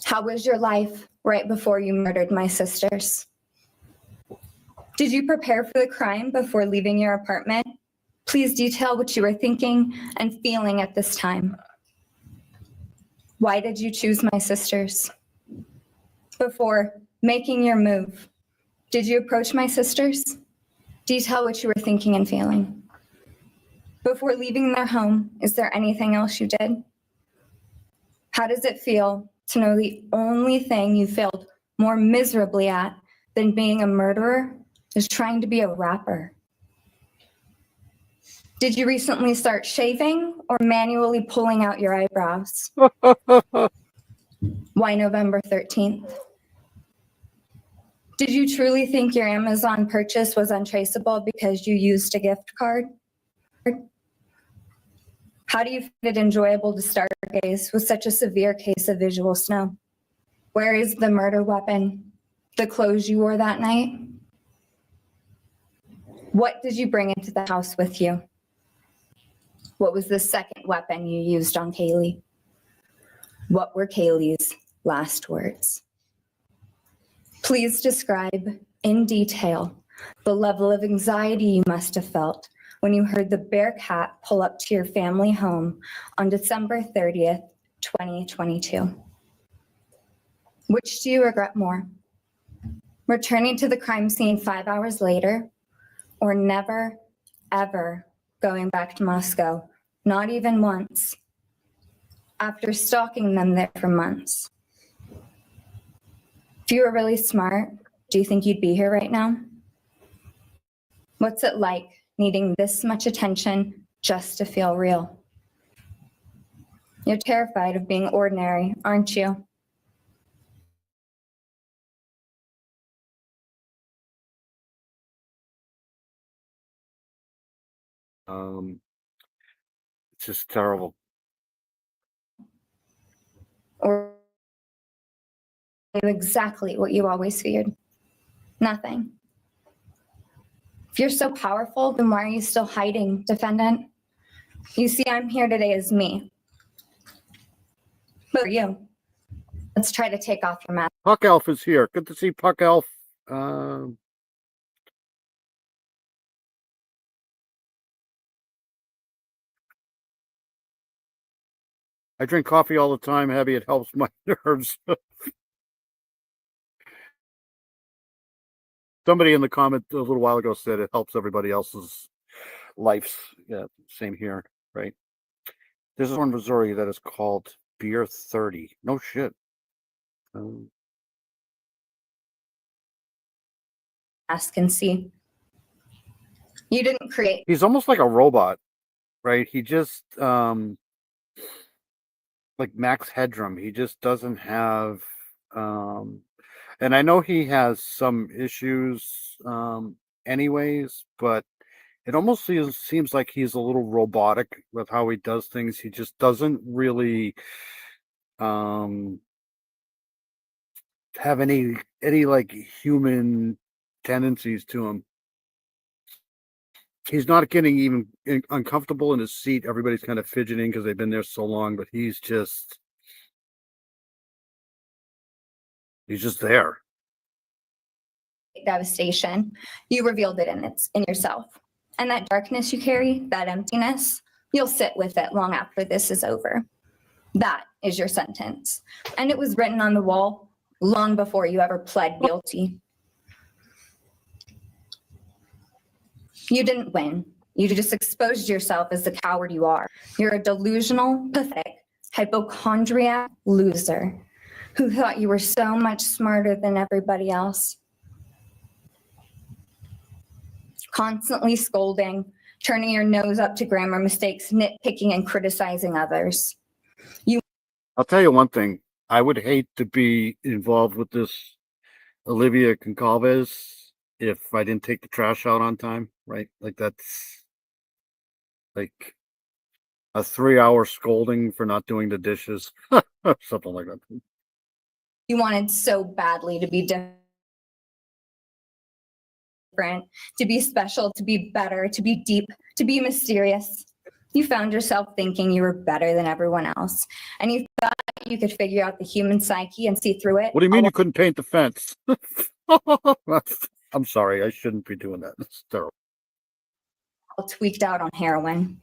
How was your life right before you murdered my sisters? Did you prepare for the crime before leaving your apartment? Please detail what you were thinking and feeling at this time. Why did you choose my sisters? Before making your move, did you approach my sisters? Detail what you were thinking and feeling. Before leaving their home, is there anything else you did? How does it feel to know the only thing you failed more miserably at than being a murderer is trying to be a rapper? Did you recently start shaving or manually pulling out your eyebrows? Why November 13th? Did you truly think your Amazon purchase was untraceable because you used a gift card? How do you find it enjoyable to stargaze with such a severe case of visual snow? Where is the murder weapon? The clothes you wore that night? What did you bring into the house with you? What was the second weapon you used on Kaylee? What were Kaylee's last words? Please describe in detail the level of anxiety you must have felt when you heard the Bearcat pull up to your family home on December 30th, 2022? Which do you regret more? Returning to the crime scene 5 hours later, or never, ever going back to Moscow, not even once, after stalking them there for months? If you were really smart, do you think you'd be here right now? What's it like needing this much attention just to feel real? You're terrified of being ordinary, aren't you? It's just terrible. Or exactly what you always feared? Nothing. If you're so powerful, then why are you still hiding, defendant? You see, I'm here today as me. But for you, let's try to take off your mask. Puck Elf is here. Good to see Puck Elf. I drink coffee all the time, Abby. It helps my nerves. Somebody in the comment a little while ago said it helps everybody else's lives. Yeah, same here, right? This is one in Missouri that is called Beer 30. No shit. Ask and see. You didn't create. He's almost like a robot, right? He just like Max Headroom. He just doesn't have and I know he has some issues anyways, but it almost seems like he's a little robotic with how he does things. He just doesn't really have any like human tendencies to him. He's not getting even uncomfortable in his seat. Everybody's kind of fidgeting because they've been there so long, but he's just there. Devastation. You revealed it in yourself. And that darkness you carry, that emptiness, you'll sit with it long after this is over. That is your sentence. And it was written on the wall long before you ever pled guilty. You didn't win. You just exposed yourself as the coward you are. You're a delusional, pathetic, hypochondriac loser who thought you were so much smarter than everybody else. Constantly scolding, turning your nose up to grammar mistakes, nitpicking and criticizing others. I'll tell you one thing. I would hate to be involved with this Olivia Goncalves if I didn't take the trash out on time, right? Like that's like a 3-hour scolding for not doing the dishes, something like that. You wanted so badly to be different, to be special, to be better, to be deep, to be mysterious. You found yourself thinking you were better than everyone else, and you thought you could figure out the human psyche and see through it. What do you mean you couldn't paint the fence? I'm sorry, I shouldn't be doing that. It's terrible. All tweaked out on heroin.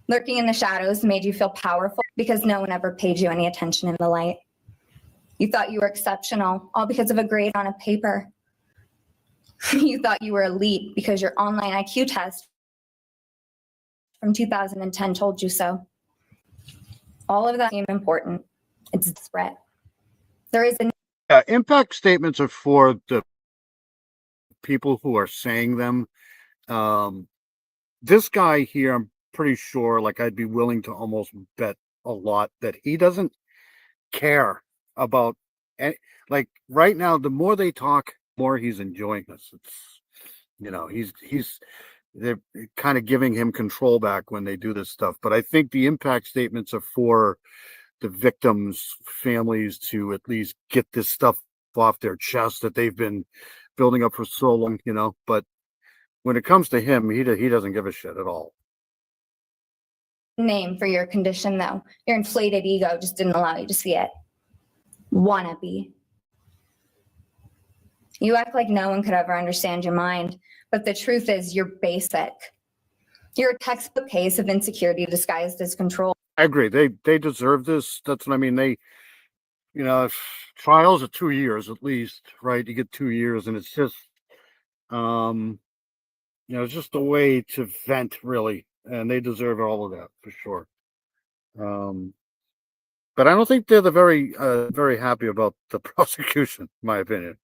Lurking in the shadows made you feel powerful because no one ever paid you any attention in the light. You thought you were exceptional, all because of a grade on a paper. You thought you were elite because your online IQ test from 2010 told you so. All of that seemed important. It's a threat. There is a impact statements are for the people who are saying them. This guy here, I'm pretty sure, like I'd be willing to almost bet a lot that he doesn't care about any, like right now, the more they talk, more he's enjoying this. It's, you know, they're kind of giving him control back when they do this stuff. But I think the impact statements are for the victims' families to at least get this stuff off their chest that they've been building up for so long, you know. But when it comes to him, he doesn't give a shit at all. name for your condition, though. Your inflated ego just didn't allow you to see it. Wannabe. You act like no one could ever understand your mind, but the truth is you're basic. You're a textbook case of insecurity disguised as control. I agree. They deserve this. That's what I mean. If trials are 2 years at least, right? You get 2 years, and it's just, it's just a way to vent, really, and they deserve all of that for sure. But I don't think they're very happy about the prosecution, in my opinion.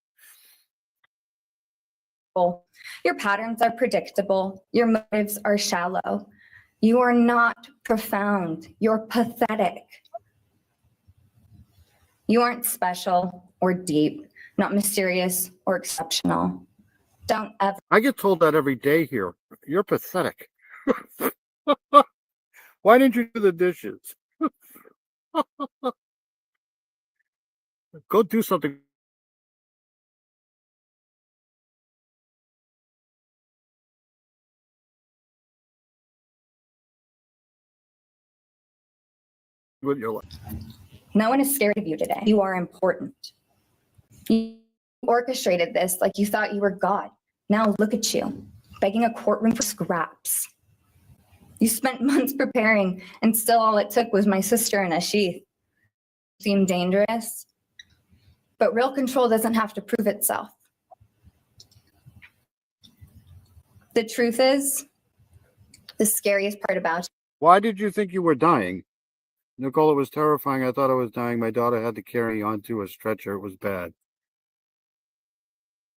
Your patterns are predictable. Your motives are shallow. You are not profound. You're pathetic. You aren't special or deep, not mysterious or exceptional. Don't ever. I get told that every day here. You're pathetic. Why didn't you do the dishes? Go do something. With your life. No one is scared of you today. You are important. You orchestrated this like you thought you were God. Now look at you, begging a courtroom for scraps. You spent months preparing, and still all it took was my sister in a sheath. Seemed dangerous, but real control doesn't have to prove itself. The truth is, the scariest part about you. Why did you think you were dying? Nicole, it was terrifying. I thought I was dying. My daughter had to carry me onto a stretcher. It was bad.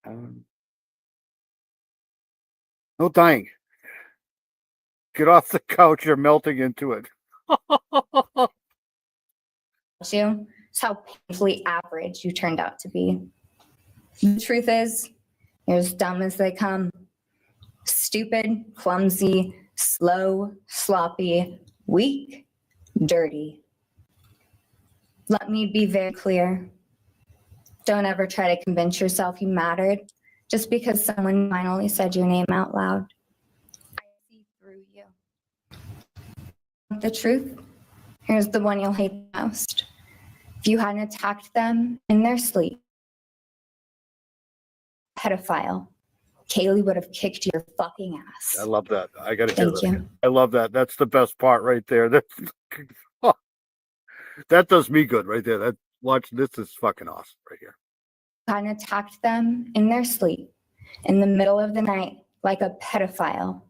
No dying. Get off the couch. You're melting into it. You, it's how painfully average you turned out to be. The truth is, you're as dumb as they come. Stupid, clumsy, slow, sloppy, weak, dirty. Let me be very clear. Don't ever try to convince yourself you mattered just because someone finally said your name out loud. I see through you. The truth? Here's the one you'll hate the most. If you hadn't attacked them in their sleep, pedophile, Kaylee would have kicked your fucking ass. I love that. I gotta hear Thank that. you. I love that. That's the best part right there. That does me good right there. This is fucking awesome right here. Hadn't attacked them in their sleep in the middle of the night like a pedophile,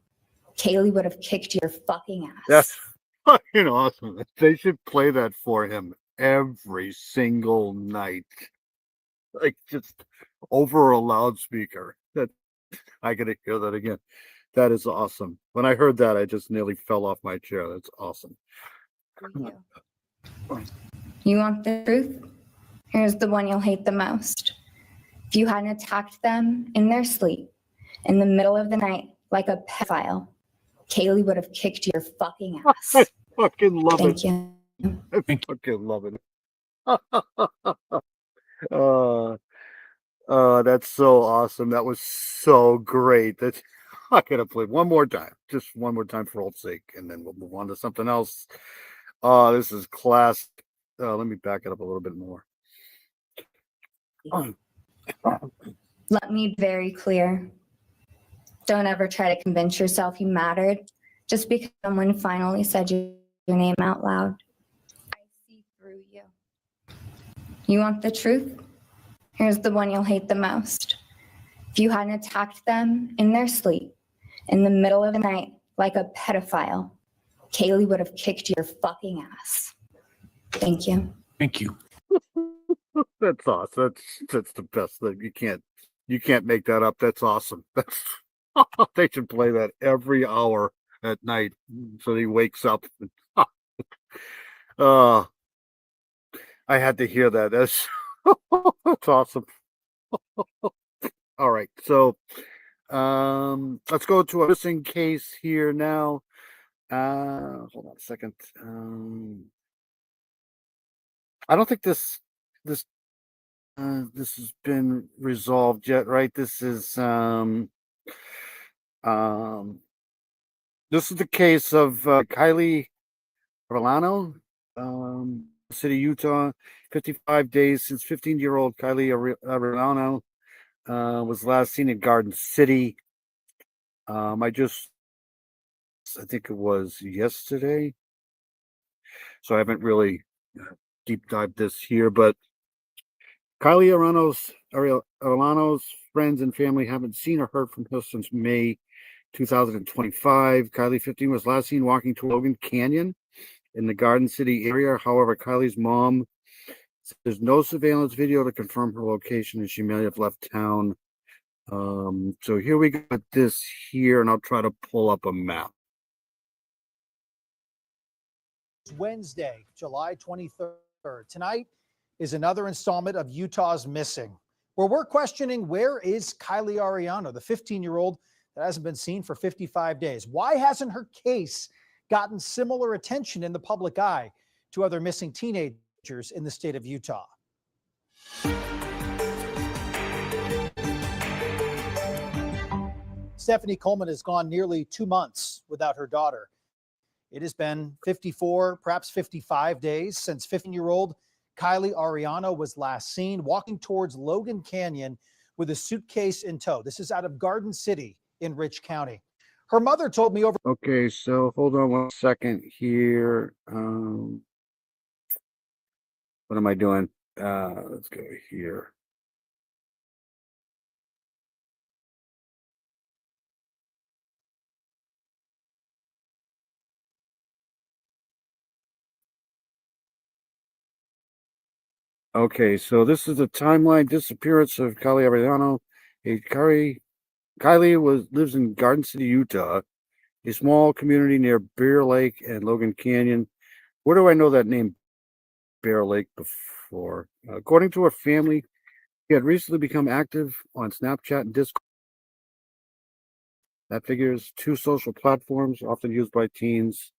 Kaylee would have kicked your fucking ass. That's fucking awesome. They should play that for him every single night. Like just over a loudspeaker. That I gotta hear that again. That is awesome. When I heard that, I just nearly fell off my chair. That's awesome. You want the truth? Here's the one you'll hate the most. If you hadn't attacked them in their sleep in the middle of the night like a pedophile, Kaylee would have kicked your fucking ass. I fucking love it. Thank you. I fucking love it. That's so awesome. That was so great. That's I gotta play one more time. Just one more time for old sake, and then we'll move on to something else. This is classic. Let me back it up a little bit more. Let me be very clear. Don't ever try to convince yourself you mattered just because someone finally said your name out loud. I see through you. You want the truth? Here's the one you'll hate the most. If you hadn't attacked them in their sleep in the middle of the night like a pedophile, Kaylee would have kicked your fucking ass. Thank you. Thank you. That's awesome. That's the best thing. You can't make that up. That's awesome. That's they should play that every hour at night so he wakes up. I had to hear that. That's awesome. All right, so let's go to a missing case here now. Hold on a second. I don't think this has been resolved yet, right? This is the case of Kylie Arellano, City, Utah. 55 days since 15-year-old Kylie Arellano was last seen in Garden City. I think it was yesterday. So I haven't really deep dived this here, but Kylie Arellano's friends and family haven't seen or heard from her since May 2025. Kylie, 15, was last seen walking to Logan Canyon in the Garden City area. However, Kylie's mom says there's no surveillance video to confirm her location and she may have left town. So here we got this here, and I'll try to pull up a map. Wednesday, July 23rd. Tonight is another installment of Utah's Missing, where we're questioning where is Kylie Arellano, the 15-year-old that hasn't been seen for 55 days. Why hasn't her case gotten similar attention in the public eye to other missing teenagers in the state of Utah? Stephanie Coleman has gone nearly 2 months without her daughter. It has been 54, perhaps 55 days since 15-year-old Kylie Arellano was last seen walking towards Logan Canyon with a suitcase in tow. This is out of Garden City in Rich County. Her mother told me over. Okay, so hold on 1 second here. What am I doing? Let's go here. Okay, so this is the timeline disappearance of Kylie Arellano. Kylie lives in Garden City, Utah, a small community near Bear Lake and Logan Canyon. Where do I know that name, Bear Lake, before? According to her family, she had recently become active on Snapchat and Discord. That figures 2 social platforms often used by teens,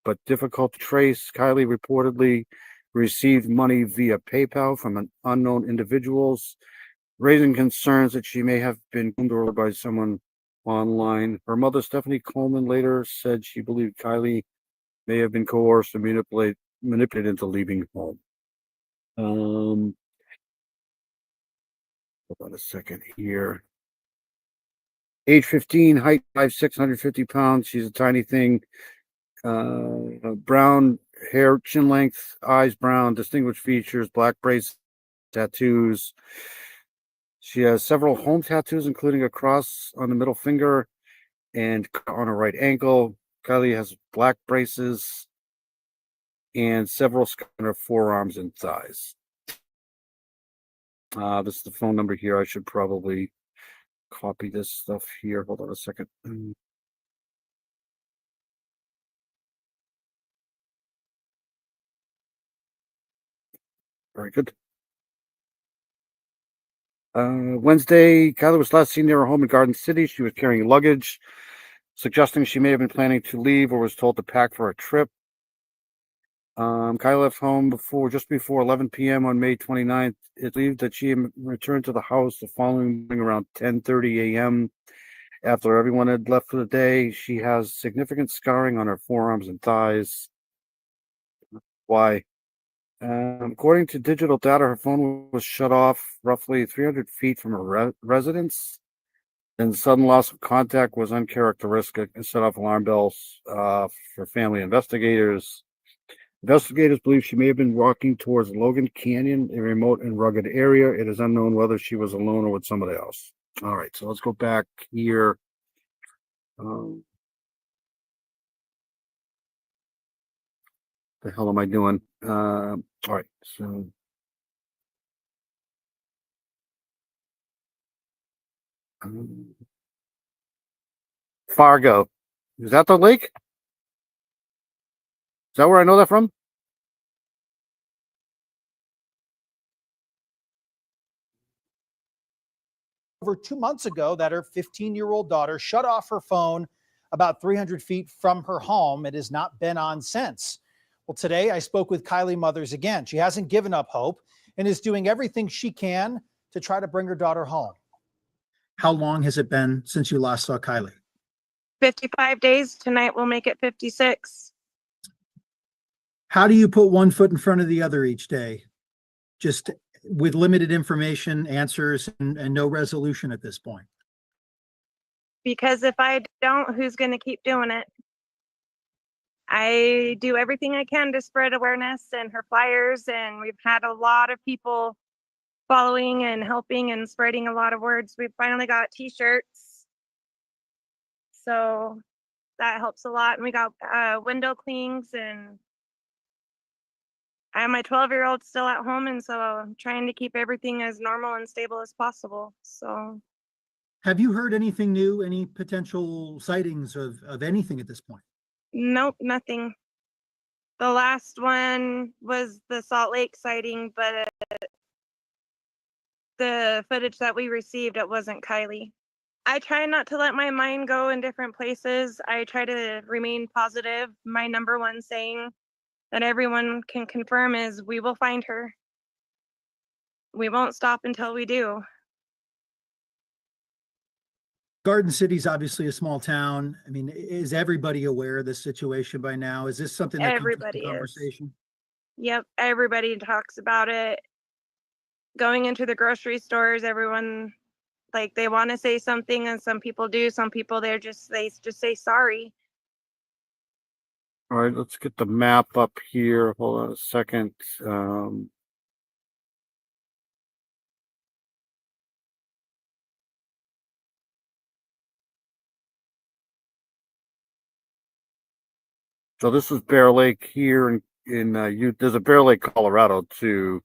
but difficult to trace. Kylie reportedly received money via PayPal from unknown individuals, raising concerns that she may have been groomed by someone online. Her mother, Stephanie Coleman, later said she believed Kylie may have been coerced and manipulated into leaving home. Hold on a second here. Age 15, height 5'6", 150 pounds. She's a tiny thing. Brown hair, chin length, eyes brown, distinguished features, black braids, tattoos. She has several home tattoos, including a cross on the middle finger and on her right ankle. Kylie has black braces and several scars on her forearms and thighs. This is the phone number here. I should probably copy this stuff here. Hold on a second. Very good. Wednesday, Kylie was last seen near her home in Garden City. She was carrying luggage, suggesting she may have been planning to leave or was told to pack for a trip. Kylie left home just before 11 p.m. on May 29th. It believed that she returned to the house the following morning around 10:30 a.m. After everyone had left for the day. She has significant scarring on her forearms and thighs. Why? According to digital data, her phone was shut off roughly 300 feet from her residence, and sudden loss of contact was uncharacteristic and set off alarm bells for family investigators. Investigators believe she may have been walking towards Logan Canyon, a remote and rugged area. It is unknown whether she was alone or with somebody else. All right, so let's go back here. The hell am I doing? All right, so Fargo. Is that the lake? Is that where I know that from? Over 2 months ago that her 15-year-old daughter shut off her phone about 300 feet from her home. It has not been on since. Well, today I spoke with Kylie Mothers again. She hasn't given up hope and is doing everything she can to try to bring her daughter home. How long has it been since you last saw Kylie? 55 days. Tonight we'll make it 56. How do you put one foot in front of the other each day? Just with limited information, answers, and no resolution at this point? Because if I don't, who's going to keep doing it? I do everything I can to spread awareness and her flyers, and we've had a lot of people following and helping and spreading a lot of words. We finally got t-shirts, so that helps a lot. And we got window clings, and I have my 12-year-old still at home, and so I'm trying to keep everything as normal and stable as possible. So Have you heard anything new, any potential sightings of anything at this point? nope, nothing. The last one was the Salt Lake sighting, but the footage that we received, it wasn't Kylie. I try not to let my mind go in different places. I try to remain positive. My number one saying that everyone can confirm is we will find her. We won't stop until we do. Garden City is obviously a small town. I mean, is everybody aware of this situation by now? Is this something that Everybody comes up in is. conversation? Yep, everybody talks about it. Going into the grocery stores, everyone, like, they want to say something, and some people do. Some people they just say sorry. All right, let's get the map up here. Hold on a second. So this is Bear Lake here in there's a Bear Lake, Colorado too.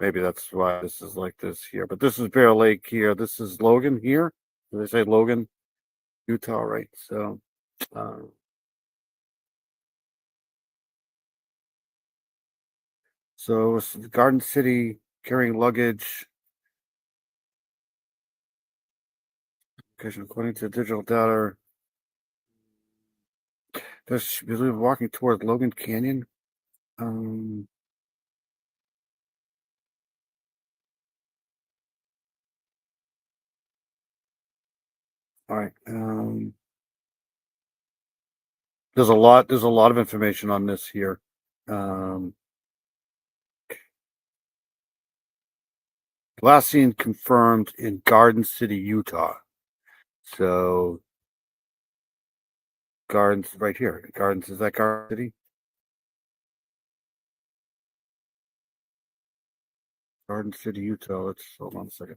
Maybe that's why this is like this here. But this is Bear Lake here. This is Logan here. Did they say Logan, Utah, right? So so it's Garden City carrying luggage. According to digital data, she was walking towards Logan Canyon. All right. There's a lot of information on this here. Last seen confirmed in Garden City, Utah. So Gardens right here. Gardens, is that Garden City? Garden City, Utah. Let's hold on a second.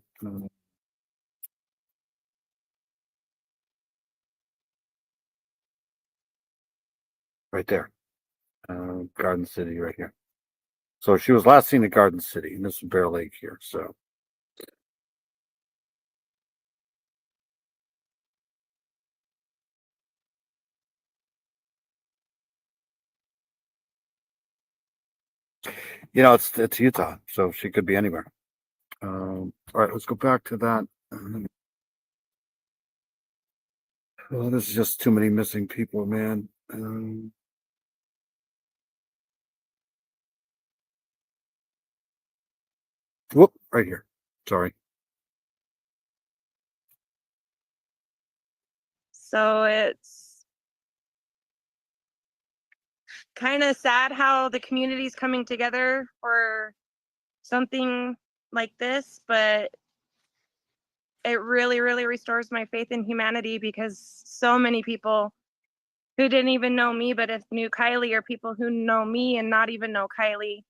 Right there. Garden City right here. So she was last seen at Garden City, and this is Bear Lake here. So it's Utah, so she could be anywhere. All right, let's go back to that. Oh, this is just too many missing people, man. Whoop, right here. Sorry. So it's kind of sad how the community's coming together for something like this, but it really, really restores my faith in humanity, because so many people who didn't even know me, but if knew Kylie, or people who know me and not even know Kylie,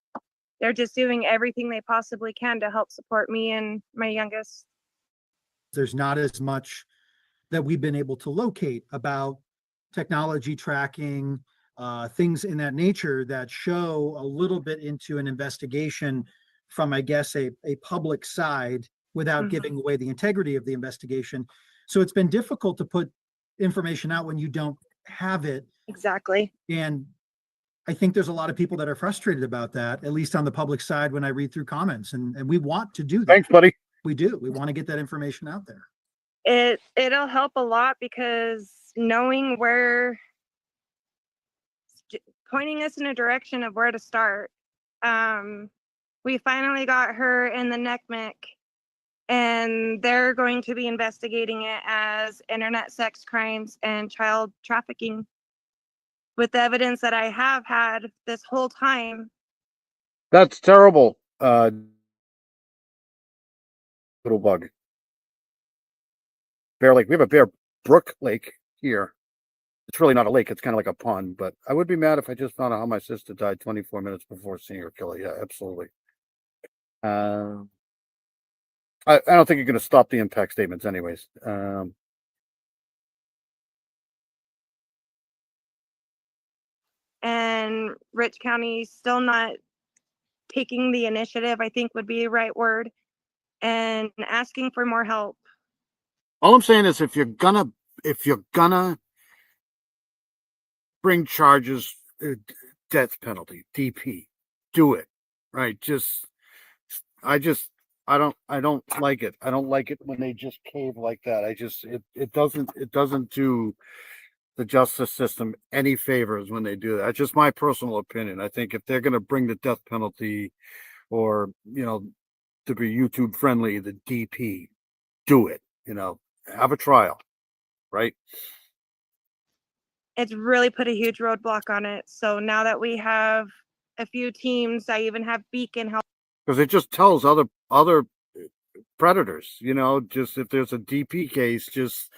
they're just doing everything they possibly can to help support me and my youngest. There's not as much that we've been able to locate about technology tracking, things in that nature that show a little bit into an investigation from, I guess, a public side without giving away the integrity of the investigation. So it's been difficult to put information out when you don't have it. Exactly. And I think there's a lot of people that are frustrated about that, at least on the public side when I read through comments. And we want to do that. Thanks, buddy. We do. We want to get that information out there. It'll help a lot, because knowing where, pointing us in a direction of where to start. We finally got her in the NCMEC, and they're going to be investigating it as internet sex crimes and child trafficking, with the evidence that I have had this whole time. That's terrible. Little Bug. Bear Lake. We have a Bear Brook Lake here. It's really not a lake. It's kind of like a pond, but I would be mad if I just found out how my sister died 24 minutes before seeing her kill her. Yeah, absolutely. I don't think you're going to stop the impact statements anyways. And Rich County still not taking the initiative, I think would be the right word, and asking for more help. All I'm saying is if you're gonna bring charges, death penalty, DP, do it. Right. I don't like it. I don't like it when they just cave like that. It doesn't do the justice system any favors when they do that. That's just my personal opinion. I think if they're going to bring the death penalty or, to be YouTube friendly, the DP, do it, have a trial, right? It's really put a huge roadblock on it. So now that we have a few teams, I even have Beacon help. Because it just tells other predators, just if there's a DP case, just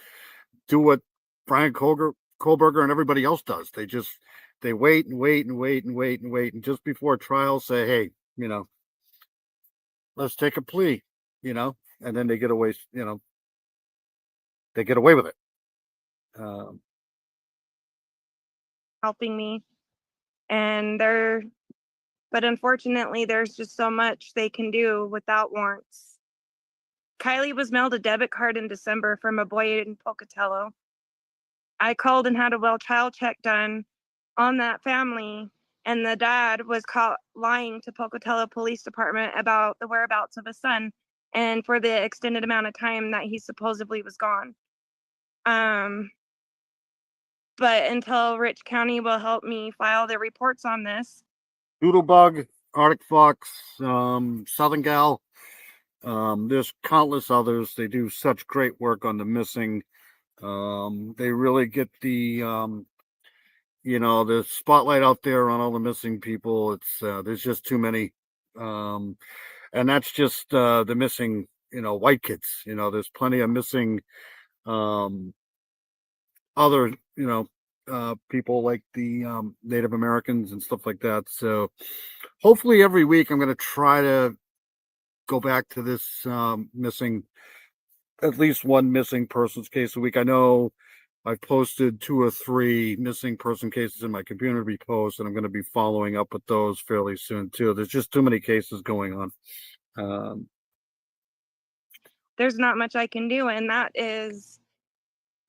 do what Brian Kohlberger and everybody else does. They wait and wait and wait and wait and wait. And just before trial say, hey, let's take a plea, and then they get away, they get away with it. Helping me. But unfortunately, there's just so much they can do without warrants. Kylie was mailed a debit card in December from a boy in Pocatello. I called and had a well child check done on that family, and the dad was caught lying to Pocatello Police Department about the whereabouts of his son and for the extended amount of time that he supposedly was gone. But until Rich County will help me file the reports on this. Doodlebug, Arctic Fox, Southern Gal, there's countless others. They do such great work on the missing. They really get the the spotlight out there on all the missing people. It's there's just too many, and that's just the missing white kids. There's plenty of missing other people like the Native Americans and stuff like that. So hopefully every week I'm going to try to go back to this missing, at least one missing persons case a week. I know I've posted 2 or 3 missing person cases in my community posts, and I'm going to be following up with those fairly soon too. There's just too many cases going on. There's not much I can do, and that is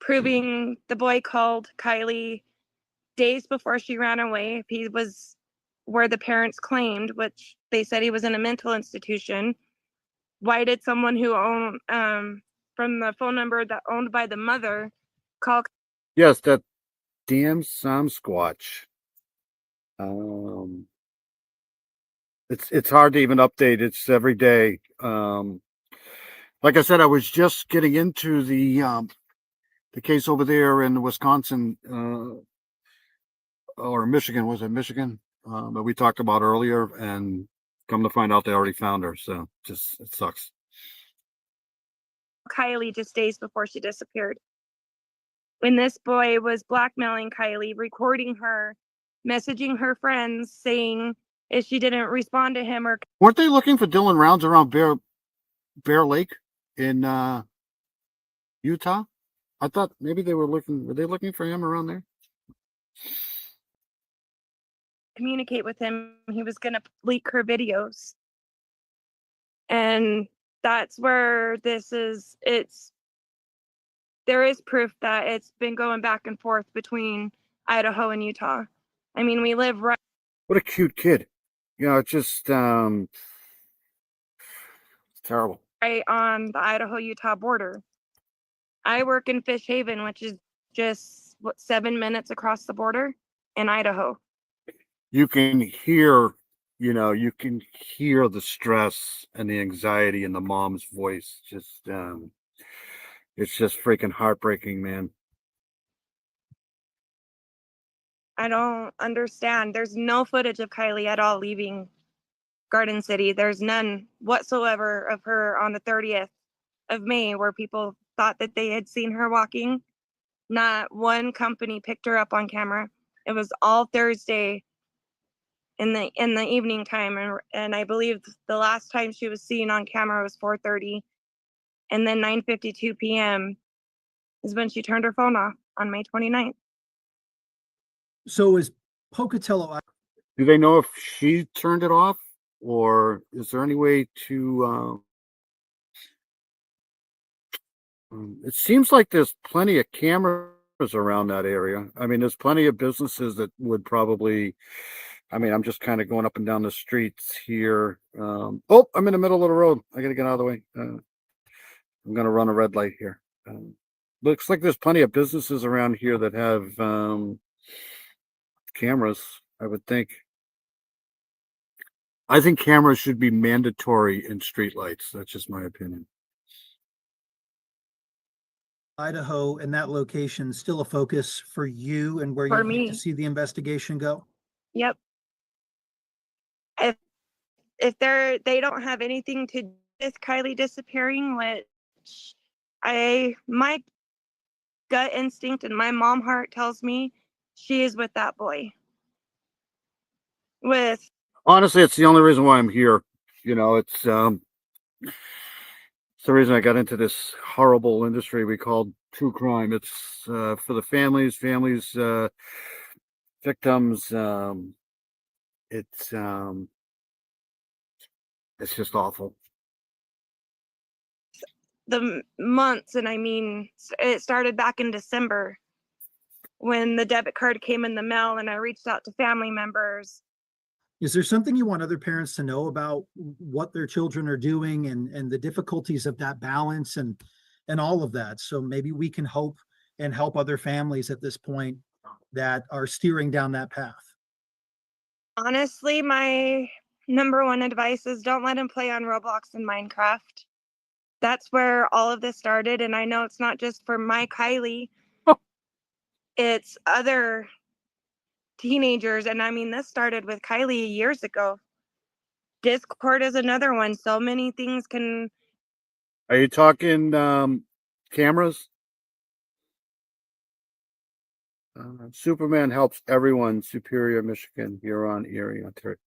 proving the boy called Kylie days before she ran away. If he was where the parents claimed, which they said he was in a mental institution, why did someone who owned from the phone number that owned by the mother call? Yes, that damn Sasquatch. It's hard to even update. It's every day. Like I said, I was just getting into the case over there in Wisconsin or Michigan. Was it Michigan that we talked about earlier? And come to find out, they already found her. So it sucks. Kylie just days before she disappeared. When this boy was blackmailing Kylie, recording her, messaging her friends, saying if she didn't respond to him or... Weren't they looking for Dylan Rounds around Bear Lake in Utah? I thought maybe were they looking for him around there? Communicate with him. He was going to leak her videos. And that's where there is proof that it's been going back and forth between Idaho and Utah. I mean, we live right. What a cute kid. It's just it's terrible. Right on the Idaho-Utah border. I work in Fish Haven, which is just 7 minutes across the border in Idaho. You can hear, the stress and the anxiety in the mom's voice. It's just freaking heartbreaking, man. I don't understand. There's no footage of Kylie at all leaving Garden City. There's none whatsoever of her on the 30th of May where people thought that they had seen her walking. Not one company picked her up on camera. It was all Thursday in the evening time, and I believe the last time she was seen on camera was 4:30, and then 9:52 p.m. is when she turned her phone off on May 29th. So is Pocatello, Do they know if she turned it off, or is there any way to? It seems like there's plenty of cameras around that area. I mean, there's plenty of businesses that would probably. I mean, I'm just kind of going up and down the streets here. Oh, I'm in the middle of the road. I gotta get out of the way. I'm gonna run a red light here. Looks like there's plenty of businesses around here that have cameras, I would think. I think cameras should be mandatory in streetlights. That's just my opinion. Idaho, and that location still a focus for you and where For you need me. to see the investigation go? Yep. If they don't have anything to do with Kylie disappearing, which my gut instinct and my mom heart tells me she is with that boy. Honestly, it's the only reason why I'm here. You know, it's the reason I got into this horrible industry we call true crime. It's for the families, victims. It's just awful. The months, and I mean, it started back in December when the debit card came in the mail, and I reached out to family members. Is there something you want other parents to know about what their children are doing and the difficulties of that balance and all of that? So maybe we can hope and help other families at this point that are steering down that path. Honestly, my number one advice is don't let him play on Roblox and Minecraft. That's where all of this started, and I know it's not just for my Kylie. It's other teenagers, and I mean, this started with Kylie years ago. Discord is another one. So many things can. Are you talking cameras? Superman helps everyone. Superior, Michigan, Huron, Erie, Ontario.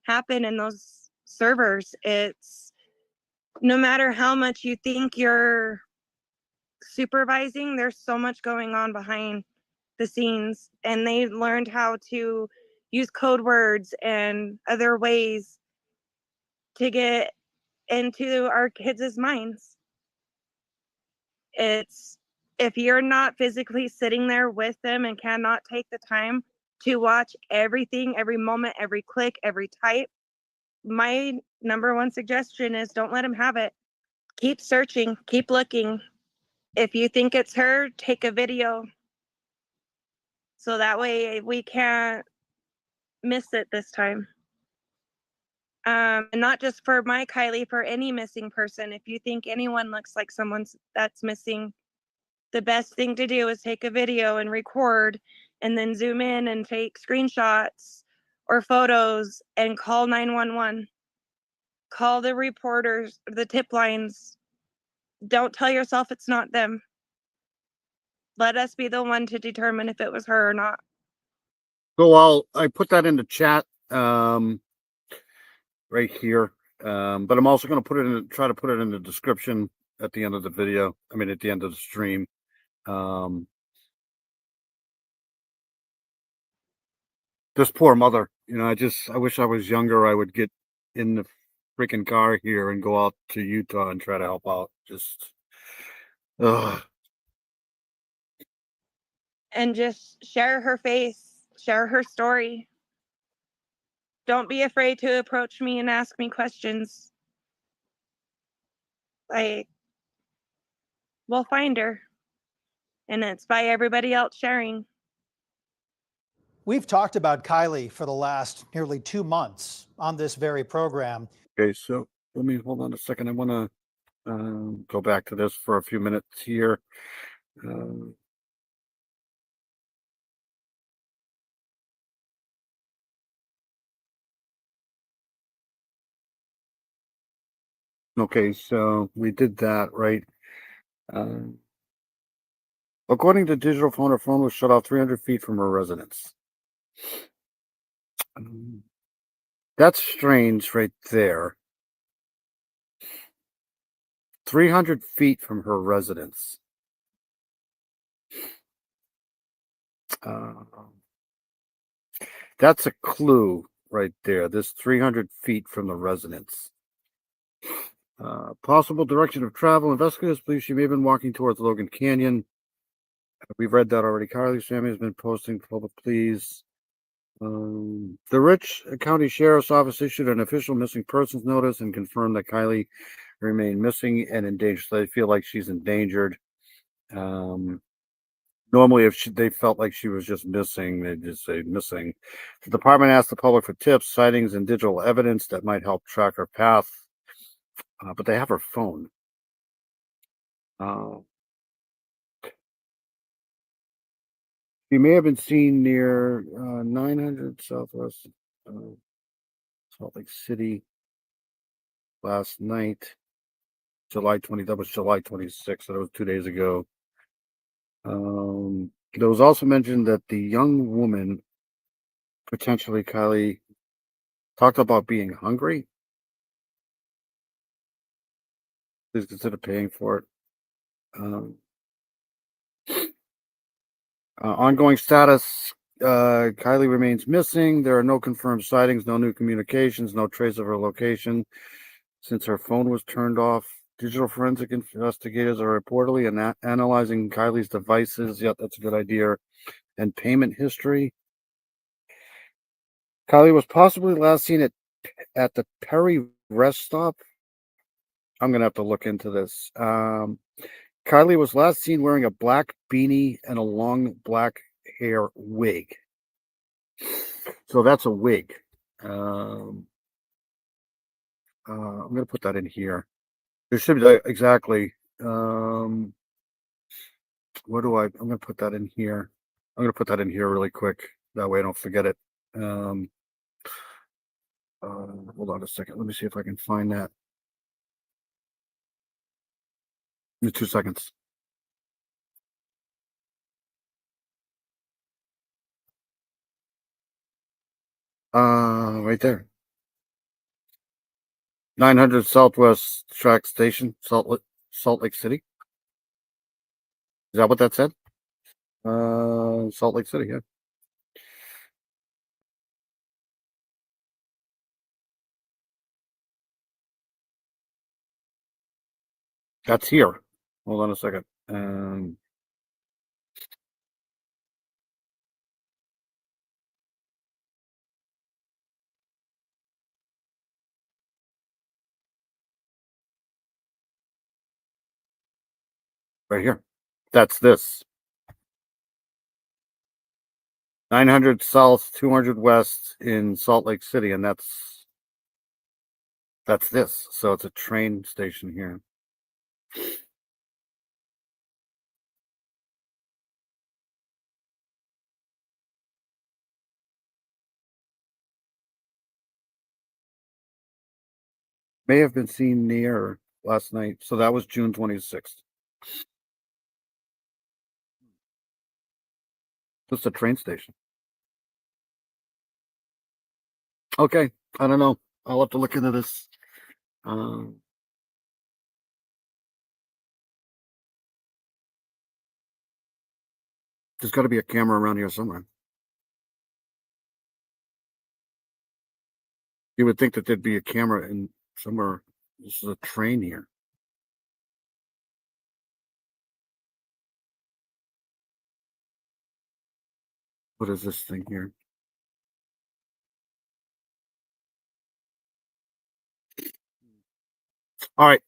Happen in those servers. It's no matter how much you think you're supervising, there's so much going on behind the scenes, and they learned how to use code words and other ways to get into our kids' minds. It's if you're not physically sitting there with them and cannot take the time to watch everything, every moment, every click, every type, my number one suggestion is don't let him have it. Keep searching, keep looking. If you think it's her, take a video. So that way we can't miss it this time. And not just for my Kylie, for any missing person. If you think anyone looks like someone that's missing, the best thing to do is take a video and record and then zoom in and take screenshots or photos and call 911. Call the reporters, the tip lines. Don't tell yourself it's not them. Let us be the one to determine if it was her or not. So I put that in the chat right here. But I'm also going to try to put it in the description at the end of the video. I mean, at the end of the stream. This poor mother, you know, I wish I was younger. I would get in the freaking car here and go out to Utah and try to help out. And just share her face, share her story. Don't be afraid to approach me and ask me questions. We'll find her. And it's by everybody else sharing. We've talked about Kylie for the last nearly 2 months on this very program. Okay, so let me hold on a second. I want to go back to this for a few minutes here. Okay, so we did that, right? According to digital phone, her phone was shut off 300 feet from her residence. That's strange right there. 300 feet from her residence. That's a clue right there. This 300 feet from the residence. Possible direction of travel. Investigators believe she may have been walking towards Logan Canyon. We've read that already. Kylie Sammy has been posting public pleas. The Rich County Sheriff's Office issued an official missing persons notice and confirmed that Kylie remained missing and endangered. So they feel like she's endangered. Normally, if they felt like she was just missing, they'd just say missing. The department asked the public for tips, sightings, and digital evidence that might help track her path. But they have her phone. She may have been seen near 900 Southwest Salt Lake City last night, July 20. That was July 26th. So that was 2 days ago. There was also mentioned that the young woman, potentially Kylie, talked about being hungry. Please consider paying for it. Ongoing status. Kylie remains missing. There are no confirmed sightings, no new communications, no trace of her location since her phone was turned off. Digital forensic investigators are reportedly analyzing Kylie's devices. Yep, that's a good idea. And payment history. Kylie was possibly last seen at the Perry rest stop. I'm going to have to look into this. Kylie was last seen wearing a black beanie and a long black hair wig. So that's a wig. I'm going to put that in here. There should be exactly. I'm going to put that in here. I'm going to put that in here really quick. That way I don't forget it. Hold on a second. Let me see if I can find that. Give me 2 seconds. Right there. 900 Southwest Track Station, Salt Lake City. Is that what that said? Salt Lake City, yeah. That's here. Hold on a second. Right here. That's this. 900 South, 200 West in Salt Lake City, and that's this. So it's a train station here. May have been seen near last night. So that was June 26th. Just a train station. Okay. I don't know. I'll have to look into this. There's got to be a camera around here somewhere. You would think that there'd be a camera in somewhere. This is a train here. What is this thing here? All right.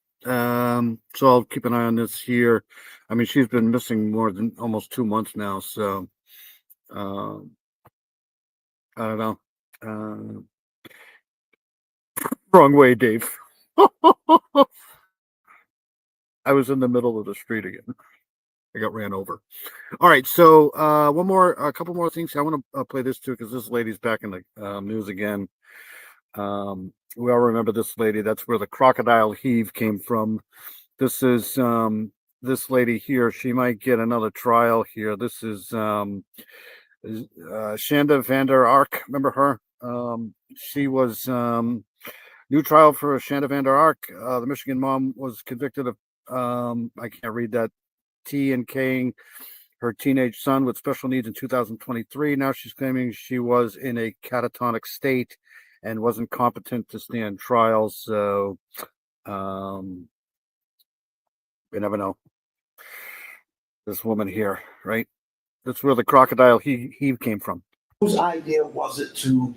So I'll keep an eye on this here. I mean, she's been missing more than almost 2 months now. So, I don't know. Wrong way, Dave. I was in the middle of the street again. I got ran over. All right. So, a couple more things. I want to play this too, because this lady's back in the news again. We all remember this lady. That's where the crocodile heave came from. This is this lady here. She might get another trial here. This is Shanda Vander Ark. Remember her? She was new trial for Shanda Vander Ark. The Michigan mom was convicted of I can't read that, T and K-ing her teenage son with special needs in 2023. Now she's claiming she was in a catatonic state and wasn't competent to stand trial. So we never know. This woman here, right? That's where the crocodile heave came from. Whose idea was it to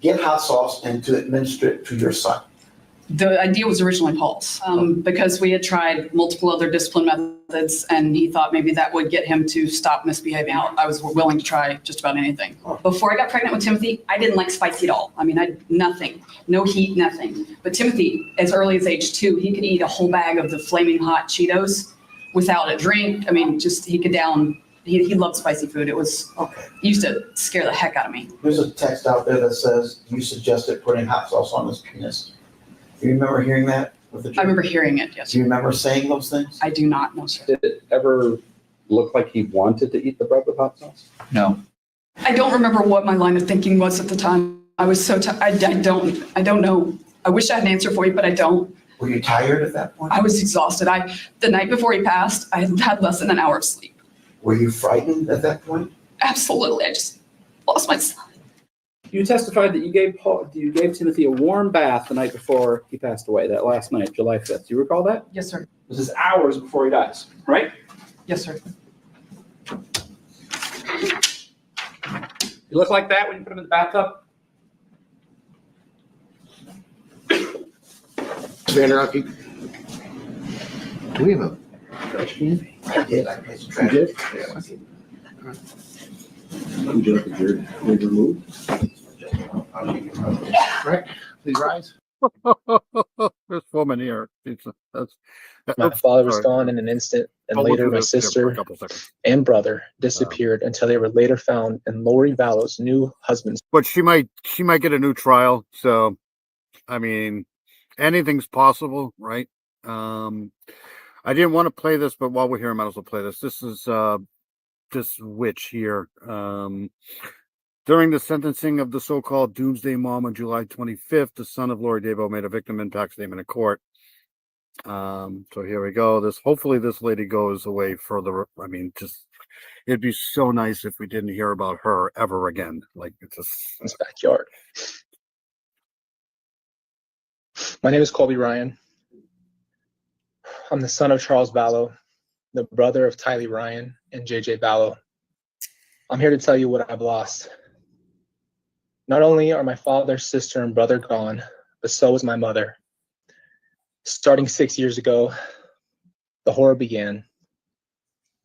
get hot sauce and to administer it to your son? The idea was originally Paul's, because we had tried multiple other discipline methods, and he thought maybe that would get him to stop misbehaving. I was willing to try just about anything. Before I got pregnant with Timothy, I didn't like spicy at all. I mean, nothing, no heat, nothing. But Timothy, as early as age 2, he could eat a whole bag of the flaming hot Cheetos without a drink. I mean, just he could down. He loved spicy food. It was It used to scare the heck out of me. There's a text out there that says you suggested putting hot sauce on his penis. Do you remember hearing that? I remember hearing it, yes. Do you remember saying those things? I do not, no, sir. Did it ever look like he wanted to eat the bread with hot sauce? No. I don't remember what my line of thinking was at the time. I was so tired. I don't know. I wish I had an answer for you, but I don't. Were you tired at that point? I was exhausted. The night before he passed, I had less than an hour of sleep. Were you frightened at that point? Absolutely. I just lost my son. You testified that you gave Timothy a warm bath the night before he passed away, that last night, July 5th. Do you recall that? Yes, sir. This is hours before he dies, right? Yes, sir. You look like that when you put him in the bathtub? Vander Ark, do we have a trash can? I did. I placed a trash can. You did? Yeah, I did. Would you like the jury removed? Right, please rise. This woman here. My father was gone in an instant, and later my sister and brother disappeared until they were later found in Lori Vallow's new husband's. But she might get a new trial. So, I mean, anything's possible, right? I didn't want to play this, but while we're here, I might as well play this. This is this witch here. During the sentencing of the so-called Doomsday Mom on July 25th, the son of Lori Dabo made a victim impact statement in court. So here we go. Hopefully this lady goes away further. I mean, it'd be so nice if we didn't hear about her ever again. Like it's just his backyard. My name is Colby Ryan. I'm the son of Charles Vallow, the brother of Tylee Ryan and JJ Vallow. I'm here to tell you what I've lost. Not only are my father, sister, and brother gone, but so is my mother. Starting 6 years ago, the horror began.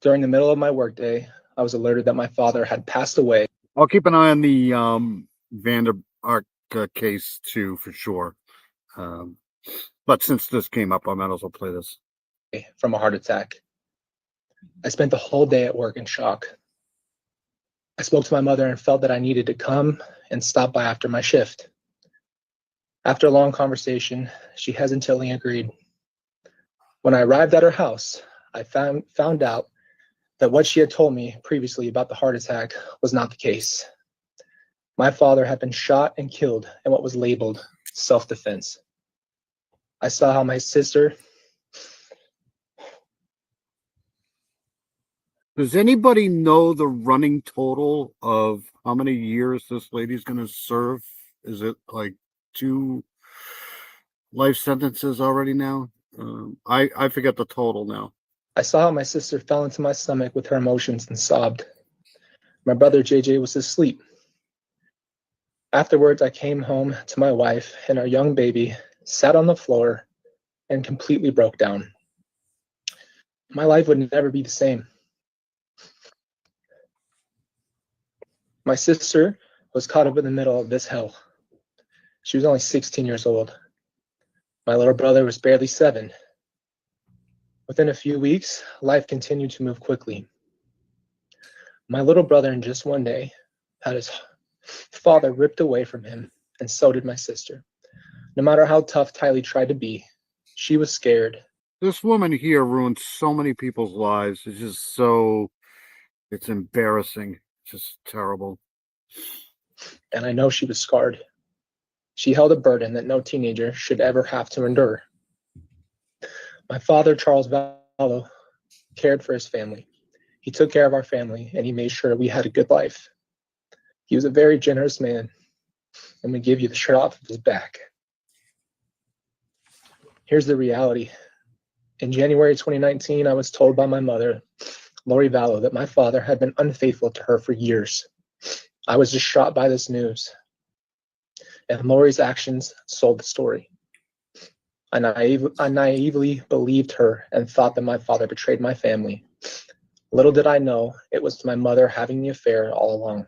During the middle of my workday, I was alerted that my father had passed away. I'll keep an eye on the Vander Ark case too, for sure. But since this came up, I might as well play this. From a heart attack. I spent the whole day at work in shock. I spoke to my mother and felt that I needed to come and stop by after my shift. After a long conversation, she hesitantly agreed. When I arrived at her house, I found out that what she had told me previously about the heart attack was not the case. My father had been shot and killed in what was labeled self-defense. I saw how my sister... Does anybody know the running total of how many years this lady's going to serve? Is it like 2 life sentences already now? I forget the total now. I saw how my sister fell into my stomach with her emotions and sobbed. My brother JJ was asleep. Afterwards, I came home to my wife, and our young baby sat on the floor and completely broke down. My life would never be the same. My sister was caught up in the middle of this hell. She was only 16 years old. My little brother was barely 7. Within a few weeks, life continued to move quickly. My little brother, in just one day, had his father ripped away from him and so did my sister. No matter how tough Tylee tried to be, she was scared. This woman here ruined so many people's lives. It's just it's embarrassing. It's just terrible. And I know she was scarred. She held a burden that no teenager should ever have to endure. My father, Charles Vallow, cared for his family. He took care of our family, and he made sure we had a good life. He was a very generous man, and we give you the shirt off of his back. Here's the reality. In January 2019, I was told by my mother, Lori Vallow, that my father had been unfaithful to her for years. I was just shocked by this news, and Lori's actions sold the story. I naively believed her and thought that my father betrayed my family. Little did I know it was my mother having the affair all along.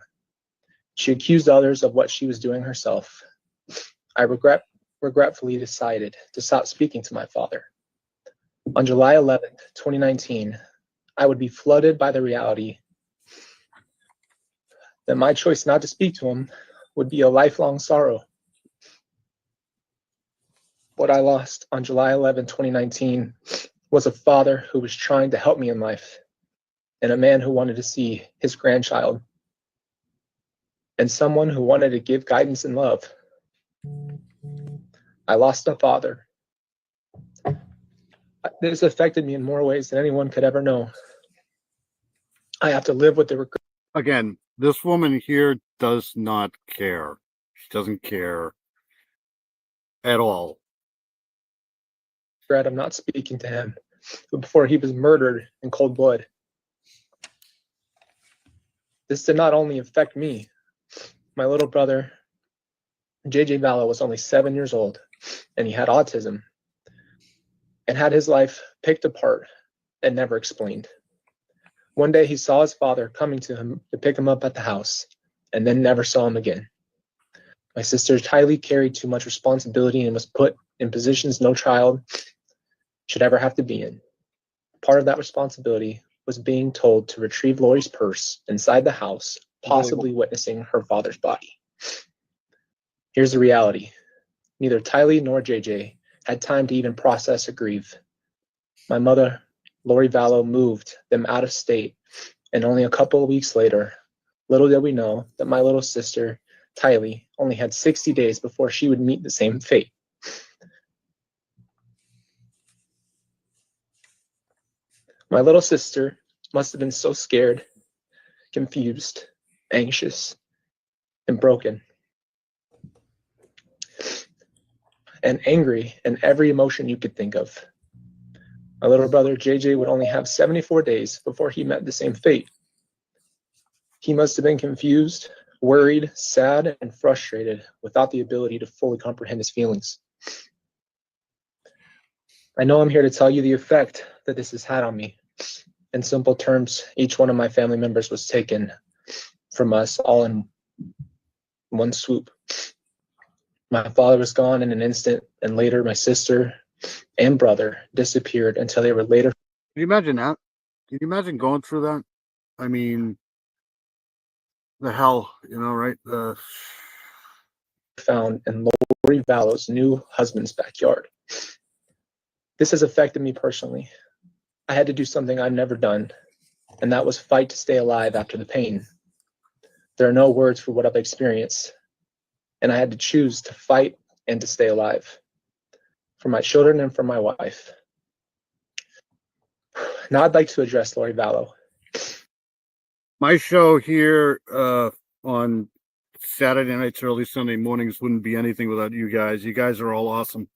She accused others of what she was doing herself. I regretfully decided to stop speaking to my father. On July 11th, 2019, I would be flooded by the reality that my choice not to speak to him would be a lifelong sorrow. What I lost on July 11, 2019 was a father who was trying to help me in life, and a man who wanted to see his grandchild, and someone who wanted to give guidance and love. I lost a father. This affected me in more ways than anyone could ever know. I have to live with the regret. Again, this woman here does not care. She doesn't care at all. I'm not speaking to him before he was murdered in cold blood. This did not only affect me. My little brother, JJ Vallow, was only 7 years old, and he had autism and had his life picked apart and never explained. One day he saw his father coming to him to pick him up at the house, and then never saw him again. My sister Tylee carried too much responsibility and was put in positions no child should ever have to be in. Part of that responsibility was being told to retrieve Lori's purse inside the house, possibly witnessing her father's body. Here's the reality. Neither Tylee nor JJ had time to even process or grieve. My mother, Lori Vallow, moved them out of state, and only a couple of weeks later, little did we know that my little sister, Tylee, only had 60 days before she would meet the same fate. My little sister must have been so scared, confused, anxious, and broken, and angry in every emotion you could think of. My little brother JJ would only have 74 days before he met the same fate. He must have been confused, worried, sad, and frustrated without the ability to fully comprehend his feelings. I know I'm here to tell you the effect that this has had on me. In simple terms, each one of my family members was taken from us all in one swoop. My father was gone in an instant, and later my sister and brother disappeared until they were later. Can you imagine that? Can you imagine going through that? I mean, the hell, right? Found in Lori Vallow's new husband's backyard. This has affected me personally. I had to do something I've never done, and that was fight to stay alive after the pain. There are no words for what I've experienced, and I had to choose to fight and to stay alive for my children and for my wife. Now I'd like to address Lori Vallow. My show here on Saturday nights, early Sunday mornings wouldn't be anything without you guys. You guys are all awesome.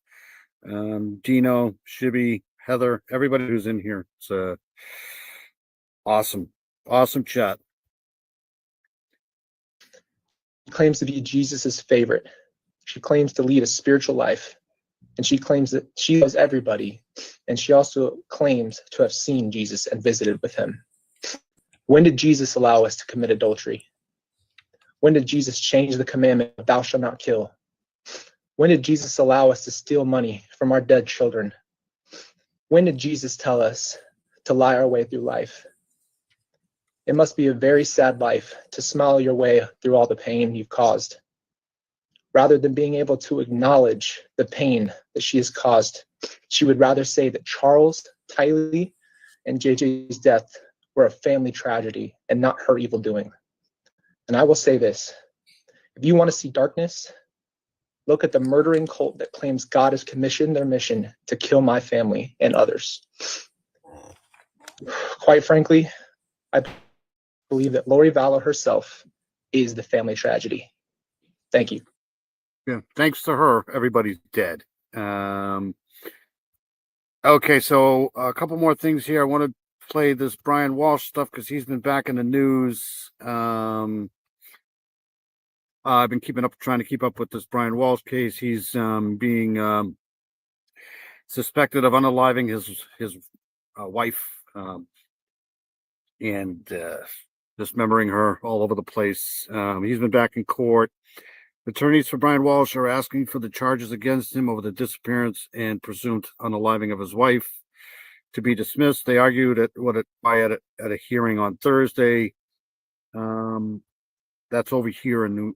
Dino, Shibby, Heather, everybody who's in here. It's awesome chat. She claims to be Jesus's favorite. She claims to lead a spiritual life, and she claims that she loves everybody, and she also claims to have seen Jesus and visited with him. When did Jesus allow us to commit adultery? When did Jesus change the commandment, thou shalt not kill? When did Jesus allow us to steal money from our dead children? When did Jesus tell us to lie our way through life? It must be a very sad life to smile your way through all the pain you've caused. Rather than being able to acknowledge the pain that she has caused, she would rather say that Charles, Tylee, and JJ's death were a family tragedy and not her evil doing. And I will say this, if you want to see darkness, look at the murdering cult that claims God has commissioned their mission to kill my family and others. Quite frankly, I believe that Lori Vallow herself is the family tragedy. Thank you. Yeah, thanks to her, everybody's dead. Okay, so a couple more things here. I want to play this Brian Walsh stuff because he's been back in the news. I've been trying to keep up with this Brian Walsh case. He's being suspected of unaliving his wife and dismembering her all over the place. He's been back in court. Attorneys for Brian Walsh are asking for the charges against him over the disappearance and presumed unaliving of his wife to be dismissed. They argued at a hearing on Thursday. That's over here in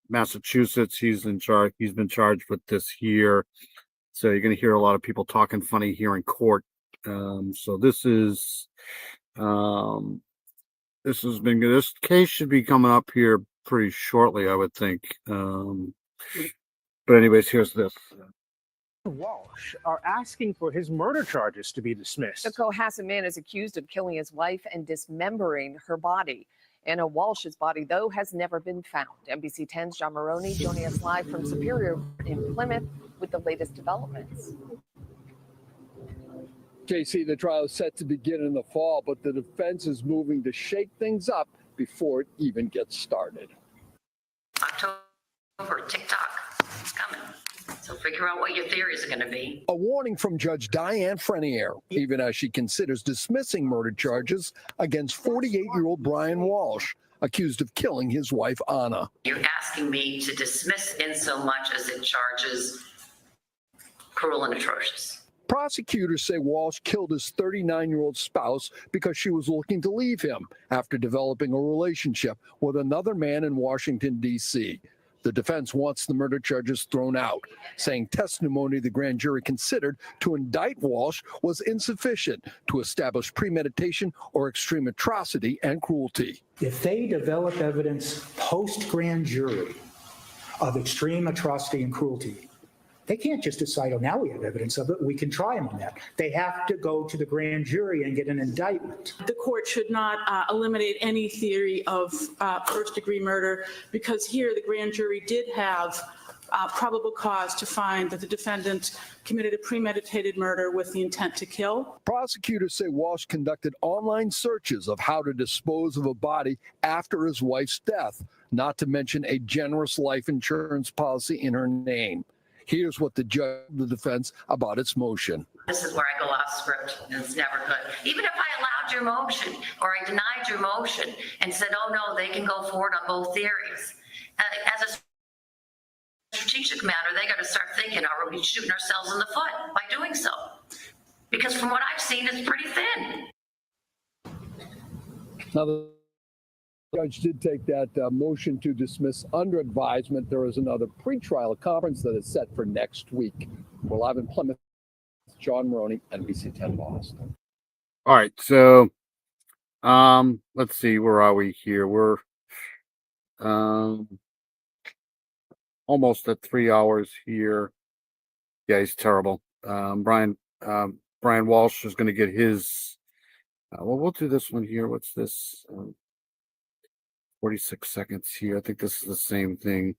Massachusetts. He's in charge. He's been charged with this here. So you're going to hear a lot of people talking funny here in court. So this case should be coming up here pretty shortly, I would think. But anyways, here's this. Walsh are asking for his murder charges to be dismissed. The Cohasset man is accused of killing his wife and dismembering her body. Anna Walsh's body, though, has never been found. NBC 10's John Maroney joining us live from Superior in Plymouth with the latest developments. JC, the trial is set to begin in the fall, but the defense is moving to shake things up before it even gets started. October, TikTok, it's coming. So figure out what your theories are going to be. A warning from Judge Diane Frenier, even as she considers dismissing murder charges against 48-year-old Brian Walsh, accused of killing his wife, Anna. You're asking me to dismiss in so much as it charges cruel and atrocious. Prosecutors say Walsh killed his 39-year-old spouse because she was looking to leave him after developing a relationship with another man in Washington, D.C. The defense wants the murder charges thrown out, saying testimony the grand jury considered to indict Walsh was insufficient to establish premeditation or extreme atrocity and cruelty. If they develop evidence post-grand jury of extreme atrocity and cruelty, they can't just decide, oh, now we have evidence of it, we can try them on that. They have to go to the grand jury and get an indictment. The court should not eliminate any theory of first-degree murder, because here the grand jury did have probable cause to find that the defendant committed a premeditated murder with the intent to kill. Prosecutors say Walsh conducted online searches of how to dispose of a body after his wife's death, not to mention a generous life insurance policy in her name. Here's what the defense about its motion. This is where I go off script, and it's never good. Even if I allowed your motion or I denied your motion and said, oh no, they can go forward on both theories. As a strategic matter, they got to start thinking, are we shooting ourselves in the foot by doing so? Because from what I've seen, it's pretty thin. Now, the judge did take that motion to dismiss under advisement. There is another pretrial conference that is set for next week. We're live in Plymouth. John Maroney, NBC 10 Boston. All right, so let's see, where are we here? We're almost at 3 hours here. Yeah, he's terrible. Brian Walsh is going to get his. Well, we'll do this one here. What's this? 46 seconds here. I think this is the same thing.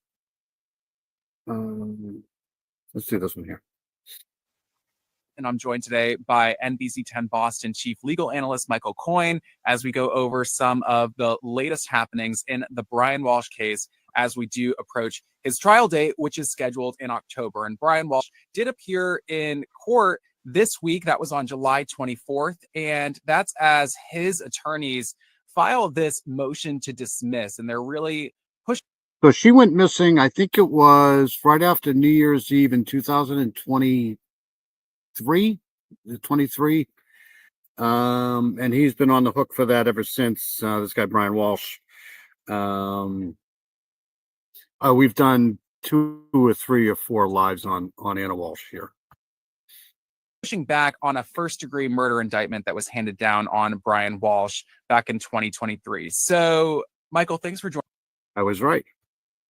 Let's do this one here. And I'm joined today by NBC 10 Boston Chief Legal Analyst Michael Coyne as we go over some of the latest happenings in the Brian Walsh case as we do approach his trial date, which is scheduled in October. And Brian Walsh did appear in court this week. That was on July 24th. And that's as his attorneys file this motion to dismiss, and they're really pushing. So she went missing, I think it was right after New Year's Eve in 2023, and he's been on the hook for that ever since. This guy Brian Walsh. We've done 2 or 3 or 4 lives on Anna Walsh here. Pushing back on a first-degree murder indictment that was handed down on Brian Walsh back in 2023. So, Michael, thanks for I was right.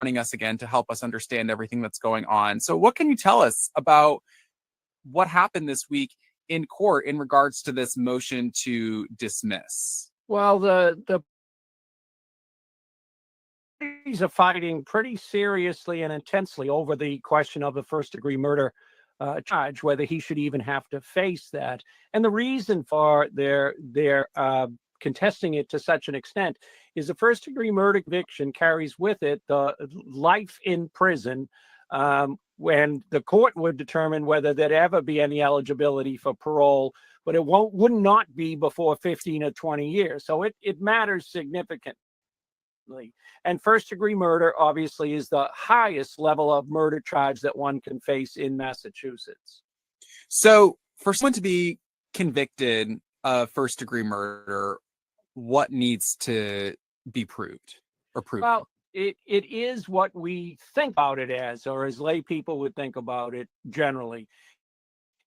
joining us again to help us understand everything that's going on. So, what can you tell us about what happened this week in court in regards to this motion to dismiss? Well, the parties are fighting pretty seriously and intensely over the question of the first-degree murder charge, whether he should even have to face that. And the reason for their contesting it to such an extent is the first-degree murder conviction carries with it the life in prison, when the court would determine whether there'd ever be any eligibility for parole, but it would not be before 15 or 20 years. So it matters significantly. And first-degree murder, obviously, is the highest level of murder charge that one can face in Massachusetts. So, for someone to be convicted of first-degree murder, what needs to be proved or proven? Well, it is what we think about it as, or as lay people would think about it generally.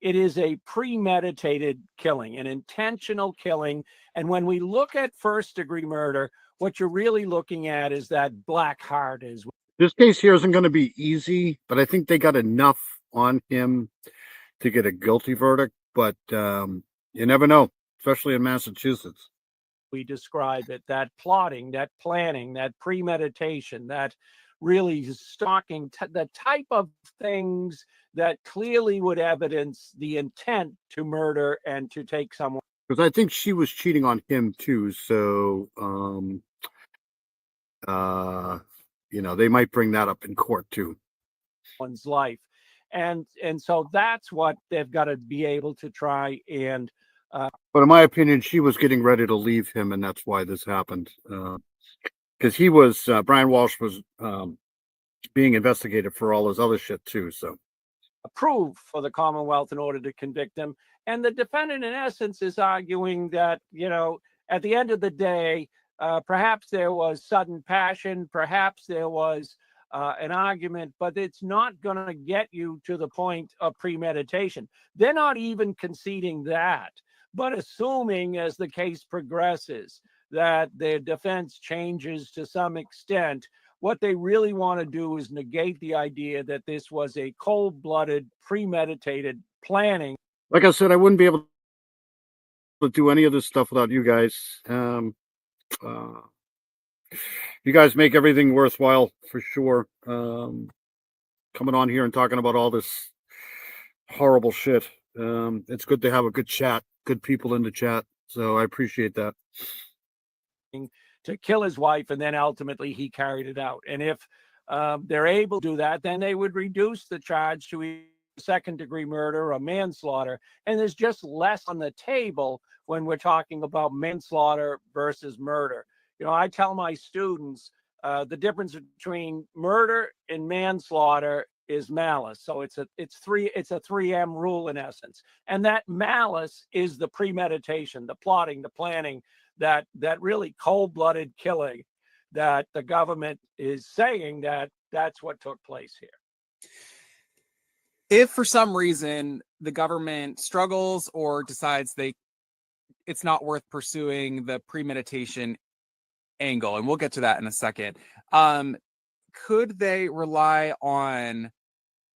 It is a premeditated killing, an intentional killing. And when we look at first-degree murder, what you're really looking at is that black heart is. This case here isn't going to be easy, but I think they got enough on him to get a guilty verdict. But you never know, especially in Massachusetts. We describe it, that plotting, that planning, that premeditation, that really stalking, the type of things that clearly would evidence the intent to murder and to take someone. Because I think she was cheating on him too. So, they might bring that up in court too. One's life. And so that's what they've got to be able to try and. But in my opinion, she was getting ready to leave him, and that's why this happened. Because he was, Brian Walsh was being investigated for all his other shit too. So. Approved for the Commonwealth in order to convict him. And the defendant, in essence, is arguing that, at the end of the day, perhaps there was sudden passion, perhaps there was an argument, but it's not going to get you to the point of premeditation. They're not even conceding that, but assuming as the case progresses that their defense changes to some extent, what they really want to do is negate the idea that this was a cold-blooded, premeditated planning. Like I said, I wouldn't be able to do any of this stuff without you guys. You guys make everything worthwhile for sure. Coming on here and talking about all this horrible shit. It's good to have a good chat, good people in the chat. So I appreciate that. To kill his wife, and then ultimately he carried it out. And if they're able to do that, then they would reduce the charge to second-degree murder or manslaughter. And there's just less on the table when we're talking about manslaughter versus murder. I tell my students the difference between murder and manslaughter is malice. So it's a 3M rule in essence. And that malice is the premeditation, the plotting, the planning, that really cold-blooded killing that the government is saying that that's what took place here. If for some reason the government struggles or decides it's not worth pursuing the premeditation angle, and we'll get to that in a second, could they rely on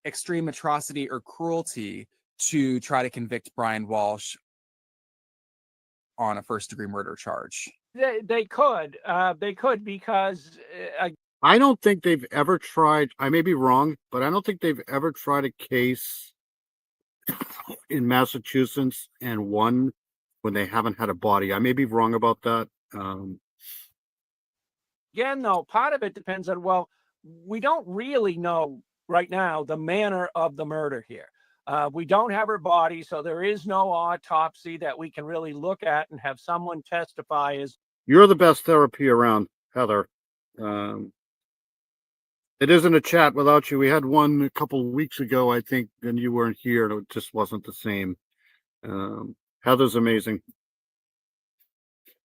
extreme atrocity or cruelty to try to convict Brian Walsh on a first-degree murder charge? They could because I don't think they've ever tried. I may be wrong, but I don't think they've ever tried a case in Massachusetts and won when they haven't had a body. I may be wrong about that. Again, though, part of it depends on, we don't really know right now the manner of the murder here. We don't have her body, so there is no autopsy that we can really look at and have someone testify as. You're the best therapy around, Heather. It isn't a chat without you. We had one a couple of weeks ago, I think, and you weren't here. And it just wasn't the same. Heather's amazing.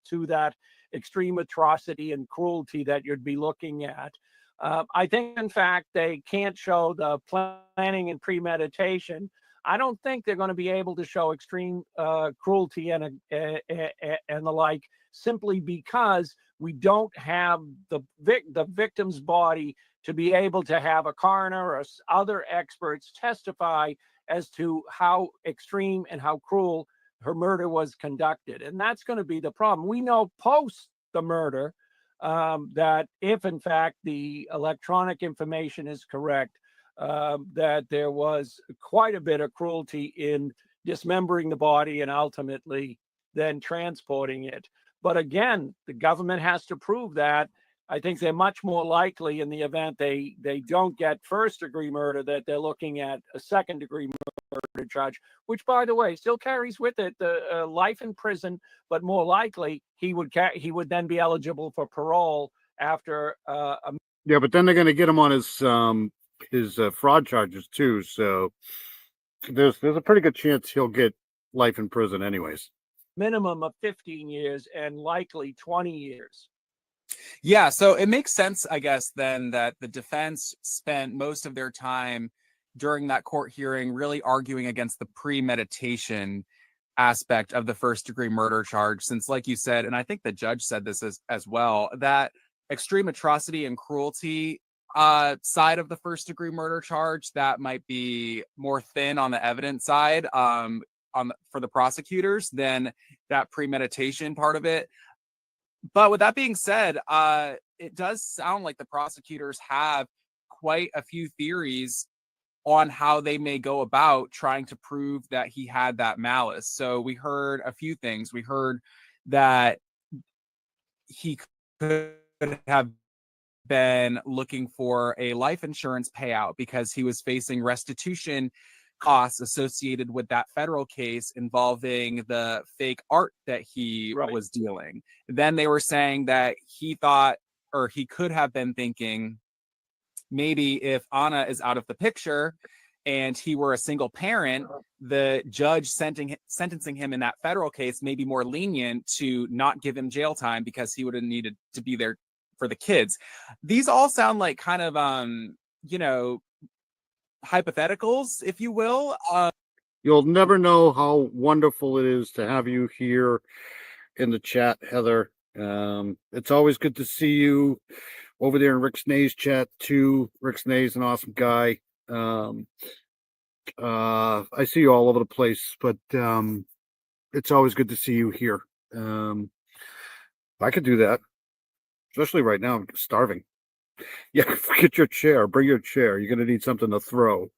To that extreme atrocity and cruelty that you'd be looking at. I think, in fact, they can't show the planning and premeditation. I don't think they're going to be able to show extreme cruelty and the like, simply because we don't have the victim's body to be able to have a coroner or other experts testify as to how extreme and how cruel her murder was conducted. And that's going to be the problem. We know post the murder that if, in fact, the electronic information is correct, that there was quite a bit of cruelty in dismembering the body and ultimately then transporting it. But again, the government has to prove that. I think they're much more likely, in the event they don't get first-degree murder, that they're looking at a second-degree murder charge, which, by the way, still carries with it the life in prison, but more likely he would then be eligible for parole after Yeah, but then they're going to get him on his fraud charges too. So there's a pretty good chance he'll get life in prison anyways. minimum of 15 years and likely 20 years. Yeah, so it makes sense, I guess, then that the defense spent most of their time during that court hearing really arguing against the premeditation aspect of the first-degree murder charge, since, like you said, and I think the judge said this as well, that extreme atrocity and cruelty side of the first-degree murder charge, that might be more thin on the evidence side for the prosecutors than that premeditation part of it. But with that being said, it does sound like the prosecutors have quite a few theories on how they may go about trying to prove that he had that malice. So we heard a few things. We heard that he could have been looking for a life insurance payout because he was facing restitution costs associated with that federal case involving the fake art that he was dealing. Then they were saying that he thought, or he could have been thinking, maybe if Anna is out of the picture and he were a single parent, the judge sentencing him in that federal case may be more lenient to not give him jail time because he would have needed to be there for the kids. These all sound like kind of, hypotheticals, if you will. You'll never know how wonderful it is to have you here in the chat, Heather. It's always good to see you over there in Rick Snay's chat too. Rick Snay's an awesome guy. I see you all over the place, but it's always good to see you here. I could do that, especially right now. I'm starving. Yeah, forget your chair. Bring your chair. You're going to need something to throw.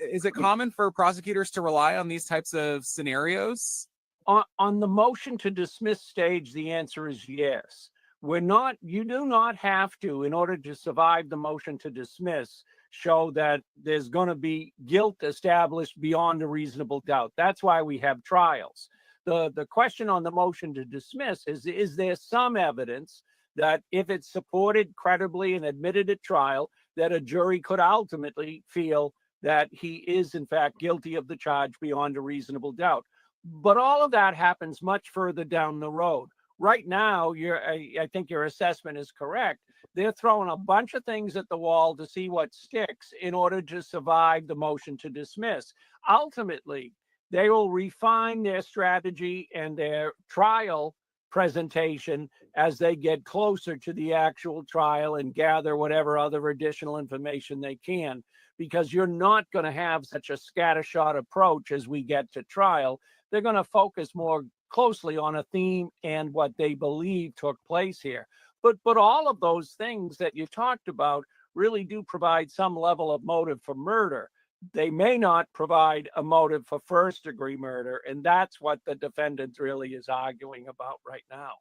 Is it common for prosecutors to rely on these types of scenarios? On the motion to dismiss stage, the answer is yes. You do not have to, in order to survive the motion to dismiss, show that there's going to be guilt established beyond a reasonable doubt. That's why we have trials. The question on the motion to dismiss is there some evidence that if it's supported credibly and admitted at trial, that a jury could ultimately feel that he is in fact guilty of the charge beyond a reasonable doubt. But all of that happens much further down the road. Right now, I think your assessment is correct. They're throwing a bunch of things at the wall to see what sticks in order to survive the motion to dismiss. Ultimately, they will refine their strategy and their trial presentation as they get closer to the actual trial and gather whatever other additional information they can, because you're not going to have such a scattershot approach as we get to trial. They're going to focus more closely on a theme and what they believe took place here. But all of those things that you talked about really do provide some level of motive for murder. They may not provide a motive for first-degree murder, and that's what the defendant really is arguing about right now.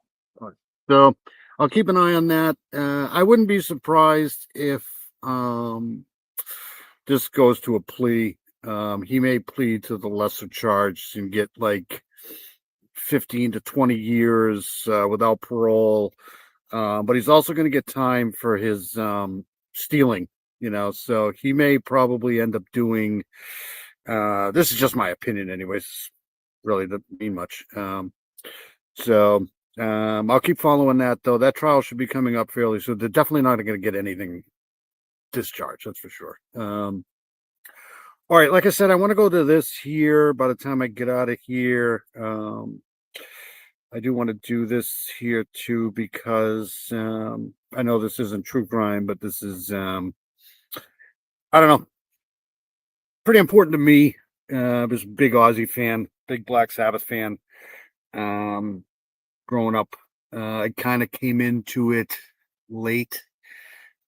So I'll keep an eye on that. I wouldn't be surprised if this goes to a plea. He may plead to the lesser charge and get like 15 to 20 years without parole. But he's also going to get time for his stealing. So he may probably end up doing, this is just my opinion anyways, really doesn't mean much. So I'll keep following that though. That trial should be coming up fairly soon. They're definitely not going to get anything discharged, that's for sure. All right, like I said, I want to go to this here by the time I get out of here. I do want to do this here too because I know this isn't true crime, but this is I don't know, pretty important to me. I was a big Ozzy fan, big Black Sabbath fan. Growing up, I kind of came into it late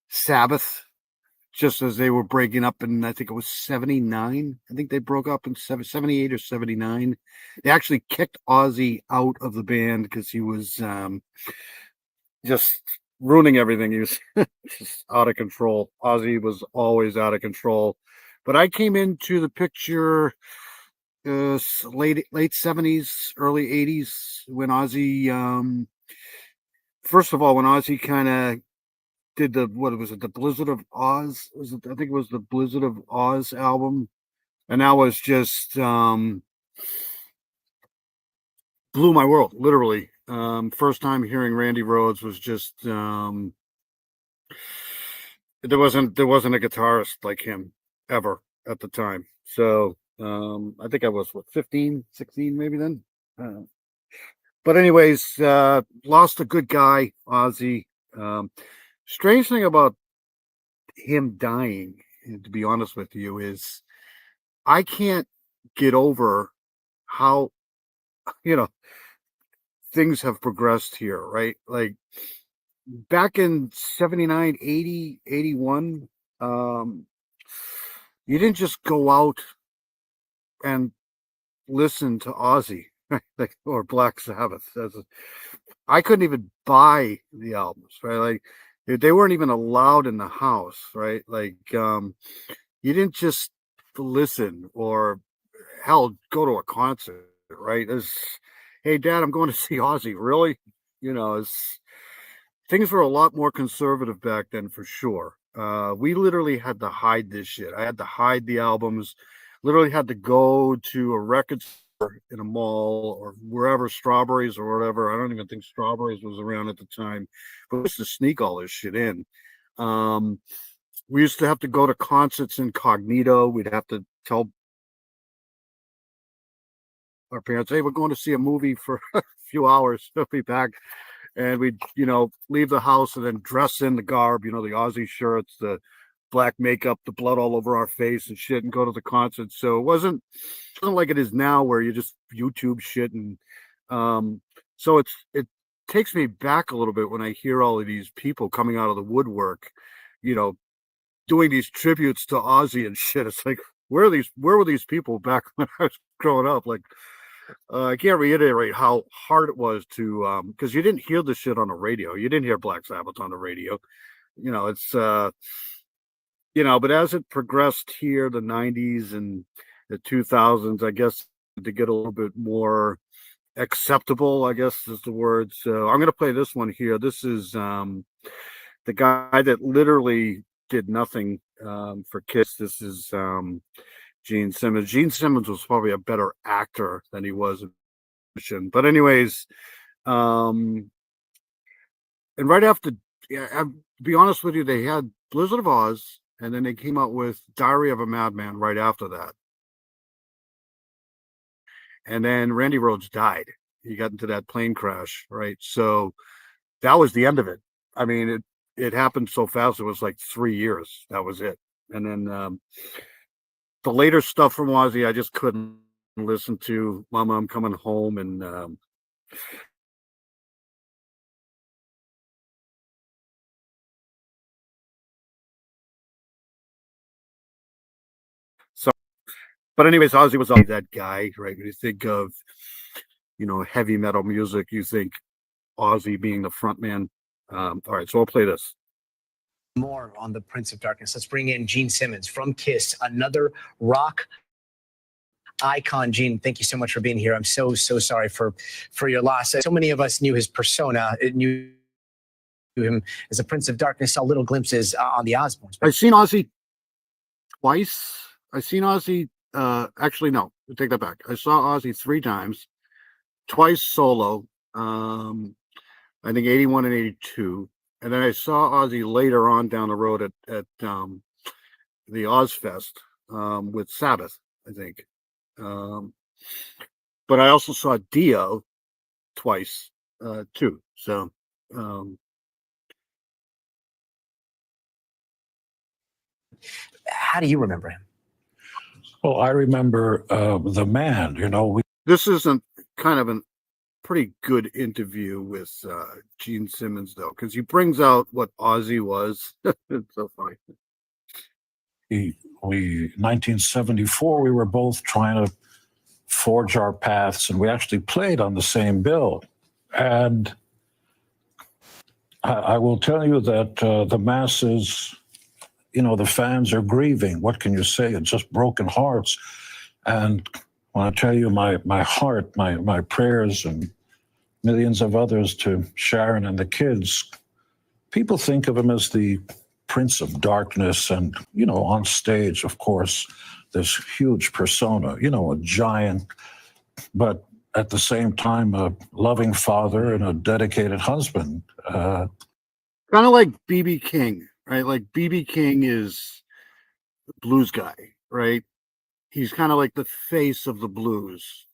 Sabbath, just as they were breaking up, and I think it was 79. I think they broke up in 78 or 79. They actually kicked Ozzy out of the band because he was just ruining everything. He was just out of control. Ozzy was always out of control. But I came into the picture late 70s, early 80s when Ozzy, first of all, when Ozzy kind of did the, what was it, the Blizzard of Oz? I think it was the Blizzard of Oz album. And that was just blew my world, literally. First time hearing Randy Rhoads was just there wasn't a guitarist like him ever at the time. So I think I was 15, 16 maybe then. But anyways, lost a good guy, Ozzy. Strange thing about him dying, to be honest with you, is I can't get over how, things have progressed here, right? Like back in 79, 80, 81, you didn't just go out and listen to Ozzy, like, or Black Sabbath. I couldn't even buy the albums, right? Like they weren't even allowed in the house, right? Like you didn't just listen or hell go to a concert, right? Hey Dad, I'm going to see Ozzy. Really? Things were a lot more conservative back then for sure. We literally had to hide this shit. I had to hide the albums, literally had to go to a record store in a mall or wherever, Strawberries or whatever. I don't even think Strawberries was around at the time, but we used to sneak all this shit in. We used to have to go to concerts incognito. We'd have to tell our parents, hey, we're going to see a movie for a few hours. We'll be back. And we'd, leave the house and then dress in the garb, the Ozzy shirts, the black makeup, the blood all over our face and shit, and go to the concert. So it wasn't like it is now where you just YouTube shit. And so it takes me back a little bit when I hear all of these people coming out of the woodwork, doing these tributes to Ozzy and shit. It's like, where were these people back when I was growing up? Like, I can't reiterate how hard it was to, because you didn't hear the shit on the radio. You didn't hear Black Sabbath on the radio. It's, but as it progressed here, the 90s and the 2000s, I guess, to get a little bit more acceptable, I guess is the word. So I'm going to play this one here. This is the guy that literally did nothing for Kiss. This is Gene Simmons. Gene Simmons was probably a better actor than he was. But anyways, and right after, to be honest with you, they had Blizzard of Oz, and then they came out with Diary of a Madman right after that. And then Randy Rhoads died. He got into that plane crash, right? So that was the end of it. I mean, it happened so fast. It was like 3 years. That was it. And then the later stuff from Ozzy, I just couldn't listen to. Mama, I'm Coming Home, and so. But anyways, Ozzy was always that guy, right? When you think of, heavy metal music, you think Ozzy being the front man. All right, so I'll play this. More on the Prince of Darkness. Let's bring in Gene Simmons from Kiss, another rock icon. Gene, thank you so much for being here. I'm so sorry for your loss. So many of us knew his persona, knew him as a Prince of Darkness, saw little glimpses on the Osbournes. I've seen Ozzy twice. I've seen Ozzy, actually, no, take that back. I saw Ozzy 3 times, twice solo, I think 81 and 82. And then I saw Ozzy later on down the road at the Ozfest with Sabbath, I think. But I also saw Dio twice too. So How do you remember him? Well, I remember the man, this isn't kind of a pretty good interview with Gene Simmons though, because he brings out what Ozzy was. It's so funny. 1974, we were both trying to forge our paths, and we actually played on the same bill. And I will tell you that the masses, the fans are grieving. What can you say? It's just broken hearts. And when I tell you my heart, my prayers, and millions of others to Sharon and the kids, people think of him as the Prince of Darkness. And, on stage, of course, this huge persona, a giant, but at the same time, a loving father and a dedicated husband. Kind of like B.B. King, right? Like B.B. King is the blues guy, right? He's kind of like the face of the blues.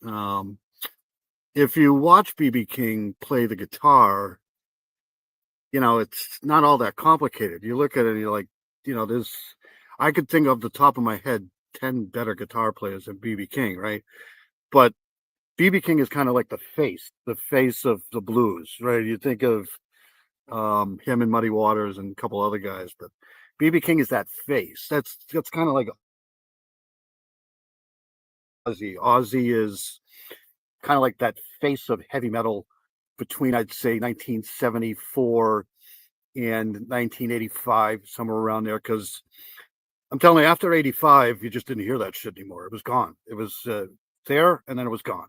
If you watch B.B. King play the guitar, it's not all that complicated. You look at it and you're like, I could think off the top of my head 10 better guitar players than B.B. King, right? But B.B. King is kind of like the face of the blues, right? You think of him and Muddy Waters and a couple other guys, but B.B. King is that face. That's kind of like Ozzy. Ozzy is kind of like that face of heavy metal between, I'd say, 1974 and 1985, somewhere around there. Because I'm telling you, after 85, you just didn't hear that shit anymore. It was gone. It was there, and then it was gone.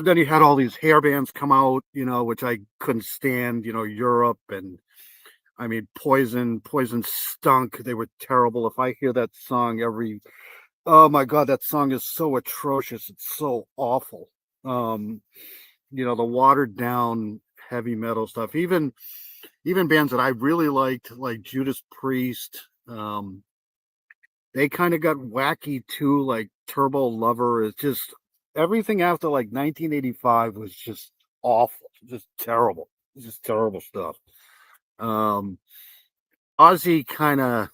Then you had all these hair bands come out, which I couldn't stand, Europe. And I mean, Poison stunk. They were terrible. If I hear that song oh my God, that song is so atrocious. It's so awful. The watered down heavy metal stuff, even bands that I really liked, like Judas Priest, they kind of got wacky too, like Turbo Lover. Is just everything after like 1985 was just awful, just terrible stuff. Ozzy kind of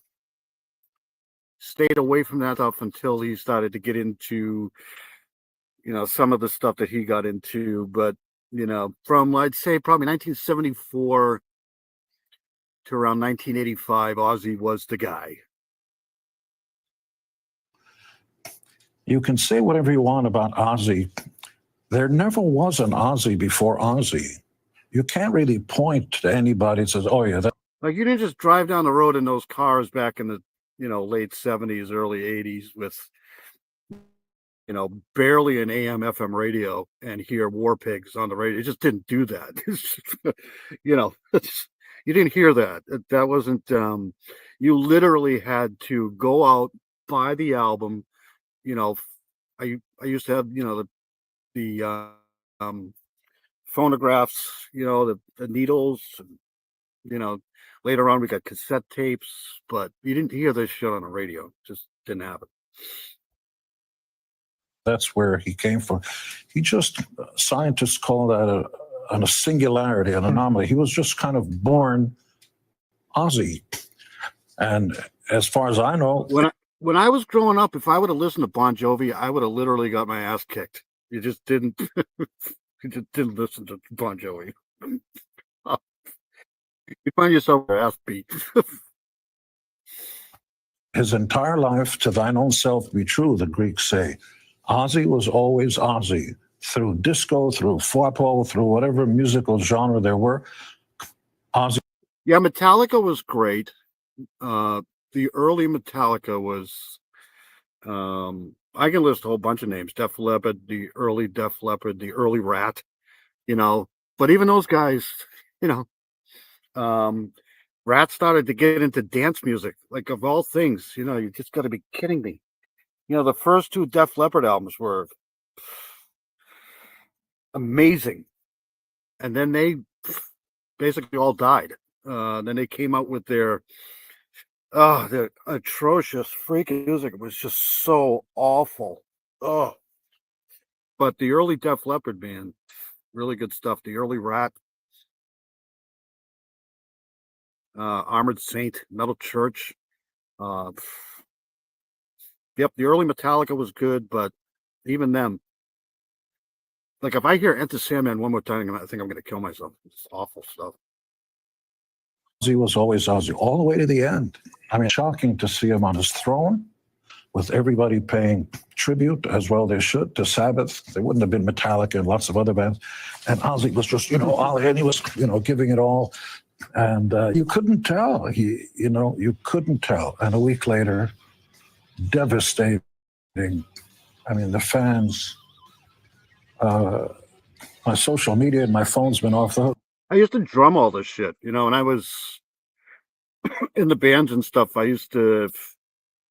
stayed away from that stuff until he started to get into some of the stuff that he got into. But from, I'd say, probably 1974 to around 1985, Ozzy was the guy. You can say whatever you want about Ozzy. There never was an Ozzy before Ozzy. You can't really point to anybody that says, oh yeah, like you didn't just drive down the road in those cars back in the late 70s, early 80s with barely an AM FM radio and hear War Pigs on the radio. It just didn't do that. You didn't hear that. That wasn't you literally had to go out, buy the album. I used to have the phonographs, the needles, later on we got cassette tapes, but you didn't hear this shit on the radio. Just didn't happen. that's where he came from. He just, scientists call that a singularity, an anomaly. He was just kind of born Ozzy. And as far as I know, when I was growing up, if I would have listened to Bon Jovi, I would have literally got my ass kicked. You just didn't. You just didn't listen to Bon Jovi. You find yourself your ass beat. his entire life, to thine own self be true, the Greeks say. Ozzy was always Ozzy. Through disco, through foipo, through whatever musical genre there were, Ozzy. Yeah, Metallica was great. The early Metallica was, I can list a whole bunch of names. Def Leppard, the early Def Leppard, the early Rat, but even those guys, Rat started to get into dance music, like of all things, you just got to be kidding me. The first two Def Leppard albums were amazing. And then they basically all died. Then they came out with their atrocious freaking music. It was just so awful. Oh, but the early Def Leppard, man, really good stuff. The early Rat, Armored Saint, Metal Church. Yep, the early Metallica was good, but even them, like if I hear Enter Sandman one more time, I think I'm going to kill myself. It's awful stuff. Ozzy was always Ozzy, all the way to the end. I mean, shocking to see him on his throne with everybody paying tribute, as well they should, to Sabbath. There wouldn't have been Metallica and lots of other bands. And Ozzy was just, and he was, giving it all. And you couldn't tell. You couldn't tell. And a week later, devastating. I mean, the fans, my social media and my phone's been off the hook. I used to drum all this shit, and I was in the bands and stuff. I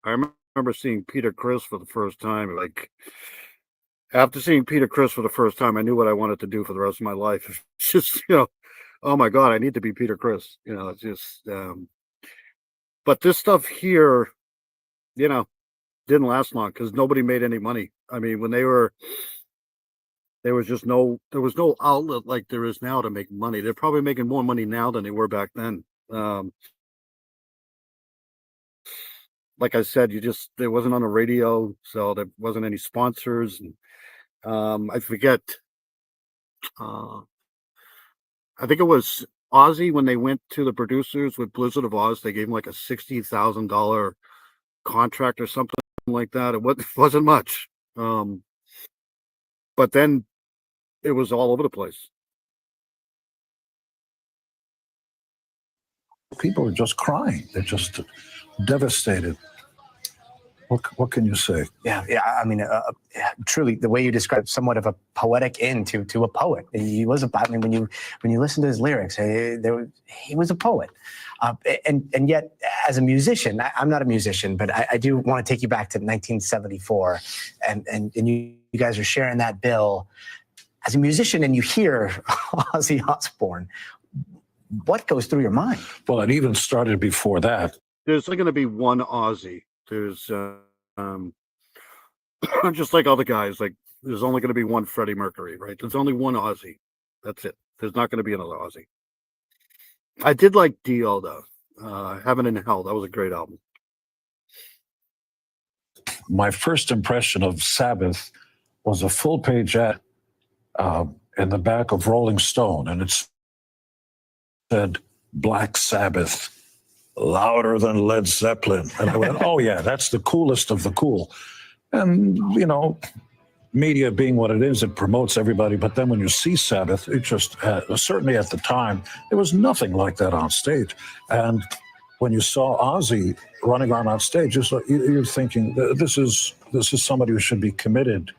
remember seeing Peter Criss for the first time. Like, after seeing Peter Criss for the first time, I knew what I wanted to do for the rest of my life. It's just, oh my God, I need to be Peter Criss. It's just, but this stuff here, didn't last long because nobody made any money. I mean, when there was no outlet like there is now to make money. They're probably making more money now than they were back then. Like I said, there wasn't on the radio, so there wasn't any sponsors. And I forget. I think it was Ozzy when they went to the producers with Blizzard of Oz. They gave him like a $60,000 contract or something like that. It wasn't much. But then it was all over the place. People are just crying. They're just devastated. What can you say? Yeah. I mean, truly, the way you described somewhat of a poetic end to a poet. He was I mean, when you listen to his lyrics, he was a poet. And yet, as a musician, I'm not a musician, but I do want to take you back to 1974, and you guys are sharing that bill. As a musician, and you hear Ozzy Osbourne, what goes through your mind? Well, it even started before that. There's going to be one Ozzy. There's just like all the guys, like there's only going to be one Freddie Mercury, right? There's only one Ozzy. That's it. There's not going to be another Ozzy. I did like Dio though. Heaven and Hell. That was a great album. My first impression of Sabbath was a full-page ad in the back of Rolling Stone, and it said Black Sabbath, louder than Led Zeppelin. And I went, oh yeah, that's the coolest of the cool. And, media being what it is, it promotes everybody. But then when you see Sabbath, it just, certainly at the time, there was nothing like that on stage. And when you saw Ozzy running on stage, you're thinking, this is somebody who should be committed.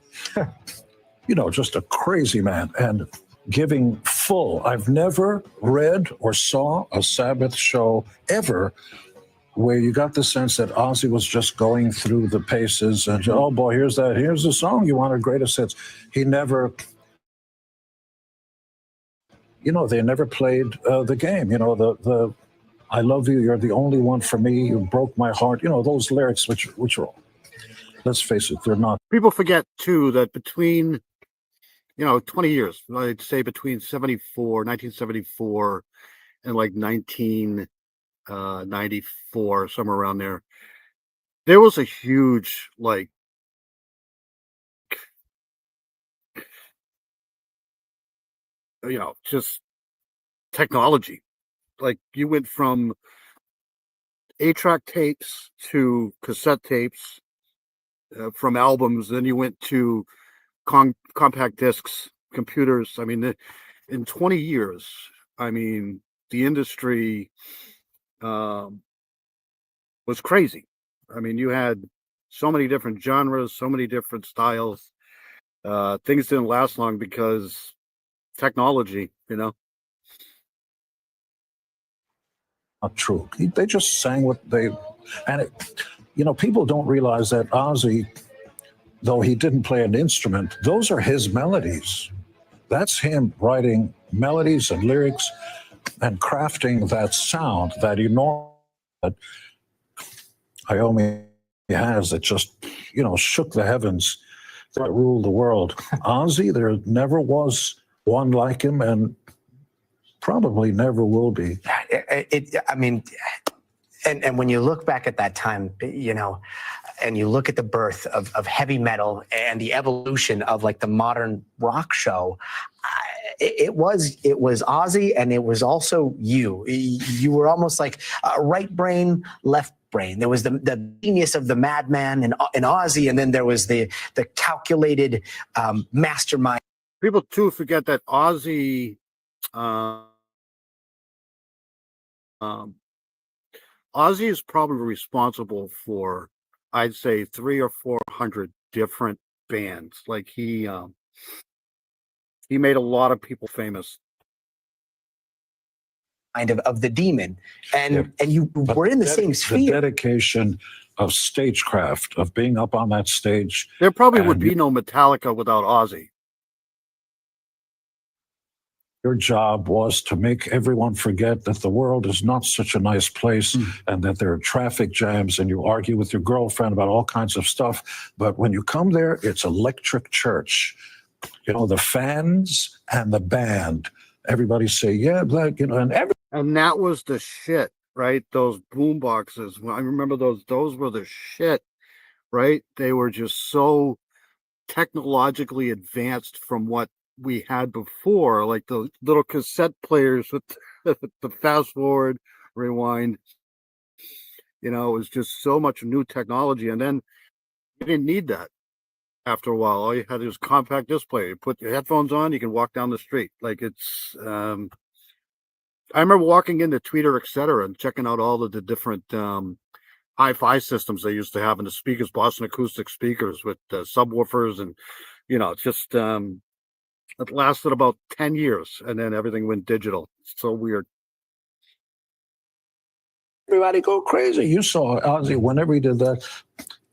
Just a crazy man. And giving full. I've never read or saw a Sabbath show ever where you got the sense that Ozzy was just going through the paces and, oh boy, here's the song you wanted, greatest hits. He never, they never played the game. The I love you, you're the only one for me, you broke my heart. Those lyrics, which are, let's face it, they're not. People forget too that between 20 years, I'd say between 1974 and like 1994, somewhere around there was a huge, just technology. Like you went from 8-track tapes to cassette tapes, from albums, then you went to compact discs, computers. I mean, in 20 years, the industry was crazy. You had so many different genres, so many different styles. Things didn't last long because technology, Not true. They just sang what they, and people don't realize that Ozzy, though he didn't play an instrument, those are his melodies. That's him writing melodies and lyrics and crafting that sound, that enormous that Iommi has, that just, shook the heavens, that ruled the world. Ozzy, there never was one like him, and probably never will be. And when you look back at that time, and you look at the birth of heavy metal and the evolution of like the modern rock show, it was Ozzy, and it was also you. You were almost like a right brain, left brain. There was the genius of the madman in Ozzy, and then there was the calculated mastermind. People too forget that Ozzy, Ozzy is probably responsible for, I'd say, 300 or 400 different bands. Like he made a lot of people famous. Of the demon, and you were in the same sphere. The dedication of stagecraft, of being up on that stage. There probably would be no Metallica without Ozzy. Your job was to make everyone forget that the world is not such a nice place and that there are traffic jams and you argue with your girlfriend about all kinds of stuff. But when you come there, it's electric church. The fans and the band, everybody say, yeah, black, and that was the shit, right? Those boom boxes. I remember those were the shit, right? They were just so technologically advanced from what we had before, like the little cassette players with the fast forward, rewind. It was just so much new technology, and then you didn't need that. After a while, all you had was compact display. You put your headphones on, you can walk down the street. Like it's. I remember walking into Tweeter, etc., and checking out all of the different hi-fi systems they used to have in the speakers, Boston Acoustic speakers with subwoofers, and just. It lasted about 10 years, and then everything went digital. It's so weird. Everybody go crazy. You saw Ozzy whenever he did that.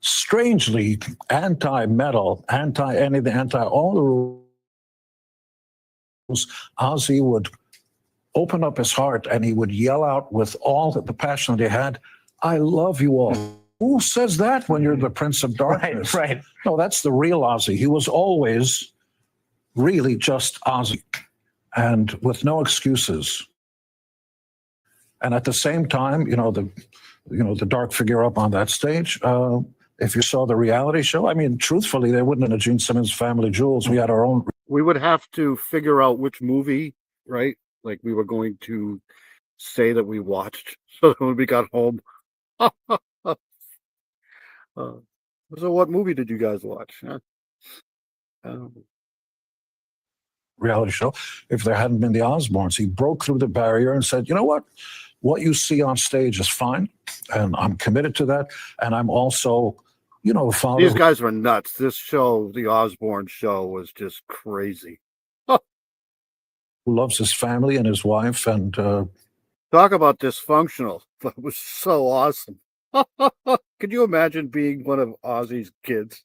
Strangely anti-metal, anti-anything, anti-all the rules. Ozzy would open up his heart, and he would yell out with all the passion that he had, "I love you all." Who says that when you're the Prince of Darkness? Right. No, that's the real Ozzy. He was always really just Ozzy, and with no excuses. And at the same time, the dark figure up on that stage. If you saw the reality show, I mean, truthfully, they wouldn't have Gene Simmons' Family Jewels. We had our own. We would have to figure out which movie, right? Like we were going to say that we watched, so that when we got home. So what movie did you guys watch? Huh? Reality show. If there hadn't been the Osbournes, he broke through the barrier and said, you know what you see on stage is fine, and I'm committed to that, and I'm also father. These guys were nuts. This show, the Osbourne show, was just crazy. Who loves his family and his wife, and talk about dysfunctional, but it was so awesome. Could you imagine being one of Ozzy's kids?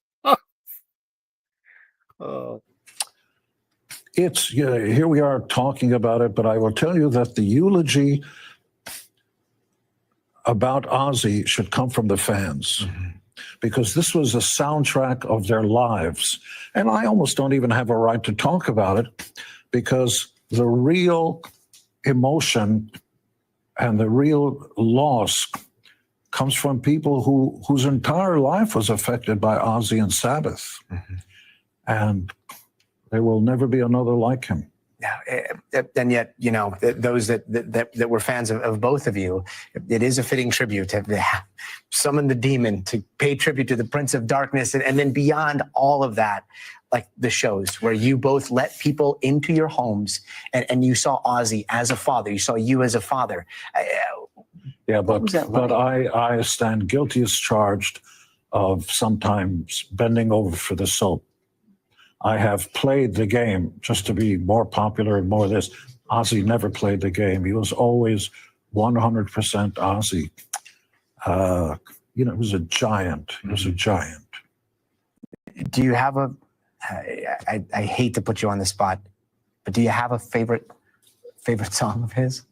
It's here we are talking about it, but I will tell you that the eulogy about Ozzy should come from the fans, because this was a soundtrack of their lives. And I almost don't even have a right to talk about it, because the real emotion and the real loss comes from people whose entire life was affected by Ozzy and Sabbath. And there will never be another like him. Yeah, and yet, those that were fans of both of you, it is a fitting tribute to summon the demon, to pay tribute to the Prince of Darkness, and then beyond all of that, like the shows where you both let people into your homes, and you saw Ozzy as a father, you saw you as a father. Yeah, but I stand guilty as charged of sometimes bending over for the soap. I have played the game just to be more popular and more of this. Ozzy never played the game. He was always 100% Ozzy. He was a giant. He was a giant. Do you have I hate to put you on the spot. But do you have a favorite song of his?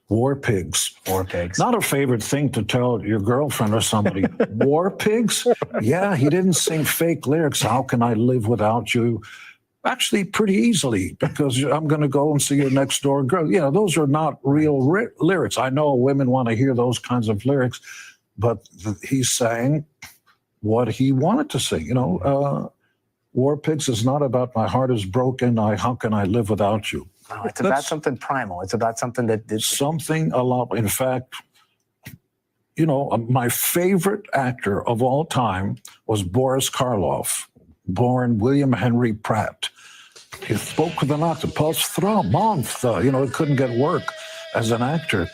War Pigs. War Pigs. Not a favorite thing to tell your girlfriend or somebody. War Pigs? Yeah, he didn't sing fake lyrics. How can I live without you? Actually, pretty easily, because I'm going to go and see your next door girl. Yeah, those are not real lyrics. I know women want to hear those kinds of lyrics, but he sang what he wanted to sing. War Pigs is not about my heart is broken. How can I live without you? No, it's about something primal. It's about something that something a lot. In fact, my favorite actor of all time was Boris Karloff, born William Henry Pratt. He spoke with an octopus through a month. He couldn't get work as an actor.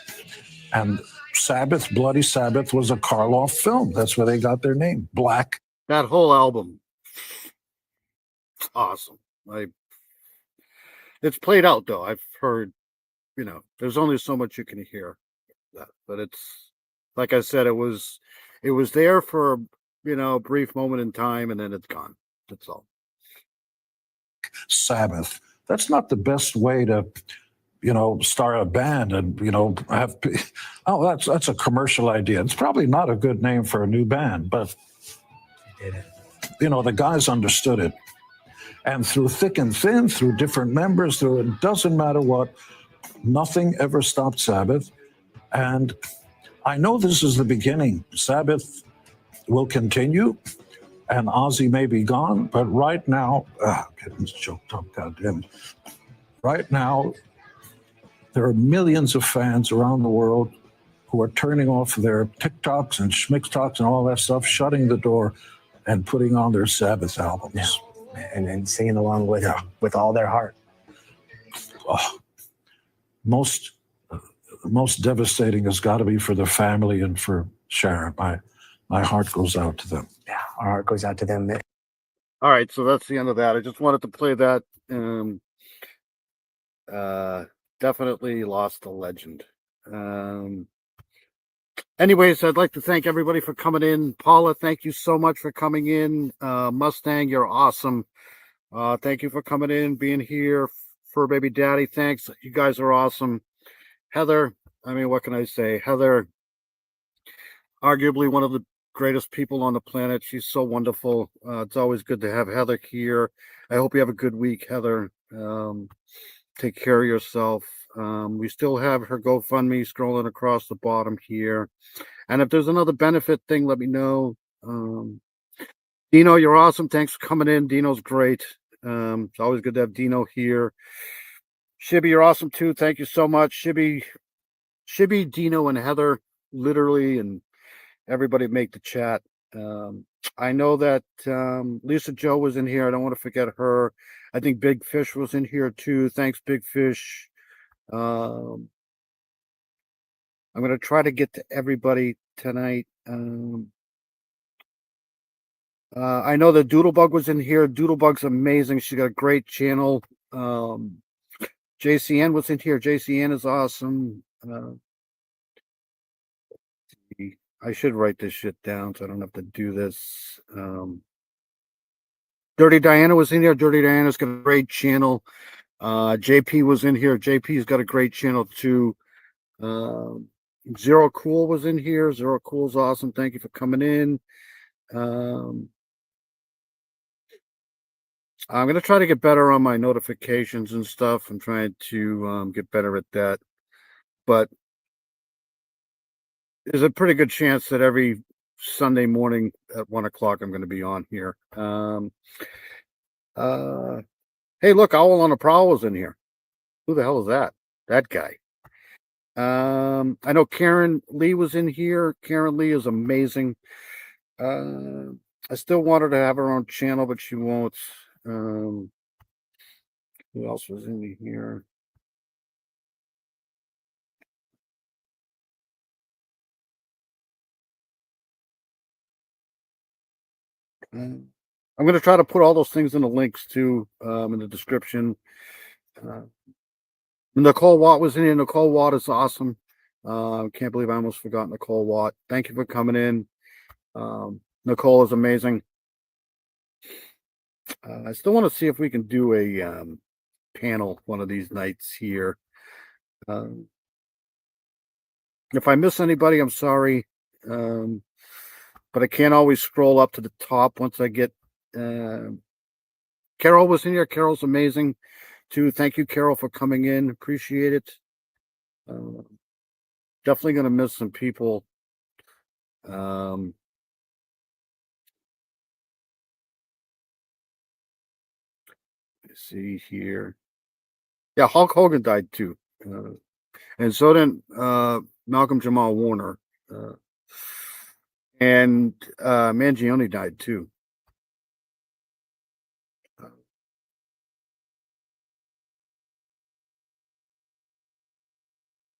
And Sabbath, Bloody Sabbath, was a Karloff film. That's where they got their name. Black. That whole album, awesome. It's played out though. I've heard, there's only so much you can hear that, but it's like I said, it was there for a brief moment in time, and then it's gone. That's all. Sabbath. That's not the best way to, start a band and have. Oh, that's a commercial idea. It's probably not a good name for a new band, but the guys understood it. And through thick and thin, through different members, it doesn't matter what, nothing ever stopped Sabbath. And I know this is the beginning. Sabbath will continue, and Ozzy may be gone, but right now, getting choked up, goddamn. Right now, there are millions of fans around the world who are turning off their TikToks and Schmicktalks and all that stuff, shutting the door and putting on their Sabbath albums. Yeah. And singing along with all their heart. Oh, most devastating has got to be for the family and for Sharon. My heart goes out to them. Yeah, our heart goes out to them. All right, so that's the end of that. I just wanted to play that. Definitely lost a legend. Anyways, I'd like to thank everybody for coming in. Paula, thank you so much for coming in. Mustang, you're awesome. Thank you for coming in, being here. Fur Baby Daddy, thanks. You guys are awesome. Heather, what can I say? Heather, arguably one of the greatest people on the planet. She's so wonderful. It's always good to have Heather here. I hope you have a good week, Heather. Take care of yourself. We still have her GoFundMe scrolling across the bottom here. And if there's another benefit thing, let me know. Dino, you're awesome. Thanks for coming in. Dino's great. It's always good to have Dino here. Shibby, you're awesome too. Thank you so much. Shibby, Dino, and Heather, literally, and everybody make the chat. I know that Lisa Joe was in here. I don't want to forget her. I think Big Fish was in here too. Thanks, Big Fish. I'm going to try to get to everybody tonight. I know that Doodlebug was in here. Doodlebug's amazing. She got a great channel. JCN was in here. JCN is awesome. I should write this shit down so I don't have to do this. Dirty Diana was in here. Dirty Diana's got a great channel. JP was in here. JP's got a great channel too. Zero Cool was in here. Zero Cool's awesome. Thank you for coming in. I'm going to try to get better on my notifications and stuff. I'm trying to get better at that. But there's a pretty good chance that every Sunday morning at 1 o'clock I'm going to be on here. Hey, look, Owl on the Prowl was in here. Who the hell is that? That guy. I know Karen Lee was in here. Karen Lee is amazing. I still want her to have her own channel, but she won't. Who else was in here? I'm going to try to put all those things in the links too, in the description. Nicole Watt was in here. Nicole Watt is awesome. Can't believe I almost forgot Nicole Watt. Thank you for coming in. Nicole is amazing. I still want to see if we can do panel one of these nights here. If I miss anybody, I'm sorry. But I can't always scroll up to the top once I get, Carol was in here. Carol's amazing too. Thank you, Carol, for coming in. Appreciate it. Definitely going to miss some people. Let's see here. Yeah, Hulk Hogan died too. And so did Malcolm Jamal Warner. And Mangione died too.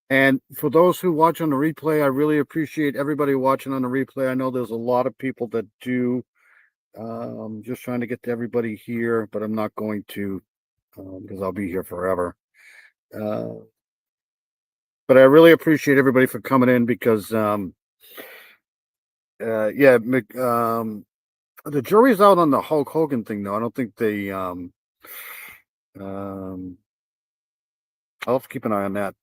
And for those who watch on the replay, I really appreciate everybody watching on the replay. I know there's a lot of people that do. Just trying to get to everybody here, but I'm not going to because I'll be here forever. But I really appreciate everybody for coming in because, the jury's out on the Hulk Hogan thing, though. I don't think they, I'll have to keep an eye on that.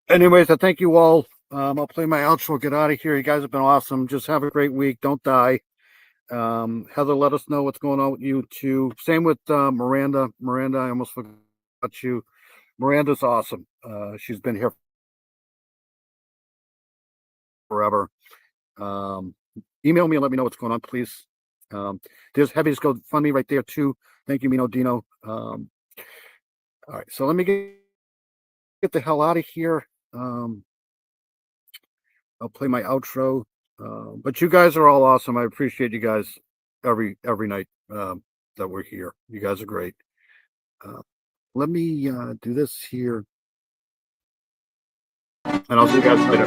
Anyways, I thank you all. I'll play my outro, get out of here. You guys have been awesome. Just have a great week. Don't die. Heather, let us know what's going on with you too. Same with Miranda. Miranda, I almost forgot you. Miranda's awesome. She's been here forever. Email me and let me know what's going on, please. There's Heavy's GoFundMe right there too. Thank you, Mino Dino. All right, so let me get the hell out of here. I'll play my outro. But you guys are all awesome. I appreciate you guys every night that we're here. You guys are great. Let me do this here. And I'll see you guys later.